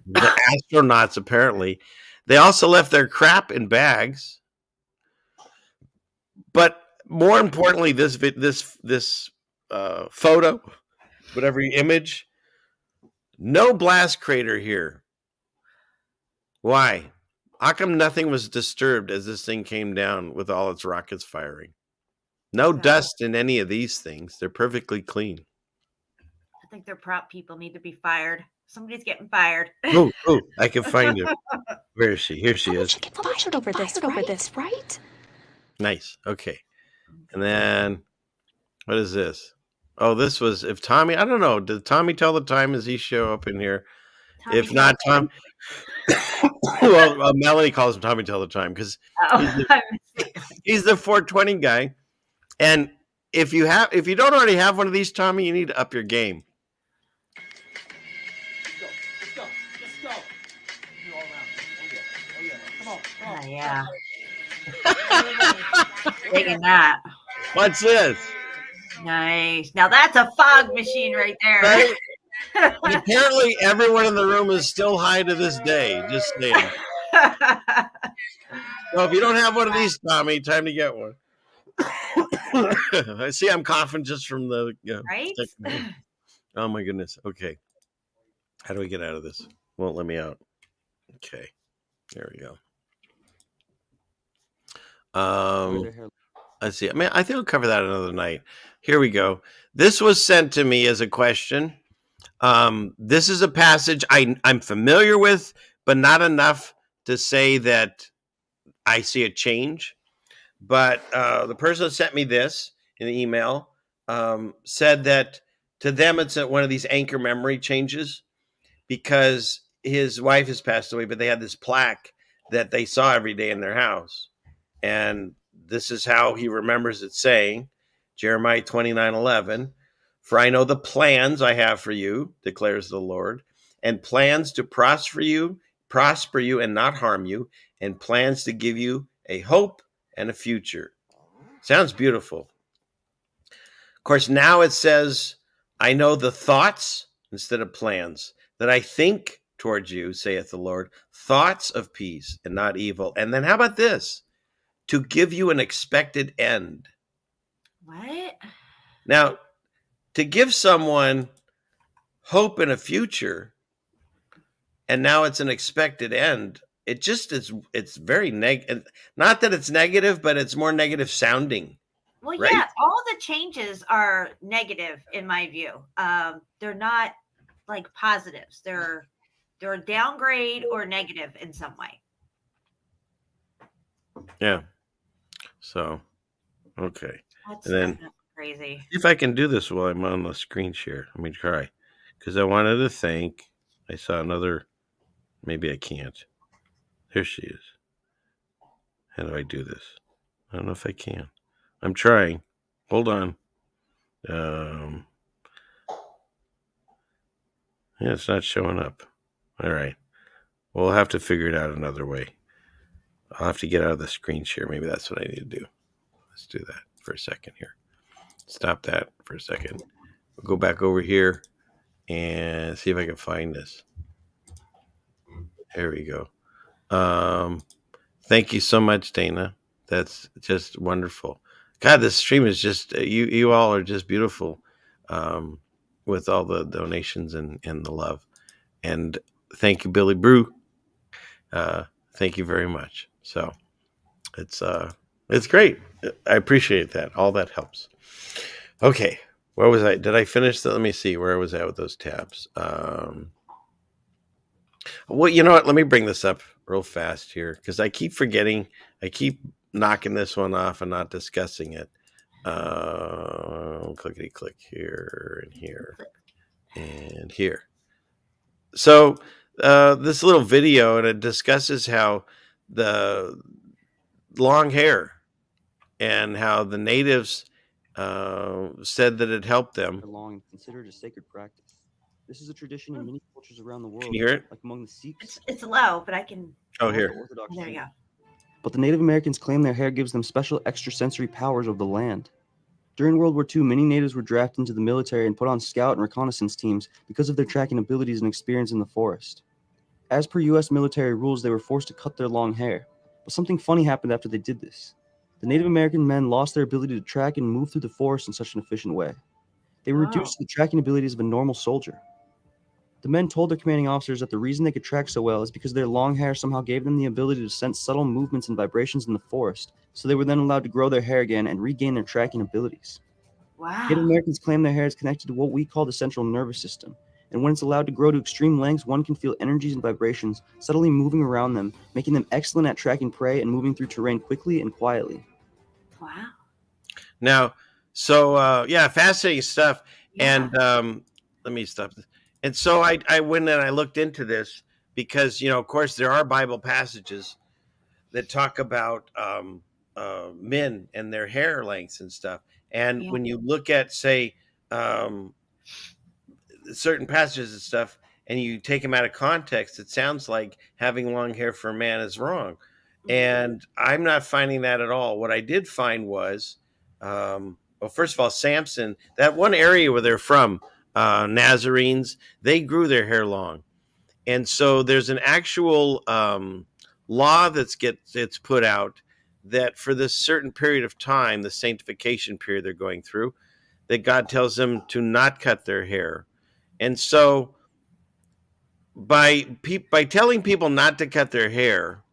The astronauts, apparently. They also left their crap in bags. But more importantly, this photo, whatever image, no blast crater here. Why? How come nothing was disturbed as this thing came down with all its rockets firing? No dust in any of these things. They're perfectly clean. I think their prop people need to be fired. Somebody's getting fired. Oh, I can find him. Where is she? Here she is. Get fired over this, right? Nice. Okay. And then what is this? Oh, this was if Tommy, I don't know. Did Tommy tell the time? Does he show up in here? If not, Tom. Well, Melanie calls him Tommy tell the time because he's the 420 guy. And if you don't already have one of these, Tommy, you need to up your game. Oh, yeah. Digging that. What's this? Nice. Now that's a fog machine right there. Right? Apparently, everyone in the room is still high to this day. Just saying. So if you don't have one of these, Tommy, time to get one. I see I'm coughing just from the right. Oh my goodness. Okay. How do we get out of this? Won't let me out. Okay. There we go. Let's see. I mean, I think we'll cover that another night. Here we go. This was sent to me as a question. This is a passage I'm familiar with, but not enough to say that I see a change. But the person that sent me this in the email said that to them it's one of these anchor memory changes because his wife has passed away, but they had this plaque that they saw every day in their house. And this is how he remembers it saying, Jeremiah 29:11, for I know the plans I have for you, declares the Lord, and plans to prosper you and not harm you, and plans to give you a hope and a future. Sounds beautiful. Of course, now it says, I know the thoughts instead of plans that I think towards you, saith the Lord, thoughts of peace and not evil. And then how about this? To give you an expected end. What? Now, to give someone hope in a future, and now it's an expected end, it just is, it's very negative. Not that it's negative, but it's more negative sounding. Well, right? yeah, all the changes are negative in my view. They're not like positives. They're a downgrade or negative in some way. Yeah. So, okay. That's And then definitely crazy. see if I can do this while I'm on the screen share. Let me try. Because I wanted to thank. I saw another. Maybe I can't. Here she is. How do I do this? I don't know if I can. I'm trying. Hold on. Yeah, it's not showing up. All right. We'll have to figure it out another way. I'll have to get out of the screen share. Maybe that's what I need to do. Let's do that for a second here. Stop that for a second. We'll go back over here and see if I can find this. There we go. Thank you so much, Dana. That's just wonderful. God, this stream is just you all are just beautiful with all the donations and the love. And thank you, Billy Brew. Thank you very much. So it's great. I appreciate that. All that helps. Okay. Where was I? Did I finish that? Let me see. Where was I with those tabs? Well, you know what? Let me bring this up real fast here because I keep forgetting. I keep knocking this one off and not discussing it. Clickety click here and here and here. So this little video, and it discusses how the long hair and how the natives said that it helped them. Long and considered a sacred practice. This is a tradition in many cultures around the world. Can you hear it? Like among the Sikhs. It's low, but I can. Oh, here. There you go. But the Native Americans claim their hair gives them special extrasensory powers of the land. During World War II, many natives were drafted into the military and put on scout and reconnaissance teams because of their tracking abilities and experience in the forest. As per U.S. military rules, they were forced to cut their long hair. But something funny happened after they did this. The Native American men lost their ability to track and move through the forest in such an efficient way. They were reduced to the tracking abilities of a normal soldier. The men told their commanding officers that the reason they could track so well is because their long hair somehow gave them the ability to sense subtle movements and vibrations in the forest, so they were then allowed to grow their hair again and regain their tracking abilities. Wow. Native Americans claim their hair is connected to what we call the central nervous system, and when it's allowed to grow to extreme lengths, one can feel energies and vibrations subtly moving around them, making them excellent at tracking prey and moving through terrain quickly and quietly. Wow. Now, so yeah, fascinating stuff. Yeah. And let me stop this. And so I went and I looked into this because, you know, of course, there are Bible passages that talk about men and their hair lengths and stuff. And when you look at, say, certain passages and stuff, and you take them out of context, it sounds like having long hair for a man is wrong. And I'm not finding that at all. What I did find was, well, first of all, Samson, that one area where they're from, Nazarenes, they grew their hair long. And so there's an actual law that's put out that for this certain period of time, the sanctification period they're going through, that God tells them to not cut their hair. And so by telling people not to cut their hair,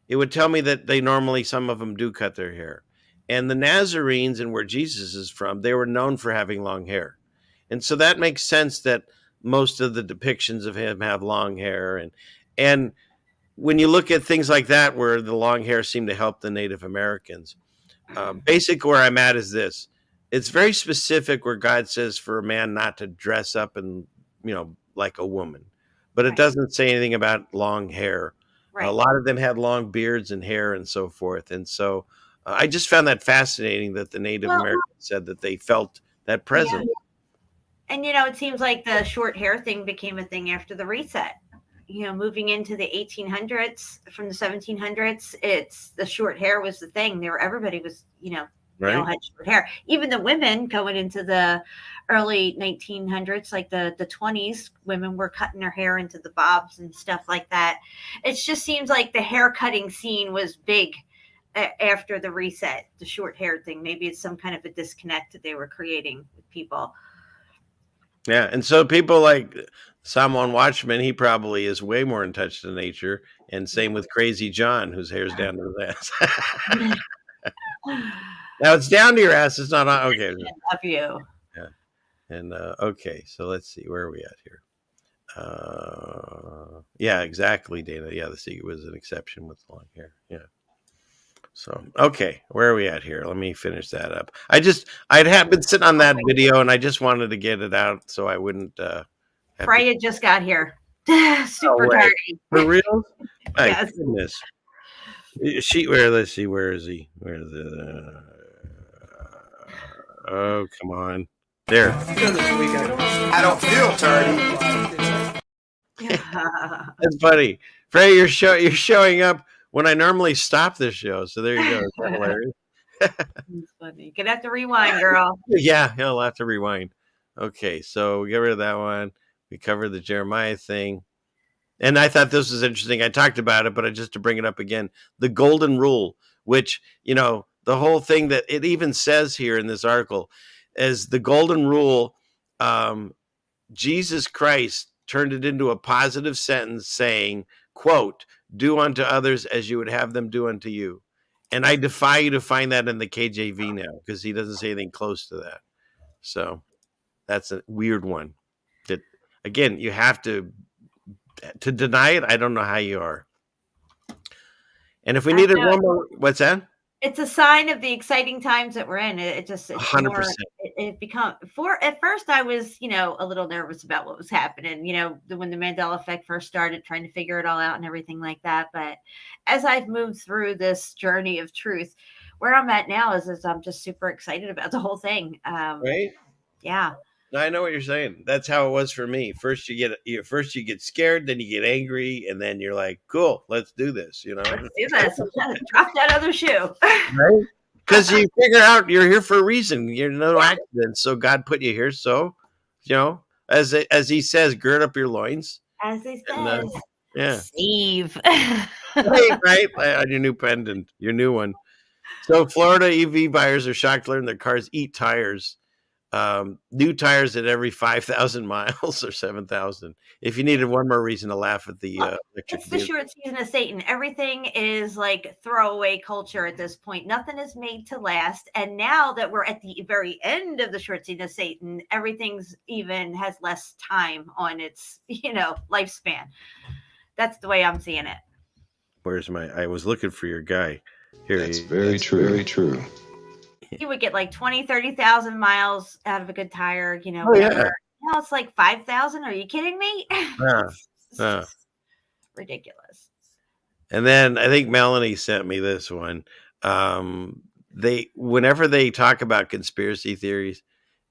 it would tell me that they normally, some of them do cut their hair. And the Nazarenes, and where Jesus is from, they were known for having long hair. And so that makes sense that most of the depictions of him have long hair. And when you look at things like that, where the long hair seemed to help the Native Americans, basically where I'm at is this. It's very specific where God says for a man not to dress up and, you know, like a woman. But it doesn't say anything about long hair. Right. A lot of them had long beards and hair and so forth. And so I just found that fascinating that the Native Americans said that they felt that presence. Yeah. And, you know, it seems like the short hair thing became a thing after the reset. You know, moving into the 1800s, from the 1700s, it's the short hair was the thing. Everybody was, you know, they all had short hair. Even the women going into the early 1900s, like the 20s, women were cutting their hair into the bobs and stuff like that. It just seems like the hair cutting scene was big after the reset, the short hair thing. Maybe it's some kind of a disconnect that they were creating with people. Yeah, and so people like Someone Watchman, he probably is way more in touch to nature. And same with Crazy John, whose hair's down to his ass. Now it's down to your ass. It's not on. Okay. I love you. Yeah. And okay, so let's see. Where are we at here? Yeah, exactly, Dana. Yeah, the secret was an exception with long hair. Yeah. So, okay, where are we at here? Let me finish that up. I'd have been sitting on that video and I just wanted to get it out so I wouldn't. Freya just got here. Super tardy. For real? My Yes. goodness. Let's see, where is he? Where is it? Oh, come on. There. I don't feel tardy. That's funny. Freya, you're showing up when I normally stop this show. So there you go. It's hilarious. It's funny. You're gonna have to rewind, girl. Yeah, I'll have to rewind. Okay, so we get rid of that one. We covered the Jeremiah thing. And I thought this was interesting. I talked about it, but just to bring it up again, the golden rule, which, the whole thing that it even says here in this article is the golden rule. Jesus Christ turned it into a positive sentence saying, quote, do unto others as you would have them do unto you. And I defy you to find that in the KJV now, because he doesn't say anything close to that. So that's a weird one. That, again, you have to deny it. I don't know how you are. And if we needed one more, what's that? It's a sign of the exciting times that we're in. It's 100%. It become at first I was, a little nervous about what was happening, when the Mandela effect first started, trying to figure it all out and everything like that. But as I've moved through this journey of truth, where I'm at now is I'm just super excited about the whole thing. Right? Yeah. I know what you're saying. That's how it was for me. First you get scared, then you get angry, and then you're like, "Cool, let's do this." Let's do this. Drop that other shoe. Right? Because you figure out you're here for a reason. You're no accident. So God put you here. So, as He says, gird up your loins. As He says. Yeah. Steve. right. On your new pendant, your new one. So Florida EV buyers are shocked to learn their cars eat tires. New tires at every 5,000 miles or 7,000. If you needed one more reason to laugh at the electric it's the short season of Satan. Everything is like throwaway culture at this point. Nothing is made to last. And now that we're at the very end of the short season of Satan, everything's even has less time on its, lifespan. That's the way I'm seeing it. I was looking for your guy. Here. That's very true. Very true. You would get like 20, 30,000 miles out of a good tire, Oh, yeah. Now it's like 5,000. Are you kidding me? Ridiculous. And then I think Melanie sent me this one. Whenever they talk about conspiracy theories,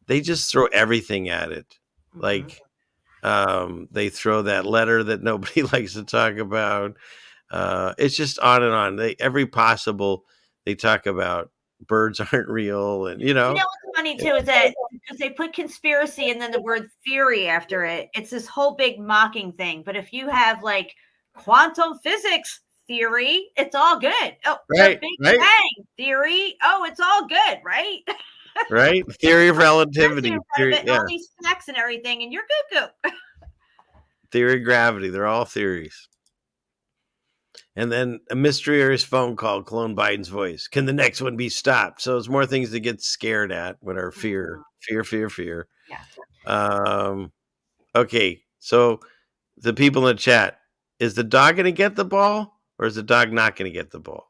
they just throw everything at it. Mm-hmm. Like they throw that letter that nobody likes to talk about. It's just on and on. They talk about birds aren't real, and what's funny too is that because they put conspiracy and then the word theory after it, it's this whole big mocking thing. But if you have like quantum physics theory, it's all good. Oh, right, Big Bang theory. Oh, it's all good, right? Right. Theory of relativity. All these facts and everything, and you're good. Theory of gravity. They're all theories. And then a mysterious phone call cloned Biden's voice. Can the next one be stopped? So it's more things to get scared at with our fear. Yeah. Okay. So the people in the chat, is the dog going to get the ball or is the dog not going to get the ball?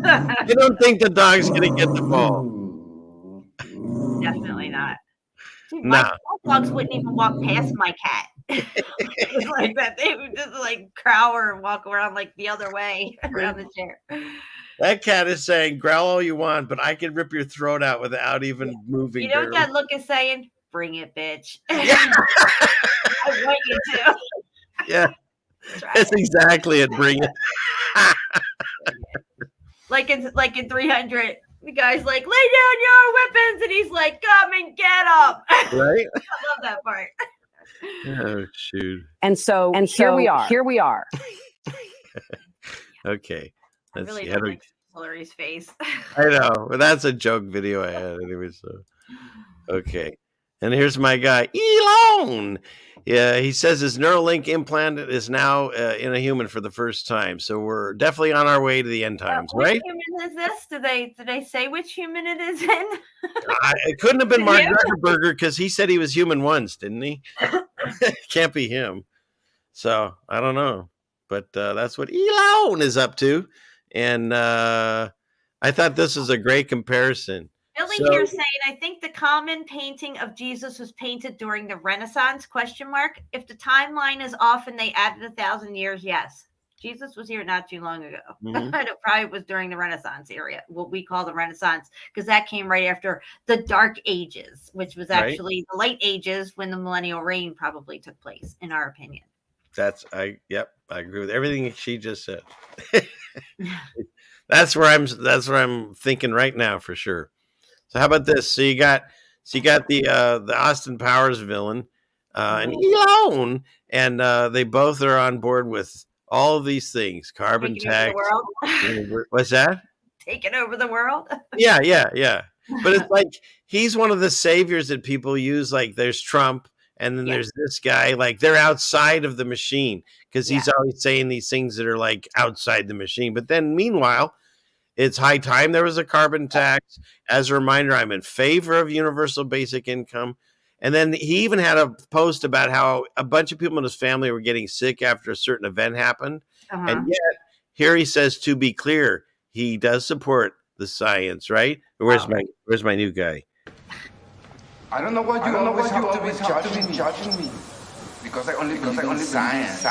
I don't think the dog's going to get the ball. Definitely not. Dude, my dogs wouldn't even walk past my cat. Like that. They would just like cower and walk around like the other way around the chair. That cat is saying, growl all you want, but I can rip your throat out without even moving. You know what that look is saying? Bring it, bitch. I want you to. Yeah. That's exactly it. Bring it. Like in 300. The guy's like, lay down your weapons, and he's like, come and get them. Right? I love that part. Oh, shoot. And so here we are. Okay. I really don't like Hillary's face. I know. But that's a joke video I had anyway. So, okay. And here's my guy, Elon. Yeah, he says his Neuralink implant is now in a human for the first time. So we're definitely on our way to the end times, right? Which human is this? Do they say which human it is in? It couldn't have been Mark Zuckerberg because he said he was human once, didn't he? Can't be him. So I don't know. But that's what Elon is up to. And I thought this is a great comparison. Billy here saying, I think the common painting of Jesus was painted during the Renaissance, ? If the timeline is off and they added 1,000 years, yes. Jesus was here not too long ago. Mm-hmm. It probably was during the Renaissance area, what we call the Renaissance, because that came right after the Dark Ages, which was actually the late ages when the millennial reign probably took place, in our opinion. I agree with everything she just said. That's where I'm thinking right now for sure. So how about this? So you got the Austin Powers villain and Elon, and they both are on board with all of these things. Carbon tax. What's that? Taking over the world. Yeah. But it's like he's one of the saviors that people use. Like there's Trump, and then there's this guy. Like they're outside of the machine because he's always saying these things that are like outside the machine. But then meanwhile, it's high time there was a carbon tax. As a reminder, I'm in favor of universal basic income. And then he even had a post about how a bunch of people in his family were getting sick after a certain event happened. And yet here he says, to be clear, he does support the science, right? Where's my new guy? I don't know why you always have to be judging me. Because I only believe in science.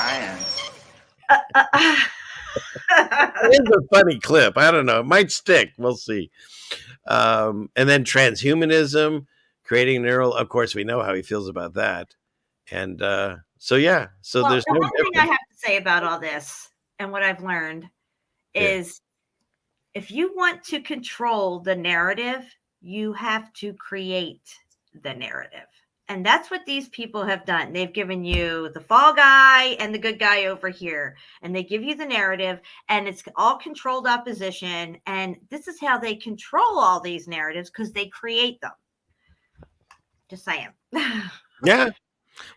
It's a funny clip. I don't know. It might stick. We'll see. And then transhumanism, creating neural. Of course, we know how he feels about that. And so there's the one thing I have to say about all this and what I've learned is if you want to control the narrative, you have to create the narrative. And that's what these people have done. They've given you the fall guy and the good guy over here. And they give you the narrative, and it's all controlled opposition. And this is how they control all these narratives, because they create them. Just saying. Yeah.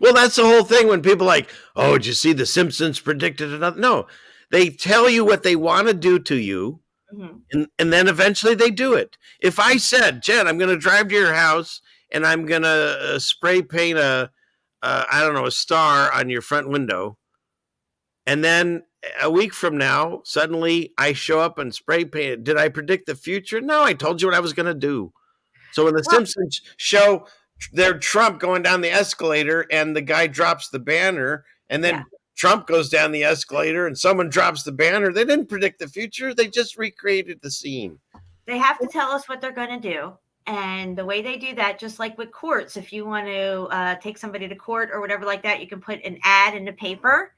Well, that's the whole thing when people are like, oh, did you see The Simpsons predicted another? No, they tell you what they want to do to you. Mm-hmm. And then eventually they do it. If I said, Jen, I'm going to drive to your house and I'm going to spray paint a star on your front window. And then a week from now, suddenly I show up and spray paint it. Did I predict the future? No, I told you what I was going to do. So when the Simpsons show their Trump going down the escalator and the guy drops the banner and then Trump goes down the escalator and someone drops the banner, they didn't predict the future. They just recreated the scene. They have to tell us what they're going to do. And the way they do that, just like with courts, if you want to take somebody to court or whatever like that, you can put an ad in the paper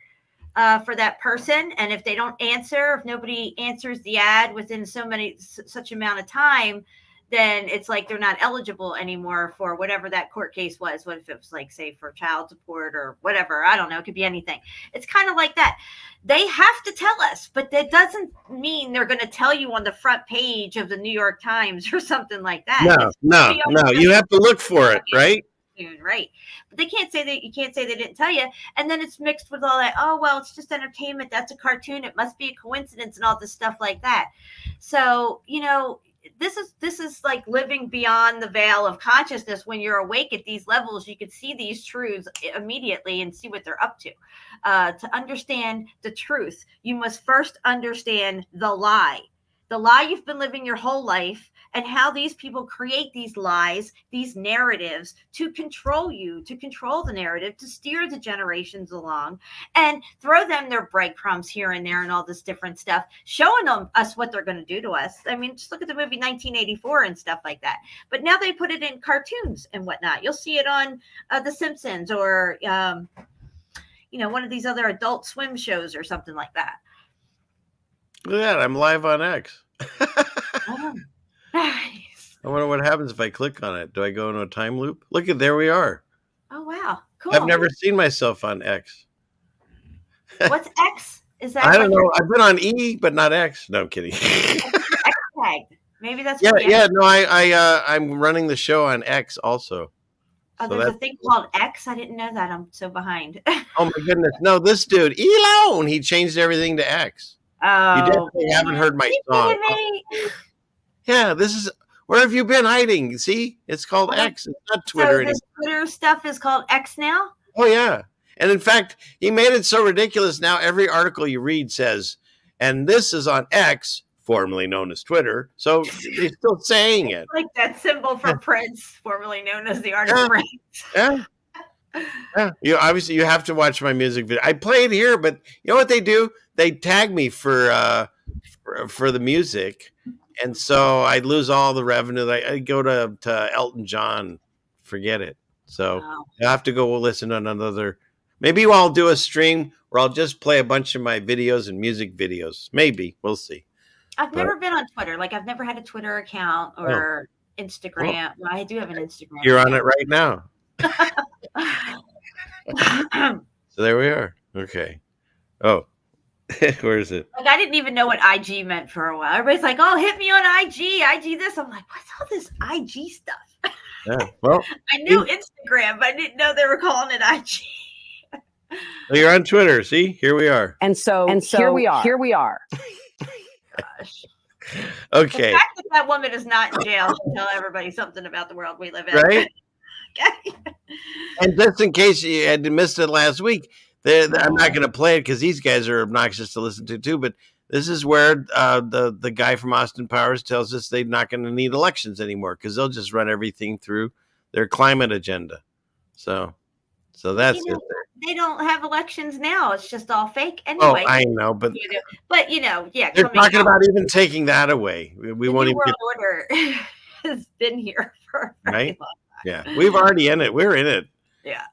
for that person. And if they don't answer, if nobody answers the ad within such amount of time, then it's like they're not eligible anymore for whatever that court case was. What if it was like, say, for child support or whatever? I don't know. It could be anything. It's kind of like that. They have to tell us, but that doesn't mean they're going to tell you on the front page of the New York Times or something like that. No. You have to look for it, right? Right. But they can't say that. You can't say they didn't tell you. And then it's mixed with all that. Oh, well, it's just entertainment. That's a cartoon. It must be a coincidence and all this stuff like that. So, this is like living beyond the veil of consciousness. When you're awake at these levels, you can see these truths immediately and see what they're up to. To understand the truth, you must first understand the lie you've been living your whole life, and how these people create these lies, these narratives to control you, to control the narrative, to steer the generations along and throw them their breadcrumbs here and there and all this different stuff, showing us what they're going to do to us. I mean, just look at the movie 1984 and stuff like that. But now they put it in cartoons and whatnot. You'll see it on The Simpsons or, one of these other Adult Swim shows or something like that. Look at that. I'm live on X. Oh, nice. I wonder what happens if I click on it. Do I go into a time loop? Look there we are. Oh, wow. Cool. I've never seen myself on X. What's X? Is that? I don't know. I've been on E, but not X. No, I'm kidding. X tag. Maybe that's. Yeah. No, I'm running the show on X also. Oh, So there's a that's thing called X. I didn't know that. I'm so behind. oh my goodness. No, this dude, Elon, he changed everything to X. You definitely haven't heard my song. Yeah, this is where have you been hiding? See, it's called X. It's not Twitter So anymore. this Twitter stuff is called X now? Oh yeah. And in fact, he made it so ridiculous now every article you read says, and this is on X, formerly known as Twitter. So they're still saying it. Like that symbol for Prince, formerly known as the Artist Prince. Yeah. Yeah. You obviously you have to watch my music video. I play it here, but you know what they do? They tag me for the music. And so I lose all the revenue. I go to Elton John, forget it. So I have to go listen to another. Maybe I'll do a stream where I'll just play a bunch of my videos and music videos. Maybe we'll see. I've never been on Twitter. Like I've never had a Twitter account or Instagram. Well, I do have an Instagram. You're on it right now. So there we are. Okay. Oh, where is it? Like I didn't even know what IG meant for a while. Everybody's like, "Oh, hit me on IG this." I'm like, "What's all this IG stuff?" Yeah. Well, I knew Instagram, but I didn't know they were calling it IG. Well, you're on Twitter. See, here we are. And so here we are. Here we are. Gosh. Okay. The fact that woman is not in jail should tell everybody something about the world we live in. Right? Okay. And just in case you had missed it last week, I'm not going to play it because these guys are obnoxious to listen to too. But this is where the guy from Austin Powers tells us they're not going to need elections anymore because they'll just run everything through their climate agenda. So that's it. They don't have elections now. It's just all fake anyway. Oh, I know, but yeah, they're talking about even taking that away. We won't even world order has been here for a very long time. Yeah, we've already in it. We're in it. Yeah.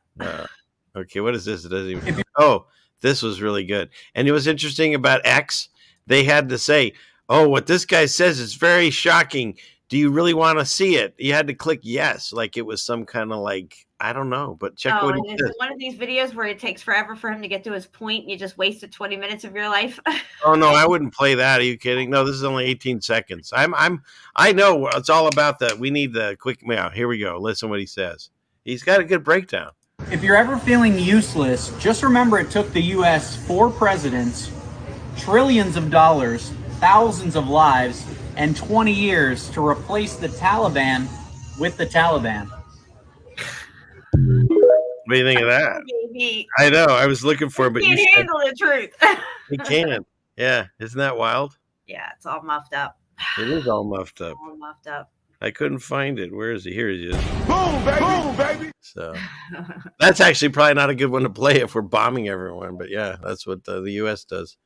Okay, what is this? It doesn't even. Oh, this was really good. And it was interesting about X. They had to say, "Oh, what this guy says is very shocking. Do you really want to see it?" You had to click yes, like it was some kind of like I don't know, but check what he and says. it's one of these videos where it takes forever for him to get to his point, and you just wasted 20 minutes of your life. Oh no, I wouldn't play that. Are you kidding? No, this is only 18 seconds. I know it's all about that. We need the quick. Yeah, here we go. Listen what he says. He's got a good breakdown. If you're ever feeling useless, just remember it took the U.S. 4 presidents, trillions of dollars, thousands of lives, and 20 years to replace the Taliban with the Taliban. What do you think of that? Baby. I know. I was looking for it, but Can't you said handle the truth. he can. Yeah, isn't that wild? Yeah, it's all muffed up. It is all muffed up. All muffed up. I couldn't find it. Where is he? Here he is. Boom, baby. Boom, baby. So that's actually probably not a good one to play if we're bombing everyone. But yeah, that's what the U.S. does.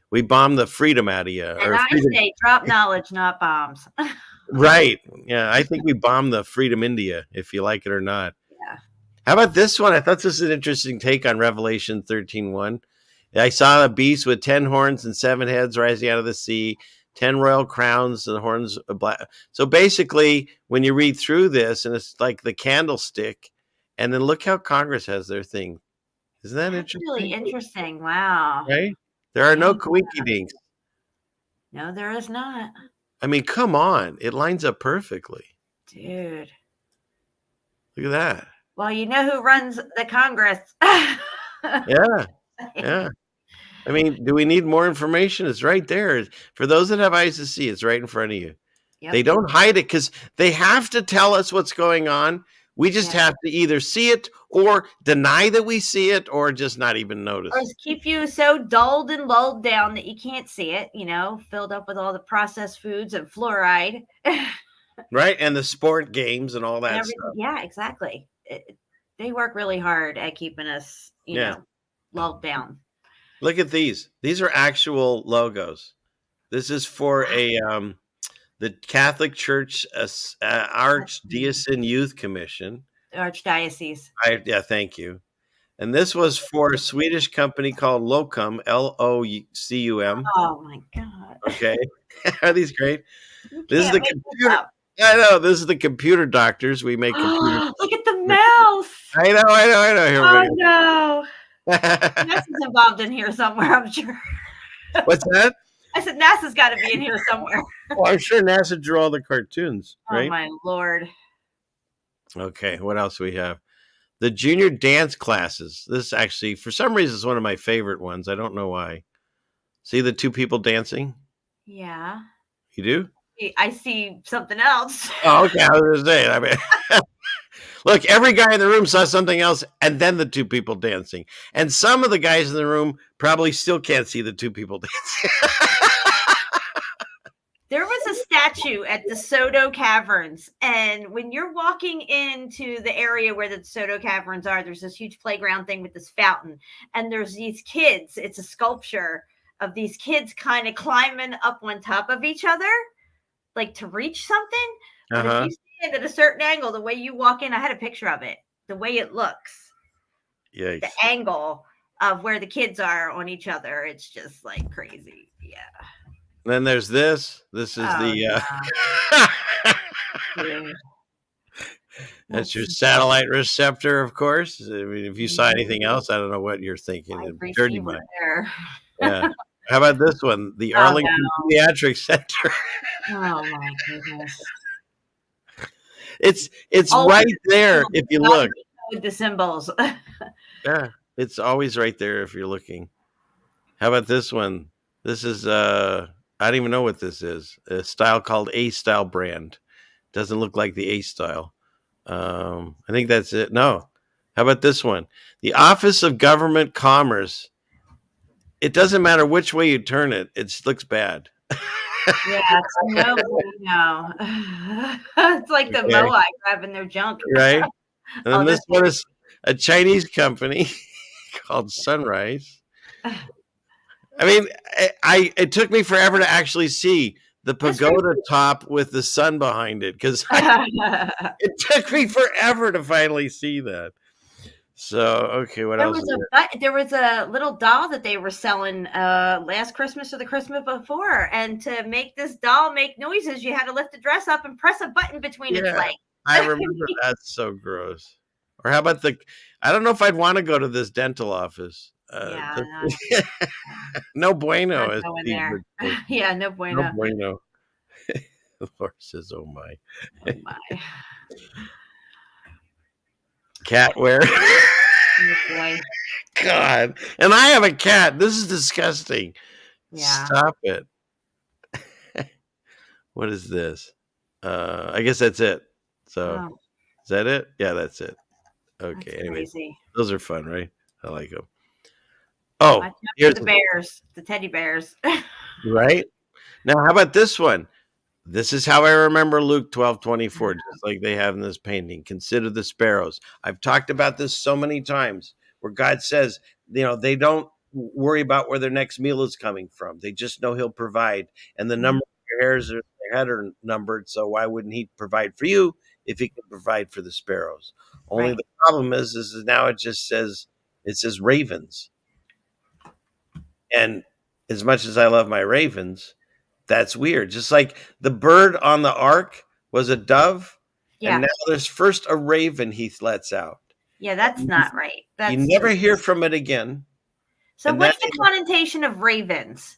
We bomb the freedom out of you. And I say drop knowledge, not bombs. Right. Yeah, I think we bomb the freedom India, if you like it or not. Yeah. How about this one? I thought this was an interesting take on Revelation 13:1. I saw a beast with 10 horns and 7 heads rising out of the sea, 10 royal crowns and the horns of black. So basically, when you read through this, and it's like the candlestick, and then look how Congress has their thing. Isn't that interesting? Really interesting. Wow. Right? There are no coinky dinks. No, there is not. I mean, come on. It lines up perfectly. Dude. Look at that. Well, you know who runs the Congress. Yeah. Yeah. I mean, do we need more information? It's right there. For those that have eyes to see, it's right in front of you. Yep. They don't hide it because they have to tell us what's going on. We just have to either see it or deny that we see it or just not even notice. Or just keep you so dulled and lulled down that you can't see it, filled up with all the processed foods and fluoride. Right. And the sport games and all that stuff. Yeah, exactly. They work really hard at keeping us, lulled down. Look at these. These are actual logos. This is for the Catholic Church Archdiocese Youth Commission. Archdiocese. Yeah, thank you. And this was for a Swedish company called Locum, Locum. Oh my God. Okay. Are these great? This is the computer. I know. This is the computer doctors. We make computers. Look at the mouse. I know. Here oh no. NASA's involved in here somewhere, I'm sure. What's that? I said NASA's got to be in here somewhere. Well, I'm sure NASA drew all the cartoons, right? Oh my Lord. Okay, what else do we have? The junior dance classes. This actually, for some reason, is one of my favorite ones. I don't know why. See the two people dancing? Yeah. You do? I see something else. Oh, okay. I was going to say. I mean, look, every guy in the room saw something else, and then the two people dancing. And some of the guys in the room probably still can't see the two people dancing. There was a statue at the Soto Caverns, and when you're walking into the area where the Soto Caverns are, there's this huge playground thing with this fountain, and there's these kids. It's a sculpture of these kids kind of climbing up on top of each other, like to reach something. But if you see it at a certain angle, the way you walk in, I had a picture of it, the way it looks. Yikes. The angle of where the kids are on each other, it's just like crazy. Yeah. Then there's this. This is that's your satellite receptor, of course. I mean, if you saw anything else, I don't know what you're thinking. Dirty mind. Yeah. How about this one? The Arlington Pediatric Center. Oh my goodness. It's right there if you look. With the symbols. Yeah, it's always right there if you're looking. How about this one? This is I don't even know what this is. A style called A Style brand. Doesn't look like the A Style. I think that's it. No. How about this one? The Office of Government Commerce. It doesn't matter which way you turn it. It looks bad. Yeah, no. It's like the Moai grabbing their junk. Right? And then this one is a Chinese company called Sunrise. I mean, it took me forever to actually see the pagoda top with the sun behind it because it took me forever to finally see that. So, okay, what else? There was a little doll that they were selling last Christmas or the Christmas before, and to make this doll make noises, you had to lift the dress up and press a button between its legs. I remember that's so gross. Or how about I don't know if I'd want to go to this dental office. No bueno. As there. Yeah, no bueno. No bueno. Laura says, oh my. Oh my. Catware. Oh, God. And I have a cat. This is disgusting. Yeah. Stop it. What is this? I guess that's it. So is that it? Yeah, that's it. Okay. Anyway, those are fun, right? I like them. Oh, here's the bears, the teddy bears. Right? Now, how about this one? This is how I remember Luke 12:24, just like they have in this painting. Consider the sparrows. I've talked about this so many times where God says, they don't worry about where their next meal is coming from. They just know he'll provide. And the number of your hairs in their head are numbered. So why wouldn't he provide for you if he can provide for the sparrows? Only the problem is now it says ravens. And as much as I love my ravens, that's weird. Just like the bird on the ark was a dove, and now there's first a raven he lets out. Yeah, that's not right. You never hear from it again. So what's the connotation of ravens?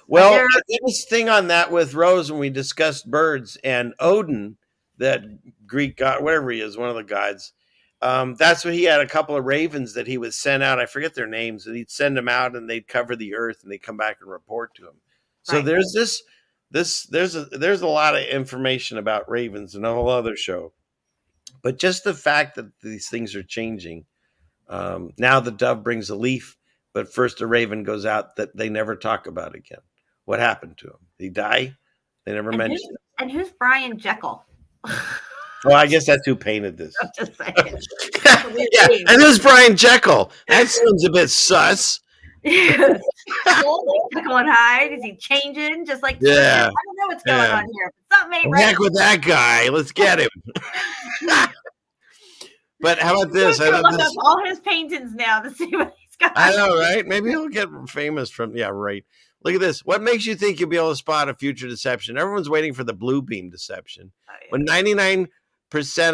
Well, I did this thing on that with Rose when we discussed birds, and Odin, that Greek god, whatever he is, one of the gods, that's what he had, a couple of ravens that he would send out. I forget their names, and he'd send them out and they'd cover the earth and they'd come back and report to him. So there's there's a lot of information about ravens and a whole other show. But just the fact that these things are changing. Now the dove brings a leaf, but first a raven goes out that they never talk about again. What happened to him? Did he die? They never mentioned it. And who's Brian Jekyll? Well, I guess that's who painted this. I'm just saying. Yeah, and this is Brian Jekyll. That sounds a bit sus. Jekyll and Hyde. Is he changing? Just like, I don't know what's going on here. But something ain't right. Heck with that guy. Let's get him. But how about this? I'm look up all his paintings now to see what he's got. I know, right? Maybe he'll get famous from. Yeah, right. Look at this. What makes you think you'll be able to spot a future deception? Everyone's waiting for the blue beam deception. When 99%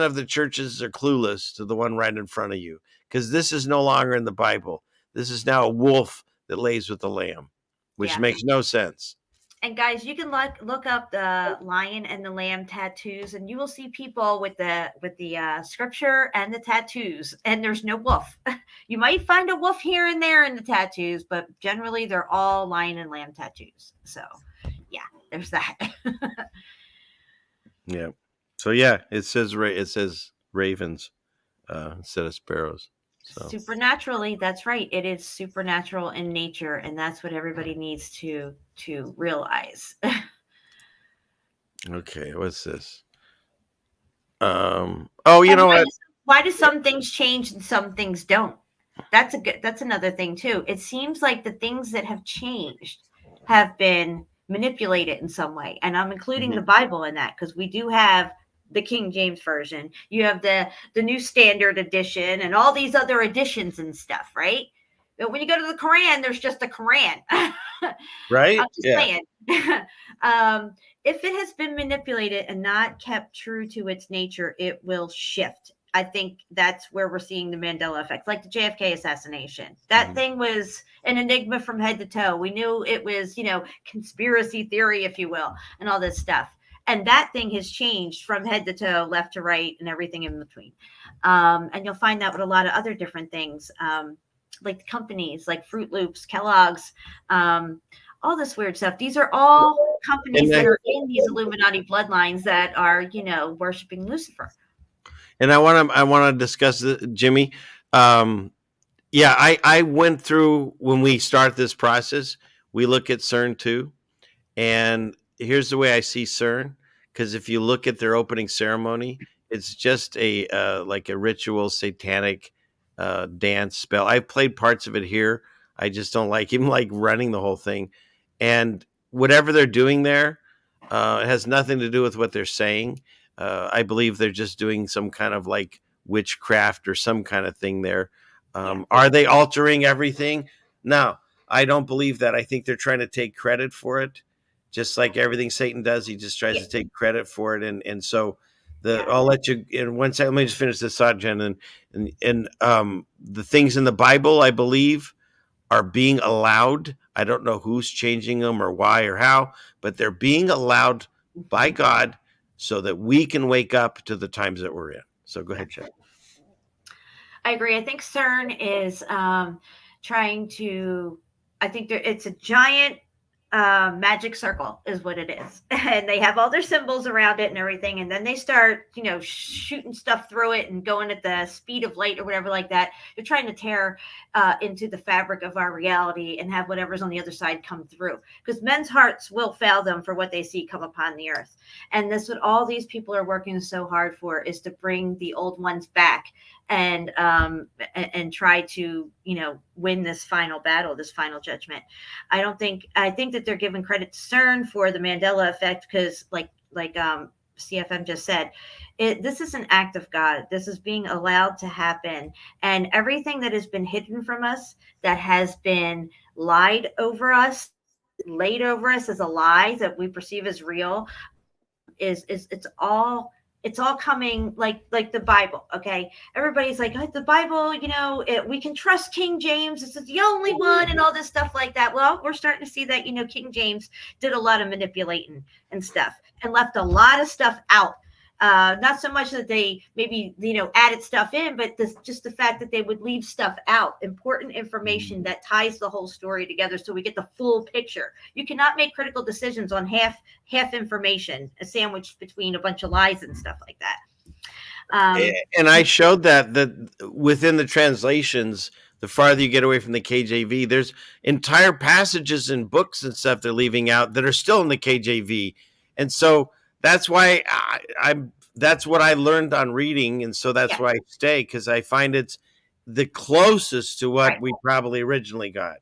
of the churches are clueless to the one right in front of you, because this is no longer in the Bible. This is now a wolf that lays with the lamb, which makes no sense. And guys, you can look up the lion and the lamb tattoos, and you will see people with the scripture and the tattoos. And there's no wolf. You might find a wolf here and there in the tattoos, but generally they're all lion and lamb tattoos. So, yeah, there's that. Yeah. So yeah, it says ravens instead of sparrows. So Supernaturally, that's right. It is supernatural in nature, and that's what everybody needs to realize. okay, what's this? Oh, you know what? Why do some things change and some things don't? That's another thing too. It seems like the things that have changed have been manipulated in some way, and I'm including the Bible in that, because we do have the King James version. You have the New Standard Edition and all these other editions and stuff, right? But when you go to the Quran, there's just a Quran. Right? I'm just saying. If it has been manipulated and not kept true to its nature, it will shift. I think that's where we're seeing the Mandela effect, like the JFK assassination. That thing was an enigma from head to toe. We knew it was, conspiracy theory, if you will, and all this stuff. And that thing has changed from head to toe, left to right, and everything in between. And you'll find that with a lot of other different things, like companies like Fruit Loops, Kellogg's, all this weird stuff. These are all companies that are in these Illuminati bloodlines that are, worshiping Lucifer. And I want to discuss Jimmy. Yeah, I went through, when we start this process, we look at CERN too. And here's the way I see CERN, because if you look at their opening ceremony, it's just like a ritual satanic dance spell. I've played parts of it here. I just don't like him running the whole thing. And whatever they're doing there, it has nothing to do with what they're saying. I believe they're just doing some kind of like witchcraft or some kind of thing there. Are they altering everything? No, I don't believe that. I think they're trying to take credit for it. Just like everything Satan does, he just tries to take credit for it. And so I'll let you in 1 second. Let me just finish this thought, Jen. And the things in the Bible, I believe, are being allowed. I don't know who's changing them or why or how, but they're being allowed by God so that we can wake up to the times that we're in. So go ahead, Jen. I agree. I think CERN is trying to, I think it's a giant magic circle is what it is. And they have all their symbols around it and everything. And then they start, shooting stuff through it and going at the speed of light or whatever like that. They're trying to tear into the fabric of our reality and have whatever's on the other side come through. Because men's hearts will fail them for what they see come upon the earth. And that's what all these people are working so hard for, is to bring the old ones back and try to, win this final battle, this final judgment. I think that they're giving credit to CERN for the Mandela effect, because like CFM just said, this is an act of God. This is being allowed to happen. And everything that has been hidden from us, that has been laid over us as a lie that we perceive as real, it's all coming like the Bible. Okay. Everybody's like, oh, the Bible, we can trust King James. This is the only one and all this stuff like that. Well, we're starting to see that, King James did a lot of manipulating and stuff and left a lot of stuff out. Not so much that they maybe, added stuff in, but just the fact that they would leave stuff out, important information that ties the whole story together so we get the full picture. You cannot make critical decisions on half information, a sandwich between a bunch of lies and stuff like that. And I showed that within the translations, the farther you get away from the KJV, there's entire passages in books and stuff they're leaving out that are still in the KJV. And so that's why that's what I learned on reading. And so that's why I stay, because I find it's the closest to what we probably originally got.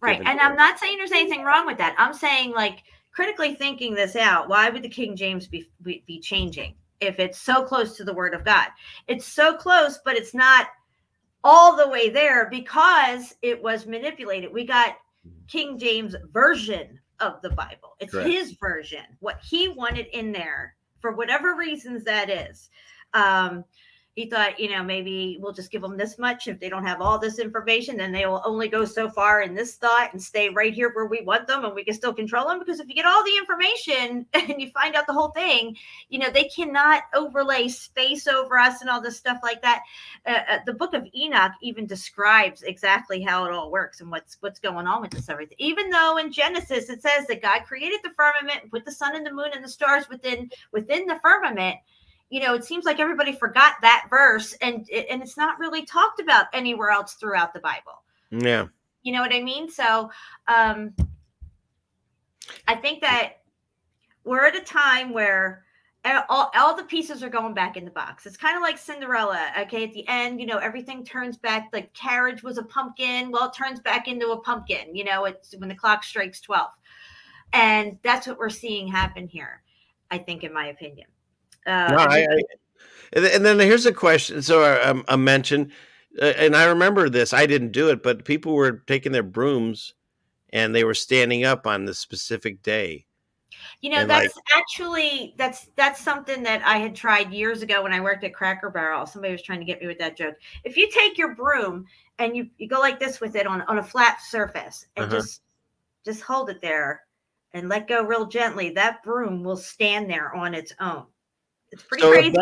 Right. And I'm not saying there's anything wrong with that. I'm saying, like, critically thinking this out, why would the King James be changing if it's so close to the Word of God? It's so close, but it's not all the way there because it was manipulated. We got King James version of the Bible. It's correct. His version, what he wanted in there for whatever reasons that is. He thought, maybe we'll just give them this much. If they don't have all this information, then they will only go so far in this thought and stay right here where we want them, and we can still control them. Because if you get all the information and you find out the whole thing, they cannot overlay space over us and all this stuff like that. The book of Enoch even describes exactly how it all works and what's going on with this everything. Even though in Genesis it says that God created the firmament and put the sun and the moon and the stars within the firmament, it seems like everybody forgot that verse, and it's not really talked about anywhere else throughout the Bible. Yeah. You know what I mean? So I think that we're at a time where all the pieces are going back in the box. It's kind of like Cinderella. Okay. At the end, everything turns back. Like carriage was a pumpkin. Well, it turns back into a pumpkin, it's when the clock strikes 12. And that's what we're seeing happen here, I think, in my opinion. And then here's a question. So a mention, and I remember this. I didn't do it, but people were taking their brooms and they were standing up on the specific day. That's actually that's something that I had tried years ago when I worked at Cracker Barrel. Somebody was trying to get me with that joke. If you take your broom and you go like this with it on a flat surface and just hold it there and let go real gently, that broom will stand there on its own. It's pretty crazy.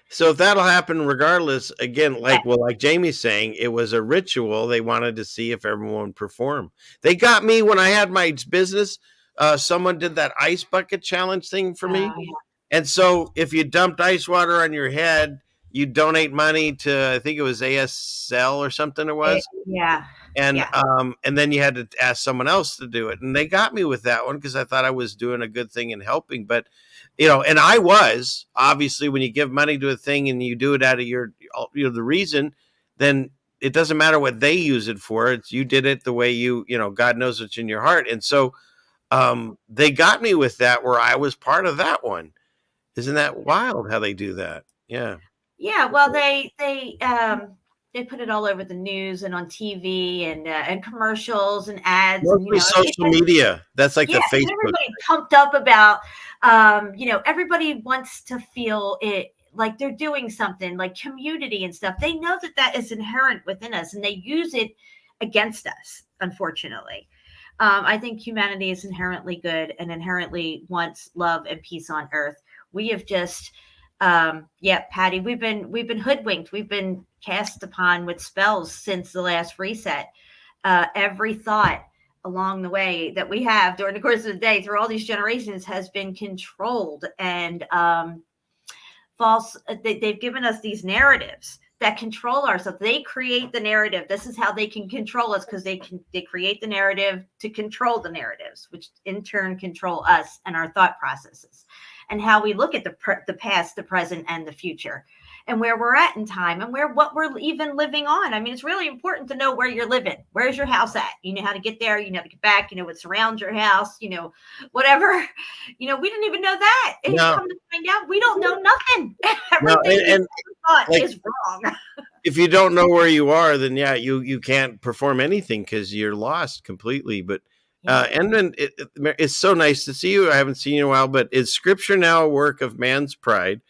So if that'll happen regardless, again, like Jamie's saying, it was a ritual. They wanted to see if everyone would perform. They got me when I had my business. Someone did that ice bucket challenge thing for me. Yeah. And so if you dumped ice water on your head, you donate money to, I think it was ASL or something it was. Yeah. And then you had to ask someone else to do it. And they got me with that one because I thought I was doing a good thing and helping. But, and I was, obviously, when you give money to a thing and you do it out of your, the reason, then it doesn't matter what they use it for. It's you did it the way God knows what's in your heart. And so they got me with that where I was part of that one. Isn't that wild how they do that? Yeah. Yeah. Well, they put it all over the news and on TV and commercials and ads. Mostly social media. That's like the Facebook. Everybody pumped up about, everybody wants to feel it like they're doing something like community and stuff. They know that is inherent within us and they use it against us, unfortunately. I think humanity is inherently good and inherently wants love and peace on earth. We have just, Patty, we've been hoodwinked. We've been cast upon with spells since the last reset. Every thought along the way that we have during the course of the day through all these generations has been controlled and false. They've given us these narratives that control ourselves. They create the narrative. This is how they can control us because they create the narrative to control the narratives, which in turn control us and our thought processes and how we look at the past, the present, and the future, and where we're at in time and what we're even living on. I mean, it's really important to know where you're living. Where's your house at? You know how to get there. You know how to get back. You know what surrounds your house. Whatever. We didn't even know that. And you come to find out, we don't know nothing. Everything thought is wrong. If you don't know where you are, then you can't perform anything because you're lost completely. But and then it's so nice to see you. I haven't seen you in a while, but is Scripture now a work of man's pride?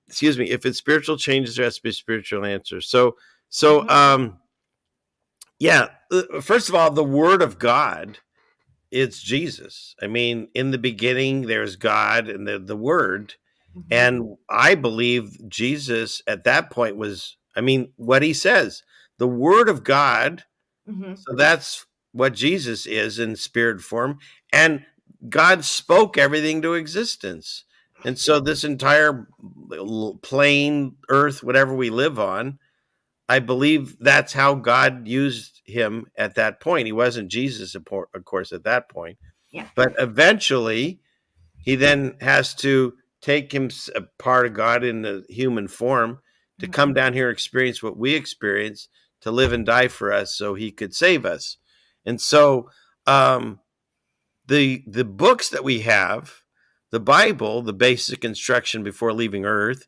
Excuse me. If it's spiritual changes, there has to be a spiritual answer. So, first of all, the Word of God, it's Jesus. I mean, in the beginning, there's God and the Word. Mm-hmm. And I believe Jesus at that point was, what he says, the Word of God. Mm-hmm. So that's what Jesus is in spirit form. And God spoke everything to existence. And so this entire plane, earth, whatever we live on, I believe that's how God used him at that point. He wasn't Jesus, of course, at that point. Yeah. But eventually, he then has to take him a part of God in the human form to come down here and experience what we experience, to live and die for us so he could save us. And so the books that we have, the Bible, the basic instruction before leaving earth,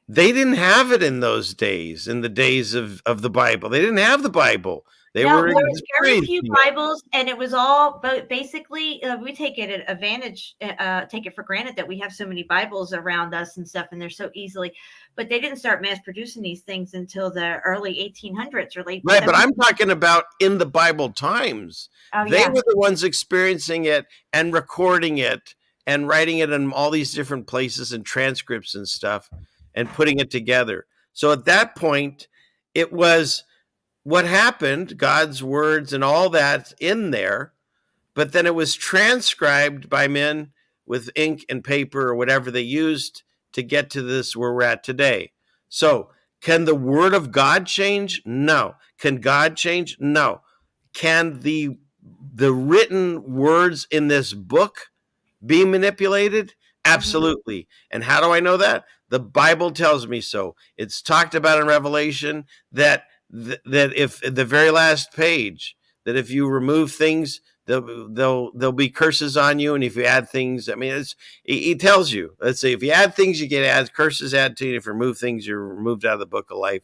they didn't have it in those days, in the days of the Bible. They didn't have the Bible. They No, were there was very few experiencing it. Bibles, and it was all, but basically, we take it advantage, take it for granted that we have so many Bibles around us and stuff, and they're so easily. But they didn't start mass producing these things until the early 1800s or late. Right, but I'm talking about in the Bible times. Oh, They yeah. were the ones experiencing it and recording it and writing it in all these different places and transcripts and stuff and putting it together. So at that point, it was what happened, God's words and all that in there, but then it was transcribed by men with ink and paper or whatever they used to get to this where we're at today. So can the word of God change? No. Can God change? No. Can the written words in this book be manipulated? Absolutely. And how do I know that? The Bible tells me so. It's talked about in Revelation that if the very last page, that if you remove things, there'll be curses on you, and if you add things, I mean, he tells you. Let's say if you add things, you get curses added to you. If you remove things, you're removed out of the book of life.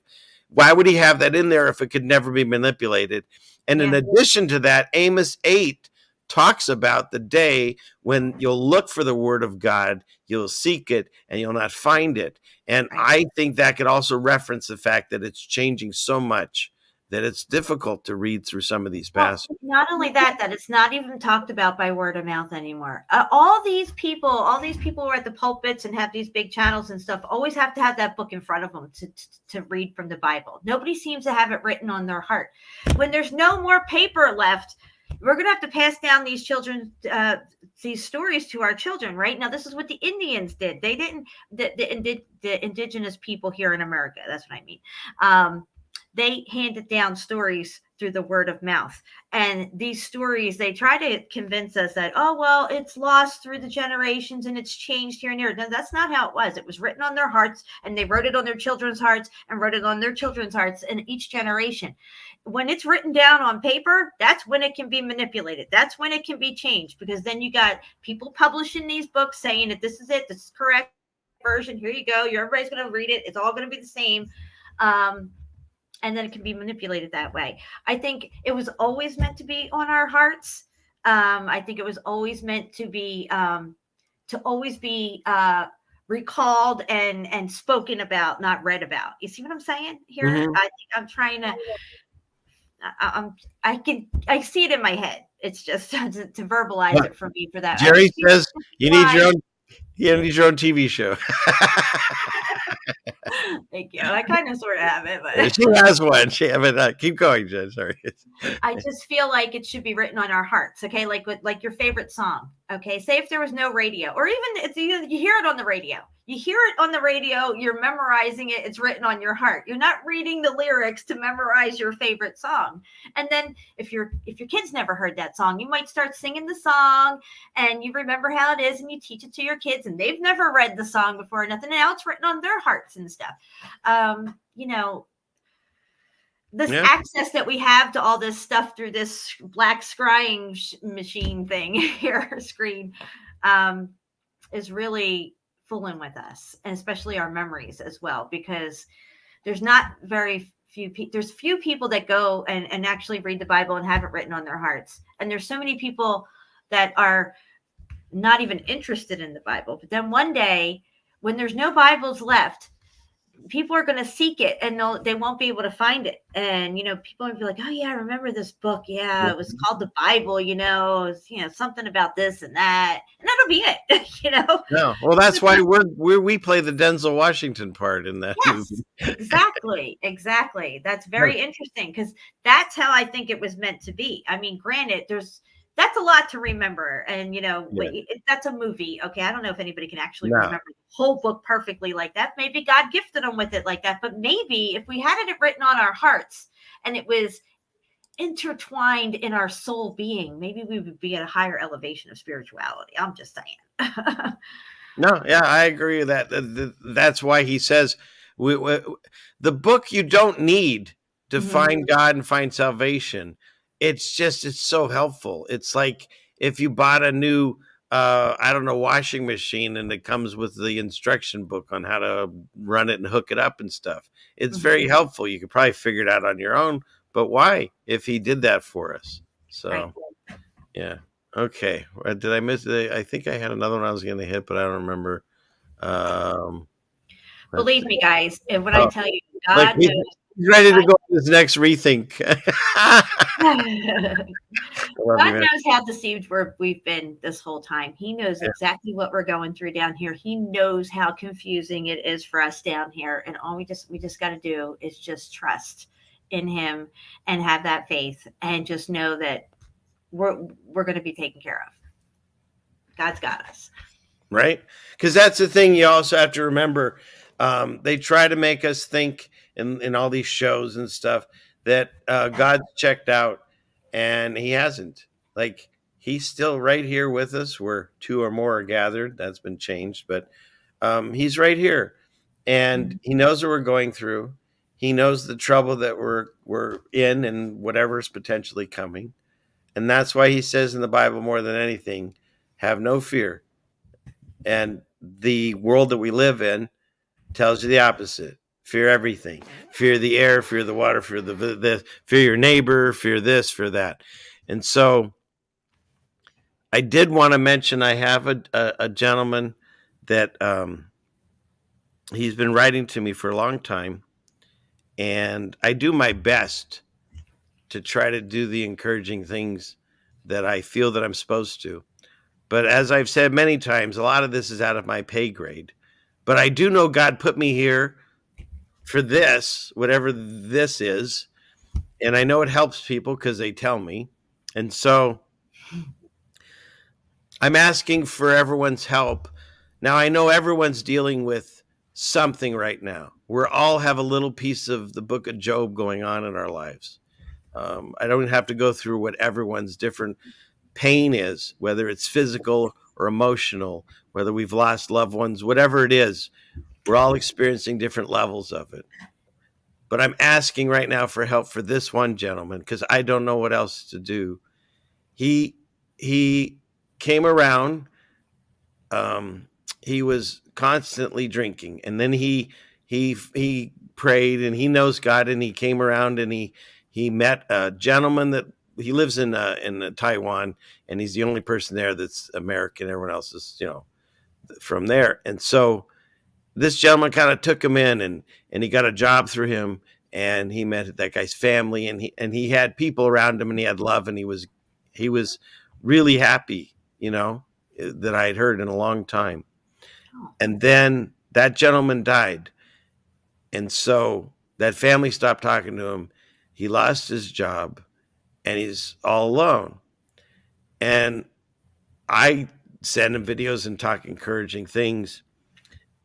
Why would he have that in there if it could never be manipulated? And in addition to that, Amos 8 talks about the day when you'll look for the word of God, you'll seek it, and you'll not find it. And I think that could also reference the fact that it's changing so much that it's difficult to read through some of these passages. Well, not only that it's not even talked about by word of mouth anymore. All these people who are at the pulpits and have these big channels and stuff always have to have that book in front of them to read from the Bible. Nobody seems to have it written on their heart. When there's no more paper left, we're going to have to pass down these these stories to our children, right? Now, this is what the Indians did. They didn't, the indigenous people here in America, that's what I mean. They handed down stories through the word of mouth. And these stories, they try to convince us that, oh, well, it's lost through the generations and it's changed here and there. No, that's not how it was. It was written on their hearts, and they wrote it on their children's hearts and wrote it on their children's hearts in each generation. When it's written down on paper, that's when it can be manipulated. That's when it can be changed, because then you got people publishing these books saying that this is it, this is correct version. Here you go. Everybody's going to read it. It's all going to be the same. And then it can be manipulated that way. I think it was always meant to be on our hearts. I think it was always meant to be recalled and spoken about, not read about. You see what I'm saying here? I think I'm trying to. I see it in my head. It's just to verbalize it for me for that. Jerry says you need your own TV show. Thank you. I kind of sort of have it, but she has one. Keep going, Jen. Sorry. I just feel like it should be written on our hearts. Okay, like your favorite song. Okay, say if there was no radio, or even if you hear it on the radio. You hear it on the radio, you're memorizing it, it's written on your heart. You're not reading the lyrics to memorize your favorite song. And then if your kids never heard that song, you might start singing the song and you remember how it is and you teach it to your kids, and they've never read the song before or nothing. And now it's written on their hearts and stuff. This access that we have to all this stuff through this black scrying machine thing here, screen, is really fooling with us, and especially our memories as well, because there's not very few there's few people that go and actually read the Bible and have it written on their hearts. And there's so many people that are not even interested in the Bible. But then one day, when there's no Bibles left, people are going to seek it, and they won't be able to find it. And, people will be like, oh yeah, I remember this book. Yeah, it was called the Bible, it was, something about this and that. And that'll be it, No, well, that's why we play the Denzel Washington part in that movie. Exactly. That's very interesting, because that's how I think it was meant to be. I mean, granted, that's a lot to remember. And, that's a movie. Okay. I don't know if anybody can actually remember the whole book perfectly like that. Maybe God gifted them with it like that. But maybe if we had it written on our hearts and it was intertwined in our soul being, maybe we would be at a higher elevation of spirituality. I'm just saying. No, yeah, I agree with that. That's why he says the book you don't need to find God and find salvation. It's so helpful. It's like if you bought a new, washing machine, and it comes with the instruction book on how to run it and hook it up and stuff. It's very helpful. You could probably figure it out on your own, But why, if he did that for us? So, Right. yeah. Okay. Did I miss it? I think I had another one I was going to hit, but I don't remember. Believe me, guys, and when I Oh, tell you, like God knows. he's ready to go to his next rethink. God knows how deceived we've been this whole time. He knows exactly what we're going through down here. He knows how confusing it is for us down here. And all we just got to do is just trust in him and have that faith and just know that we're going to be taken care of. God's got us. Right? Because that's the thing you also have to remember. They try to make us think in all these shows and stuff that God's checked out, and he hasn't. Like, he's still right here with us where two or more are gathered. That's been changed, but he's right here, and he knows what we're going through. He knows the trouble that we're in and whatever's potentially coming. And that's why he says in the Bible more than anything, have no fear. And the world that we live in tells you the opposite. Fear everything. Fear the air, fear the water, fear the fear your neighbor, fear this, fear that. And so I did want to mention I have a gentleman that he's been writing to me for a long time. And I do my best to try to do the encouraging things that I feel that I'm supposed to. But as I've said many times, a lot of this is out of my pay grade. But I do know God put me here for this, whatever this is. And I know it helps people because they tell me. And so I'm asking for everyone's help. Now, I know everyone's dealing with something right now. We all have a little piece of the book of Job going on in our lives. I don't have to go through what everyone's different pain is, whether it's physical or emotional, whether we've lost loved ones, whatever it is. We're all experiencing different levels of it. But I'm asking right now for help for this one gentleman because I don't know what else to do. He came around. He was constantly drinking, and then he prayed, and he knows God, and he came around, and he met a gentleman that he lives in Taiwan, and he's the only person there that's American. Everyone else is, from there. And so this gentleman kind of took him in, and he got a job through him, and he met that guy's family, and he had people around him, and he had love, and he was really happy, that I had heard in a long time. And then that gentleman died. And so that family stopped talking to him. He lost his job, and he's all alone. And I send him videos and talk encouraging things.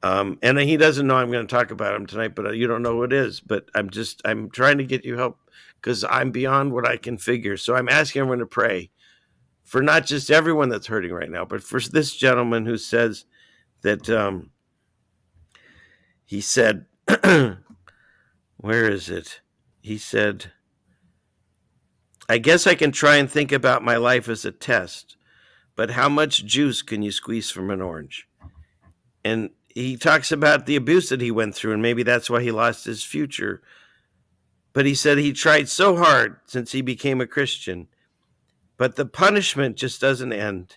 And he doesn't know I'm going to talk about him tonight, but you don't know who it is. But I'm trying to get you help because I'm beyond what I can figure. So I'm asking everyone to pray for not just everyone that's hurting right now, but for this gentleman who says that he said, where is it? He said, I guess I can try and think about my life as a test, but how much juice can you squeeze from an orange? And he talks about the abuse that he went through, and maybe that's why he lost his future. But he said he tried so hard since he became a Christian, but the punishment just doesn't end.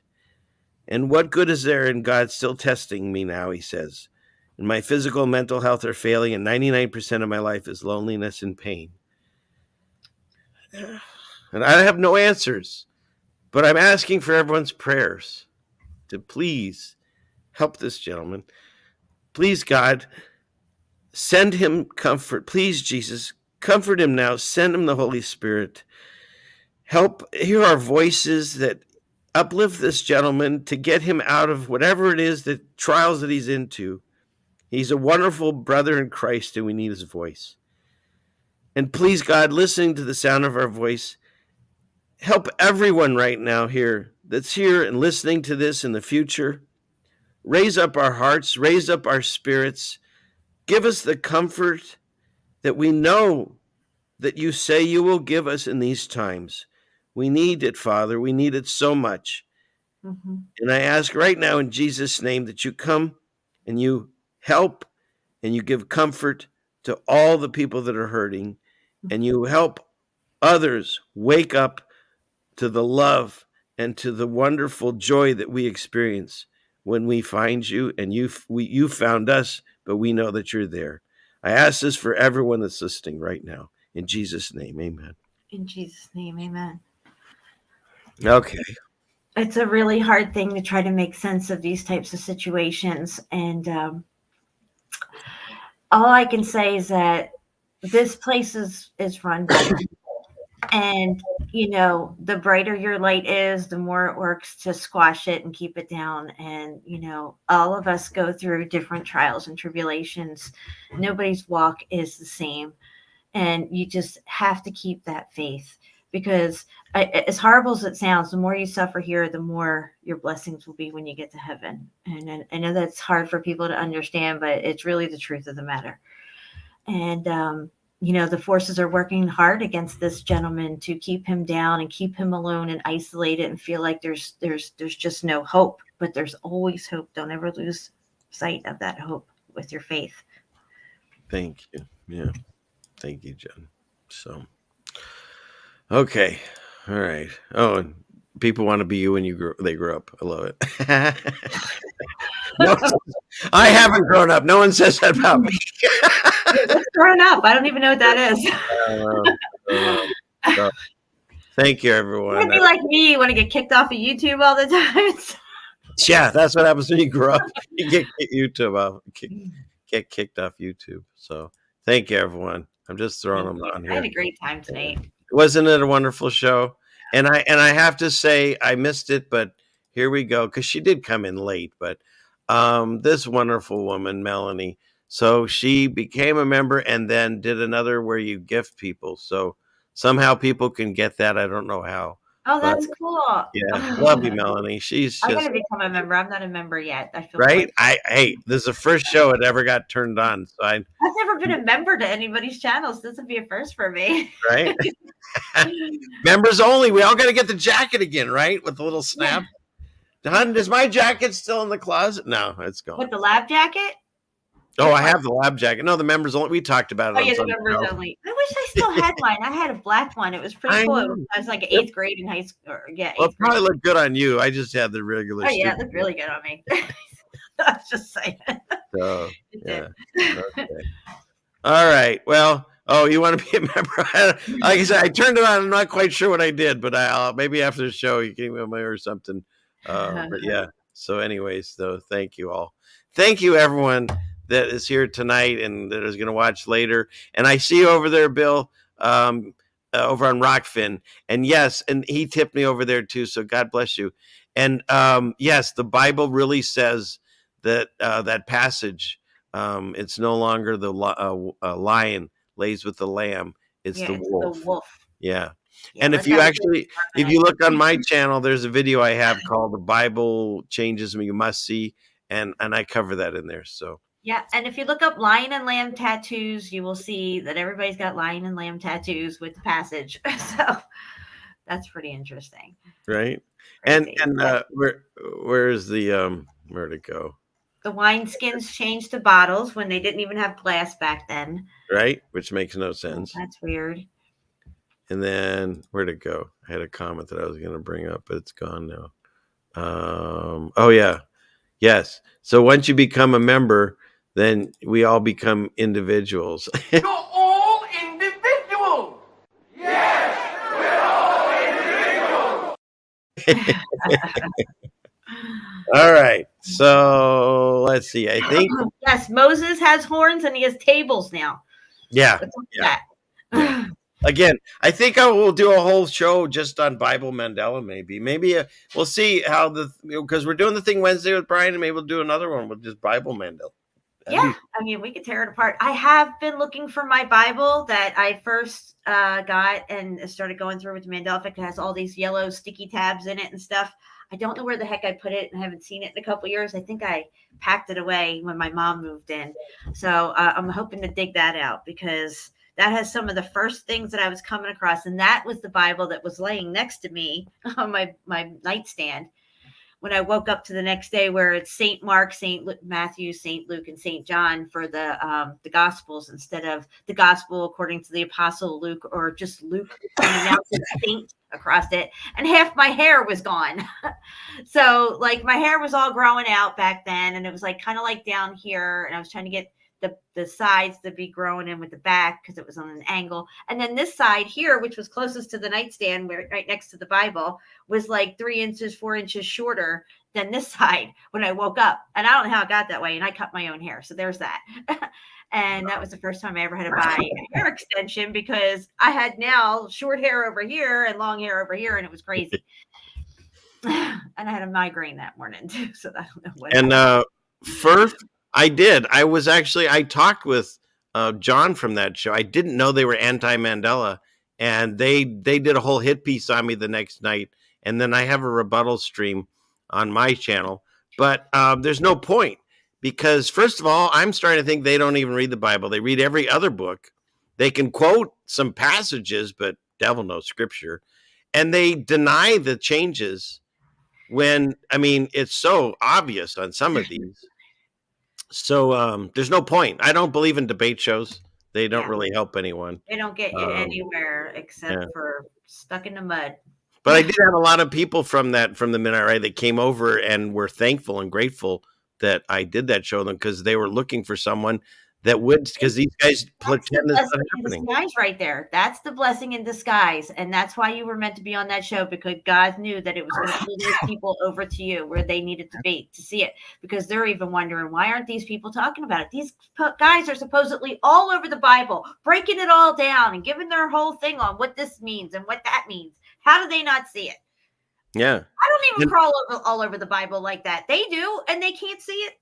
And what good is there in God still testing me now, he says. And my physical and mental health are failing, and 99% of my life is loneliness and pain. And I have no answers, but I'm asking for everyone's prayers to please help this gentleman. Please, God, send him comfort. Please, Jesus, comfort him now. Send him the Holy Spirit. Help hear our voices that uplift this gentleman to get him out of whatever it is, the trials that he's into. He's a wonderful brother in Christ, and we need his voice. And please, God, listening to the sound of our voice, help everyone right now here that's here and listening to this in the future. Raise up our hearts, raise up our spirits. Give us the comfort that we know that you say you will give us in these times. We need it, Father. We need it so much. Mm-hmm. And I ask right now in Jesus' name that you come and you help and you give comfort to all the people that are hurting, and you help others wake up to the love and to the wonderful joy that we experience when we find you, and you found us, but we know that you're there. I ask this for everyone that's listening right now. In Jesus' name, amen. In Jesus' name, amen. Okay. It's a really hard thing to try to make sense of these types of situations. And all I can say is that this place is run by people. And, you know, the brighter your light is, the more it works to squash it and keep it down. And, you know, all of us go through different trials and tribulations. Nobody's walk is the same. And you just have to keep that faith, because as horrible as it sounds, the more you suffer here, the more your blessings will be when you get to heaven. And I know that's hard for people to understand, but it's really the truth of the matter. And, you know, the forces are working hard against this gentleman to keep him down and keep him alone and isolated and feel like there's just no hope. But there's always hope. Don't ever lose sight of that hope with your faith. Thank you. Yeah. Thank you, Jen. So, okay. All right. Oh, and people want to be you when they grow up. I love it. No, I haven't grown up. No one says that about me. What's growing up? I don't even know what that is. So, thank you, everyone. You'd be like me. You want to get kicked off of YouTube all the time. Yeah, that's what happens when you grow up. You get kicked off YouTube. So thank you, everyone. I'm just throwing them on here. I had a great time tonight. Wasn't it a wonderful show? And I have to say I missed it, but here we go, because she did come in late. But this wonderful woman, Melanie, so she became a member and then did another where you gift people. So somehow people can get that. I don't know how. Oh, that's cool. Yeah, love you, Melanie. She's I'm just gonna become a member. I'm not a member yet. I feel right. Hey, this is the first show it ever got turned on. So I've never been a member to anybody's channels. This would be a first for me. Right. Members only. We all got to get the jacket again, right? With the little snap. Hon, is my jacket still in the closet? No, it's gone. With the lab jacket? Oh, I have the lab jacket. No, the members only. We talked about it. Oh, yeah, the members only. I wish I still had mine. I had a black one. It was pretty cool. I was like 8th grade in high school. Yeah, well, it probably looked good on you. I just had the regular. Oh, yeah, it looked really good on me. I was just saying. So, yeah. Okay. All right. Well, you want to be a member? Like I said, I turned it on. I'm not quite sure what I did, but I'll maybe after the show you can email me or something. But yeah. So, anyways, though, thank you all. Thank you, everyone that is here tonight and that is going to watch later. And I see you over there, Bill, over on Rockfin. And yes, and he tipped me over there too. So God bless you. And yes, the Bible really says that that passage, it's no longer the lion lays with the lamb. It's the wolf. The wolf. Yeah. And if you look on my channel, there's a video I have called "The Bible Changes Me You Must See," and I cover that in there. So yeah, and if you look up lion and lamb tattoos, you will see that everybody's got lion and lamb tattoos with the passage. So that's pretty interesting, right? And where's the where'd it go? The wine skins changed to bottles when they didn't even have glass back then, right? Which makes no sense. That's weird. And then where'd it go? I had a comment that I was going to bring up, but it's gone now. Oh yeah. Yes. So once you become a member, then we all become individuals. You're all individuals. Yes, we're all individuals. All right. So let's see. I think yes, Moses has horns and he has tables now. Yeah. Yeah. Again, I think I will do a whole show just on Bible Mandela. Maybe we'll see how because we're doing the thing Wednesday with Brian, and maybe we'll do another one with just Bible Mandela. I mean, we could tear it apart. I have been looking for my Bible that I first got and started going through with the Mandela Effect. It has all these yellow sticky tabs in it and stuff. I don't know where the heck I put it, and I haven't seen it in a couple of years. I think I packed it away when my mom moved in. So I'm hoping to dig that out, because that has some of the first things that I was coming across. And that was the Bible that was laying next to me on my nightstand when I woke up to the next day, where it's Saint Mark, Matthew, Saint Luke, and Saint John for the Gospels, instead of the Gospel according to the Apostle Luke, or just Luke, and now it's Saint across it, and half my hair was gone. So like my hair was all growing out back then, and it was like kind of like down here, and I was trying to get the sides to be growing in with the back because it was on an angle. And then this side here, which was closest to the nightstand, where right next to the Bible, was like 3 inches, 4 inches shorter than this side when I woke up. And I don't know how it got that way. And I cut my own hair. So there's that. And that was the first time I ever had to buy a hair extension, because I had now short hair over here and long hair over here. And it was crazy. And I had a migraine that morning too. So I don't know what. And first, I did. I talked with John from that show. I didn't know they were anti-Mandela, and they did a whole hit piece on me the next night. And then I have a rebuttal stream on my channel. But there's no point, because first of all, I'm starting to think they don't even read the Bible. They read every other book. They can quote some passages, but devil knows scripture. And they deny the changes when, I mean, it's so obvious on some of these. So there's no point. I don't believe in debate shows. They don't really help anyone. They don't get you anywhere except for stuck in the mud. But I did have a lot of people from the Minute that came over and were thankful and grateful that I did that show, them, because they were looking for someone that would, because these guys pretend it's not happening. Disguise right there. That's the blessing in disguise. And that's why you were meant to be on that show, because God knew that it was going to pull those people over to you where they needed to be to see it, because they're even wondering, why aren't these people talking about it? These guys are supposedly all over the Bible, breaking it all down and giving their whole thing on what this means and what that means. How do they not see it? Yeah. I don't even crawl all over the Bible like that. They do, and they can't see it.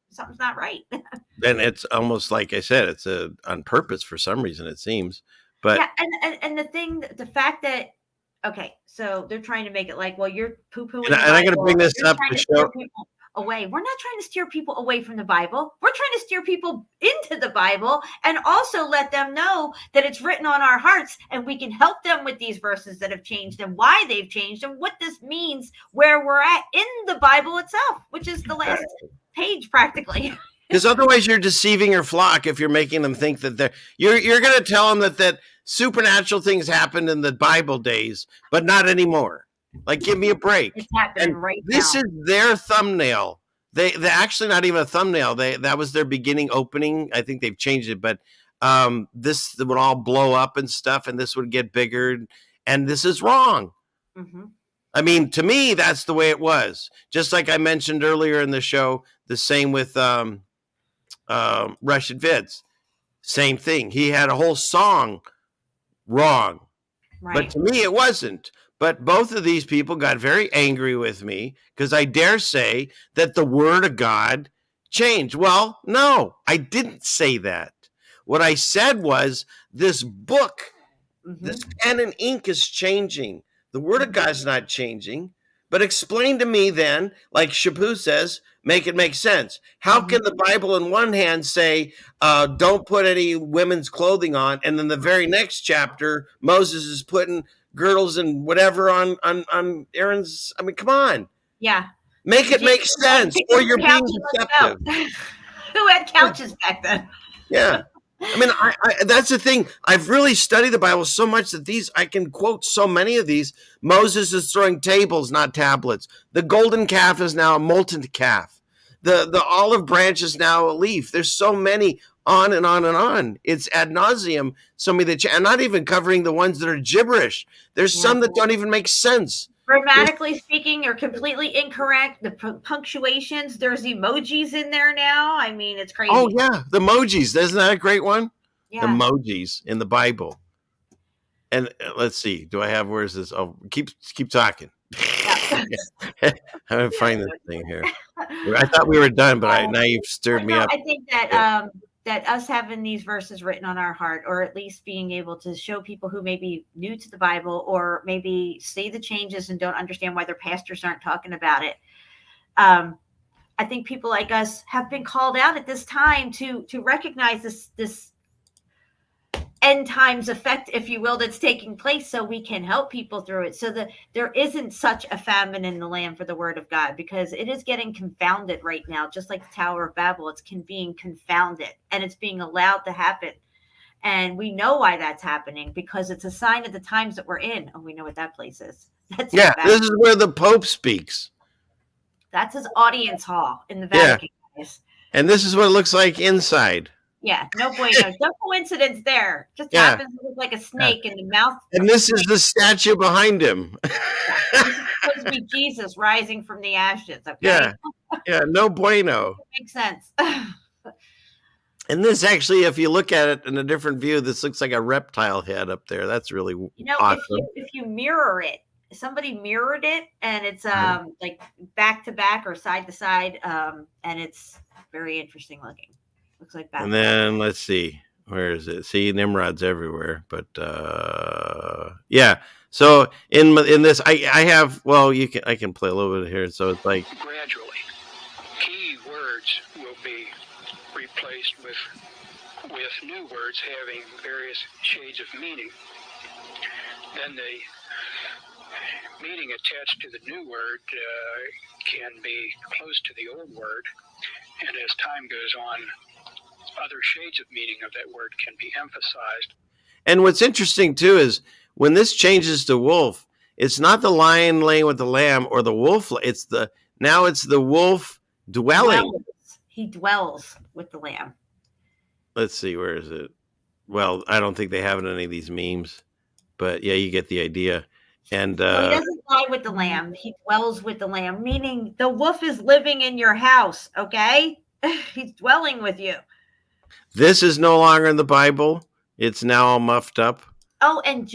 Something's not right. And it's almost like I said, it's on purpose for some reason, it seems. But yeah, and the fact that, okay, so they're trying to make it like, well, you're poo-pooing. And I'm going to bring this up to show away. We're not trying to steer people away from the Bible. We're trying to steer people into the Bible, and also let them know that it's written on our hearts, and we can help them with these verses that have changed and why they've changed and what this means where we're at in the Bible itself, which is the last page practically. Because otherwise you're deceiving your flock if you're making them think that you're going to tell them that supernatural things happened in the Bible days, but not anymore. Like, give me a break. It's happening right now. This is their thumbnail. They actually not even a thumbnail. That was their beginning opening. I think they've changed it, but this would all blow up and stuff, and this would get bigger, and this is wrong. Mm-hmm. I mean, to me, that's the way it was. Just like I mentioned earlier in the show, the same with Russian Vids. Same thing. He had a whole song wrong. Right. But to me, it wasn't. But both of these people got very angry with me because I dare say that the word of God changed. Well, no, I didn't say that. What I said was this book, this pen and ink is changing. The word of God's not changing. But explain to me then, like Shapu says, make it make sense. How can the Bible in one hand say, don't put any women's clothing on, and then the very next chapter, Moses is putting girdles and whatever on Aaron's? I mean, come on. Yeah. Make it make sense, or you're being deceptive. Who had couches back then? Yeah. I mean, I that's the thing. I've really studied the Bible so much that I can quote so many of these. Moses is throwing tables, not tablets. The golden calf is now a molten calf. The olive branch is now a leaf. There's so many, on and on and on. It's ad nauseum. So many and not even covering the ones that are gibberish. There's some that don't even make sense. Grammatically speaking, they're completely incorrect. The punctuations, there's emojis in there now. I mean, it's crazy. Oh, yeah. The emojis. Isn't that a great one? Yeah. Emojis in the Bible. And let's see. Do I have, where's this? Oh, keep talking. Yeah. I'm going to find this thing here. I thought we were done, but now you've stirred me up. I think that that us having these verses written on our heart, or at least being able to show people who may be new to the Bible, or maybe see the changes and don't understand why their pastors aren't talking about it. I think people like us have been called out at this time to recognize this end times effect, if you will, that's taking place, so we can help people through it, so that there isn't such a famine in the land for the word of God, because it is getting confounded right now, just like the Tower of Babel. It's being confounded, and it's being allowed to happen. And we know why that's happening, because it's a sign of the times that we're in. Oh, we know what that place is. That's this is where the Pope speaks. That's his audience hall in the Vatican. Guys. And this is what it looks like inside. Yeah, no bueno. No coincidence there. Just happens to look like a snake in the mouth. And this is the statue behind him. This is supposed to be Jesus rising from the ashes. Okay? Yeah, no bueno. Makes sense. And this actually, if you look at it in a different view, this looks like a reptile head up there. That's really awesome. If you mirror it, somebody mirrored it, and it's like back to back or side to side, and it's very interesting looking. Looks like that. And then let's see, where is it? See, Nimrod's everywhere, but yeah. So in this, I have, well, I can play a little bit here. So it's like gradually, key words will be replaced with new words having various shades of meaning. Then the meaning attached to the new word can be close to the old word, and as time goes on, other shades of meaning of that word can be emphasized. And what's interesting too is when this changes to wolf, it's not the lion laying with the lamb or the wolf. It's the wolf dwelling. He dwells with the lamb. Let's see, where is it? Well, I don't think they have it in any of these memes, but yeah, you get the idea. And he doesn't lie with the lamb. He dwells with the lamb, meaning the wolf is living in your house. Okay, he's dwelling with you. This is no longer in the Bible. It's now all muffed up. Oh, and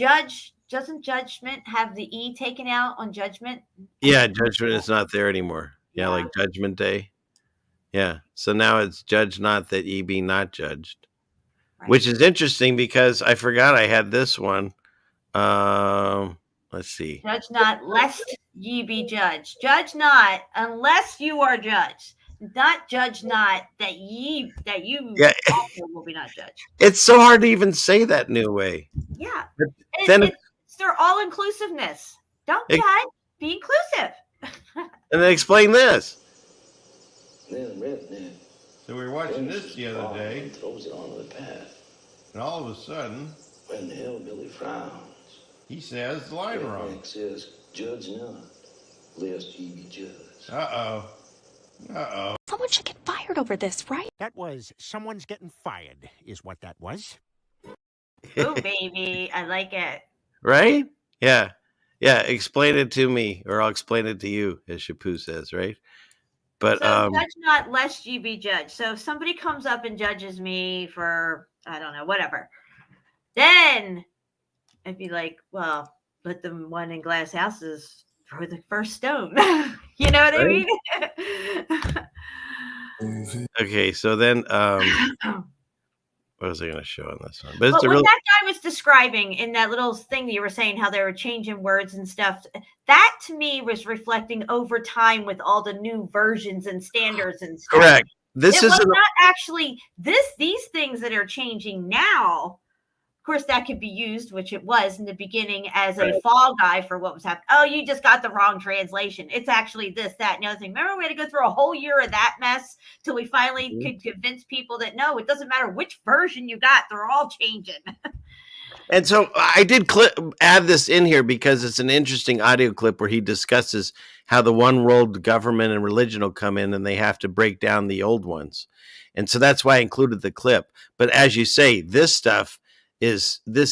doesn't judgment have the E taken out on judgment? Yeah, judgment is not there anymore. Yeah, like Judgment Day. Yeah. So now it's judge not that ye be not judged, which is interesting because I forgot I had this one. Let's see. Judge not lest ye be judged. Judge not unless you are judged. Not judge not that you also will be not judged. It's so hard to even say that new way. Yeah. It's their all inclusiveness. Don't judge. Be inclusive. And then explain this. So we were watching this the other day. Throws it onto the path. And all of a sudden, when the hillbilly frowns, he says the line wrong. It says, "Judge not, lest ye be judged." Someone should get fired over this, right? That was someone's getting fired, is what that was. Oh, baby. I like it. Right? Yeah. Yeah. Explain it to me, or I'll explain it to you, as Shapu says, right? But so judge not lest you be judged. So if somebody comes up and judges me for, I don't know, whatever, then I'd be like, well, let the one in glass houses throw the first stone. You know what I mean? Okay, so then what was I going to show on this one? But what that guy was describing in that little thing that you were saying, how they were changing words and stuff, that to me was reflecting over time with all the new versions and standards and stuff. Correct. It was not actually these things that are changing now. Of course, that could be used, which it was in the beginning, as a fall guy for what was happening. Oh, you just got the wrong translation. It's actually this, that, and the other thing. Remember, we had to go through a whole year of that mess till we finally could convince people that, no, it doesn't matter which version you got. They're all changing. And so I did add this in here because it's an interesting audio clip where he discusses how the one world government and religion will come in and they have to break down the old ones. And so that's why I included the clip. But as you say, this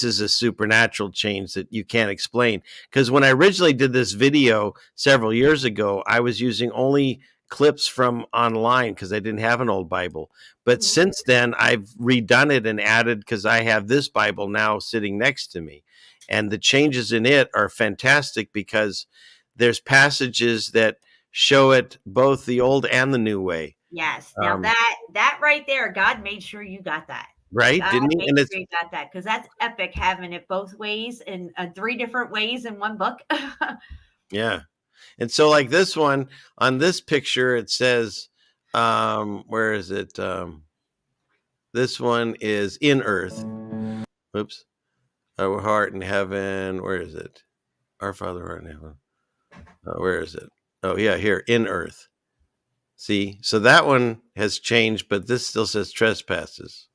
is a supernatural change that you can't explain. Because when I originally did this video several years ago, I was using only clips from online because I didn't have an old Bible. But since then, I've redone it and added, because I have this Bible now sitting next to me. And the changes in it are fantastic because there's passages that show it both the old and the new way. Yes. Now that right there, God made sure you got that. Right? Didn't he? And sure you got that, because that's epic having it both ways in 3 different ways in one book. Yeah. And so like this one on this picture, it says, where is it? This one is in earth. Whoops. Our heart in heaven. Where is it? Our Father who art in heaven. Where is it? Oh, yeah, here, in earth. See, so that one has changed, but this still says trespasses.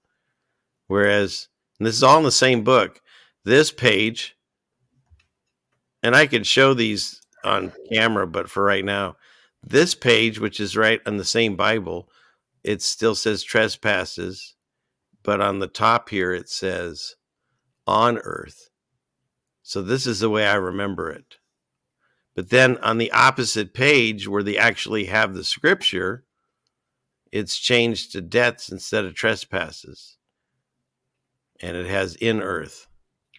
Whereas, and this is all in the same book, this page, and I could show these on camera, but for right now, this page, which is right on the same Bible, it still says trespasses, but on the top here it says on earth. So this is the way I remember it. But then on the opposite page where they actually have the scripture, it's changed to debts instead of trespasses. And it has in earth.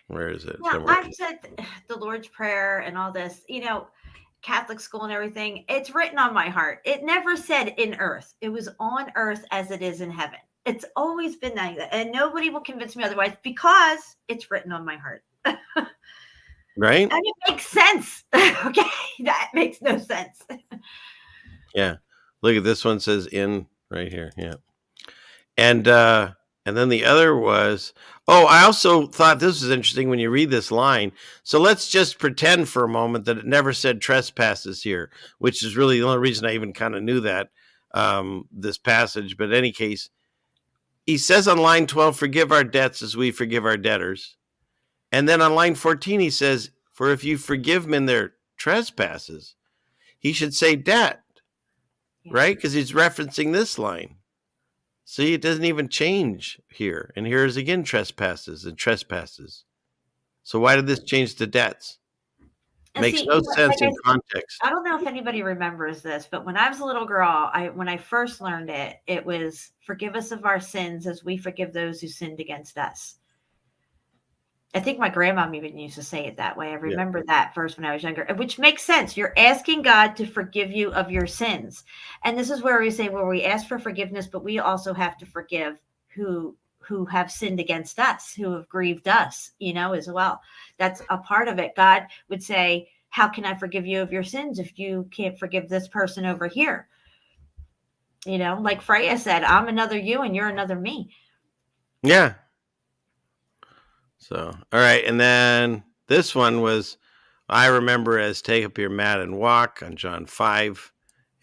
Where is it? Yeah, I've said the Lord's Prayer and all this, Catholic school and everything. It's written on my heart. It never said in earth. It was on earth as it is in heaven. It's always been that. And nobody will convince me otherwise because it's written on my heart. Right? And it makes sense. Okay. That makes no sense. Yeah. Look at this one says in right here. Yeah. And then the other was, I also thought this was interesting when you read this line. So let's just pretend for a moment that it never said trespasses here, which is really the only reason I even kind of knew that, this passage. But in any case, he says on line 12, forgive our debts as we forgive our debtors. And then on line 14, he says, for if you forgive men their trespasses, he should say debt, right? Because he's referencing this line. See, it doesn't even change here. And here's again trespasses and trespasses. So why did this change to debts? Makes no sense in context. I don't know if anybody remembers this, but when I was a little girl, when I first learned it, it was forgive us of our sins as we forgive those who sinned against us. I think my grandma even used to say it that way. I remember that verse when I was younger, which makes sense. You're asking God to forgive you of your sins. And this is where we say, we ask for forgiveness, but we also have to forgive who have sinned against us, who have grieved us, as well. That's a part of it. God would say, how can I forgive you of your sins if you can't forgive this person over here? Like Freya said, I'm another you and you're another me. Yeah. So, all right. And then this one was, I remember as take up your mat and walk on John 5.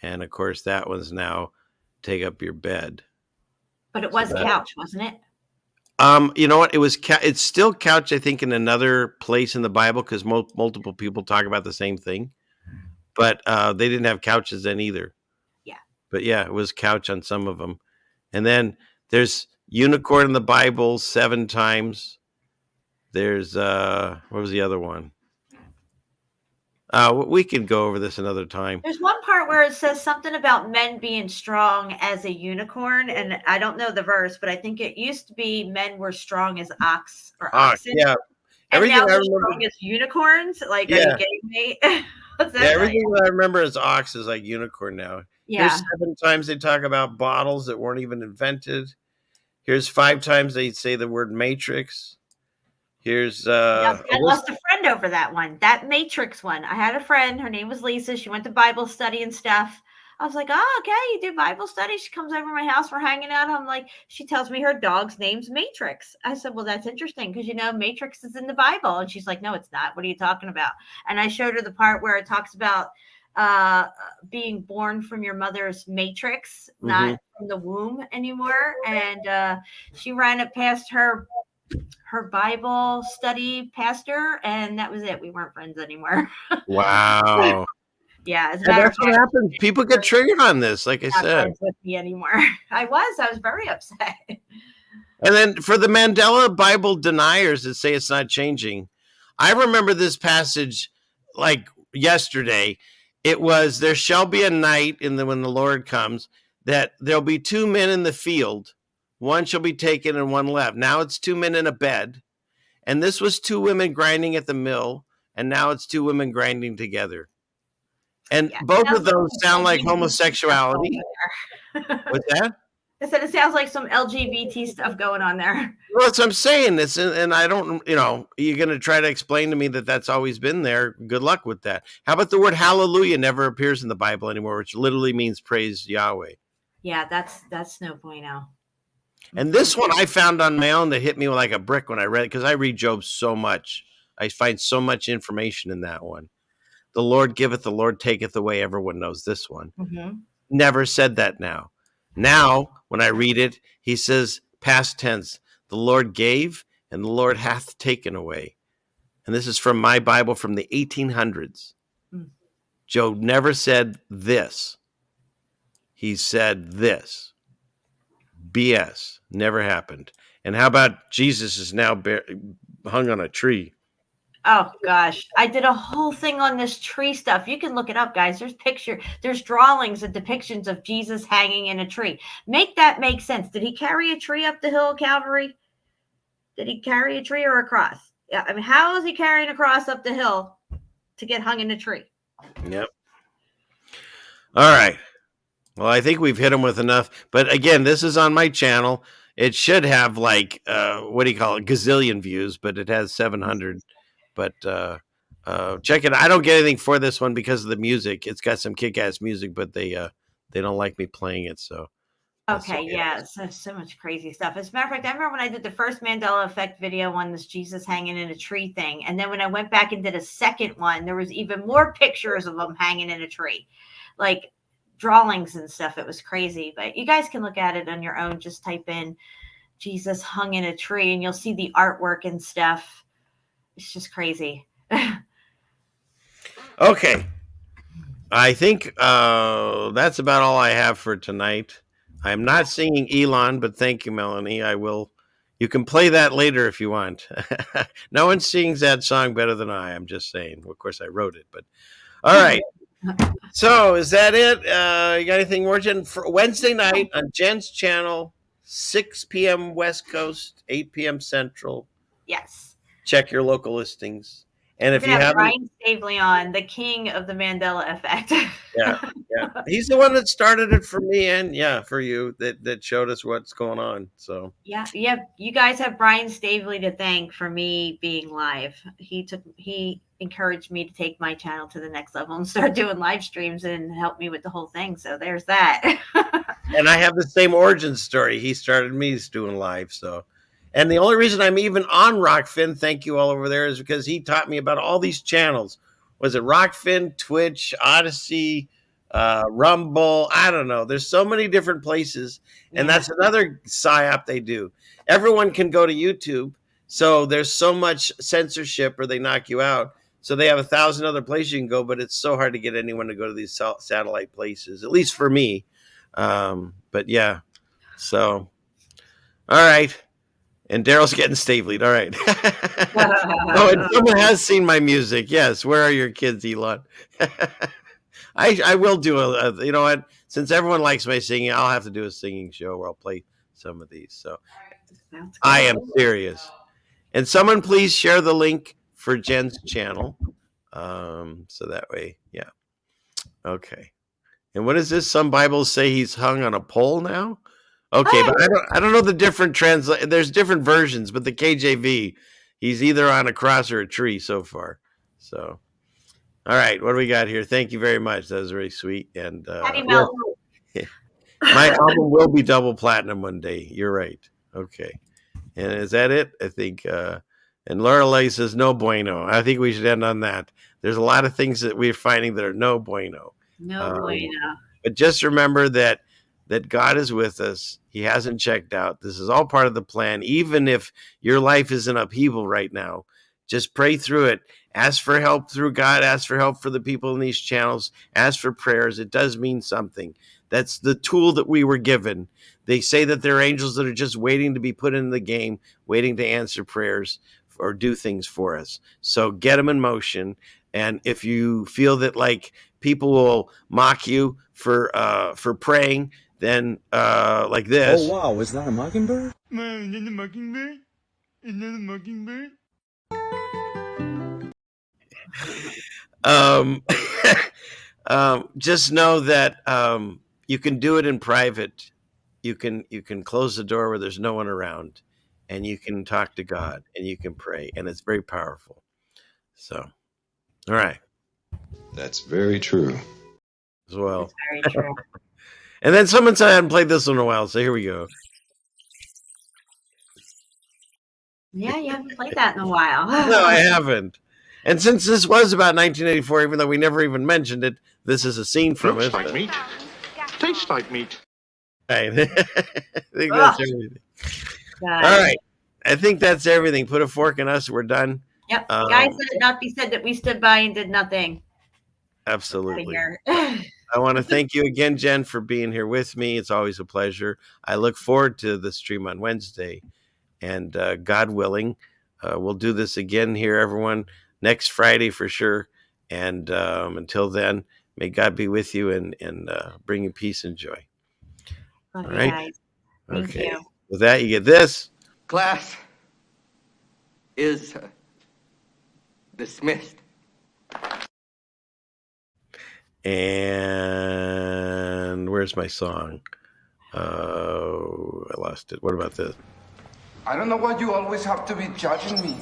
And of course, that one's now take up your bed. But it was couch, wasn't it? You know what? It was. It's still couch, I think, in another place in the Bible because multiple people talk about the same thing. But they didn't have couches then either. Yeah. But yeah, it was couch on some of them. And then there's unicorn in the Bible 7 times. There's what was the other one? We can go over this another time. There's one part where it says something about men being strong as a unicorn, and I don't know the verse, but I think it used to be men were strong as oxen. Yeah. And now they're strong as unicorns. Like, are you kidding me? Everything that I remember as ox is like unicorn now. Yeah. Here's 7 times they talk about bottles that weren't even invented. Here's 5 times they say the word matrix. Here's I lost a friend over that one, that matrix one. I had a friend, her name was Lisa. She went to Bible study and stuff. I was like, oh, okay, you do Bible study? She comes over to my house, we're hanging out. I'm like, she tells me her dog's name's Matrix. I said, well, that's interesting because Matrix is in the Bible. And she's like, no, it's not. What are you talking about? And I showed her the part where it talks about being born from your mother's matrix, not from the womb anymore. And she ran it past her Bible study pastor, and that was it. We weren't friends anymore. Wow. Yeah, that's what happens. People get triggered on this, like I said. Not with me anymore. I was very upset. And then for the Mandela Bible deniers that say it's not changing, I remember this passage like yesterday. It was, there shall be a night when the Lord comes, that there'll be 2 men in the field. One shall be taken and one left. Now it's 2 men in a bed. And this was 2 women grinding at the mill. And now it's 2 women grinding together. And both of those sound like homosexuality. What's that? I said it sounds like some LGBT stuff going on there. Well, that's what I'm saying. And I don't, you're going to try to explain to me that that's always been there. Good luck with that. How about the word hallelujah never appears in the Bible anymore, which literally means praise Yahweh. Yeah, that's no bueno. And this one I found on my own that hit me like a brick when I read it, because I read Job so much. I find so much information in that one. The Lord giveth, the Lord taketh away. Everyone knows this one. Mm-hmm. Never said that now. Now, when I read it, he says, past tense, the Lord gave and the Lord hath taken away. And this is from my Bible from the 1800s. Job never said this. He said this. BS. Never happened. And how about Jesus is now hung on a tree? Oh gosh, I did a whole thing on this tree stuff. You can look it up, guys. There's drawings and depictions of Jesus hanging in a tree. Make that make sense. Did he carry a tree up the hill of Calvary? Did he carry a tree or a cross? Yeah, I mean, how is he carrying a cross up the hill to get hung in a tree? Yep. All right. Well, I think we've hit them with enough. But again, this is on my channel. It should have like, what do you call it? Gazillion views, but it has 700. But check it. I don't get anything for this one because of the music. It's got some kick-ass music, but they don't like me playing it. So okay, yeah, so much crazy stuff. As a matter of fact, I remember when I did the first Mandela effect video on this Jesus hanging in a tree thing, and then when I went back and did a second one, there was even more pictures of them hanging in a tree, like drawings and stuff. It was crazy, but you guys can look at it on your own. Just type in Jesus hung in a tree, and you'll see the artwork and stuff. It's just crazy. Okay. I think that's about all I have for tonight. I'm not singing Elon, but thank you, Melanie. I will. You can play that later if you want. No one sings that song better than I. I'm just saying. Of course, I wrote it, but all right. So is that it? You got anything more, Jen? For Wednesday night on Jen's channel, 6 p.m. West Coast, 8 p.m. Central. Yes. Check your local listings. And if you have Brian Stavely on, the king of the Mandela effect. yeah, he's the one that started it for me and for you that showed us what's going on. So yeah, you guys have Brian Stavely to thank for me being live. He encouraged me to take my channel to the next level and start doing live streams and help me with the whole thing. So there's that. And I have the same origin story. He started me doing live. So. And the only reason I'm even on Rockfin, thank you all over there, is because he taught me about all these channels. Was it Rockfin, Twitch, Odyssey, Rumble? I don't know. There's so many different places. And that's another psyop they do. Everyone can go to YouTube. So there's so much censorship or they knock you out. So they have 1,000 other places you can go, but it's so hard to get anyone to go to these satellite places, at least for me. But yeah. So, all right. And Daryl's getting Stavely. All right. Oh, and someone has seen my music. Yes. Where are your kids, Elon? I will do you know what? Since everyone likes my singing, I'll have to do a singing show where I'll play some of these. So I am serious. And someone please share the link for Jen's channel. So that way, yeah. Okay. And what is this? Some Bibles say he's hung on a pole now. Okay, but I don't know the different there's different versions, but the KJV, he's either on a cross or a tree so far. So, all right, what do we got here? Thank you very much. That was very sweet. And my album will be double platinum one day. You're right. Okay, and is that it? I think. And Lorelei says no bueno. I think we should end on that. There's a lot of things that we're finding that are no bueno. No bueno. But just remember that God is with us. He hasn't checked out. This is all part of the plan. Even if your life is in upheaval right now, just pray through it. Ask for help through God. Ask for help for the people in these channels. Ask for prayers. It does mean something. That's the tool that we were given. They say that there are angels that are just waiting to be put in the game, waiting to answer prayers or do things for us. So get them in motion. And if you feel that like people will mock you for praying, then like this. Oh wow, is that a mockingbird? Man, is that a mockingbird? Is that a mockingbird? Just know that you can do it in private. You can close the door where there's no one around, and you can talk to God and you can pray, and it's very powerful. So, all right. That's very true. As well. That's very true. And then someone said I hadn't played this one in a while, so here we go. Yeah, you haven't played that in a while. No, I haven't. And since this was about 1984, even though we never even mentioned it, this is a scene from Looks it. like meat. Tastes like meat. Right. I think that's everything. All right. I think that's everything. Put a fork in us. We're done. Yep. Guys, let it not be said that we stood by and did nothing. Absolutely. I want to thank you again, Jen, for being here with me. It's always a pleasure. I look forward to the stream on Wednesday. And God willing, we'll do this again here, everyone, next Friday for sure. And until then, may God be with you and bring you peace and joy. Love All you right. guys. Thank Okay. you. With that, you get this. Class is dismissed. And where's my song? I lost it. What about this? I don't know why you always have to be judging me.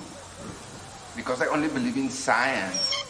Because I only believe in science.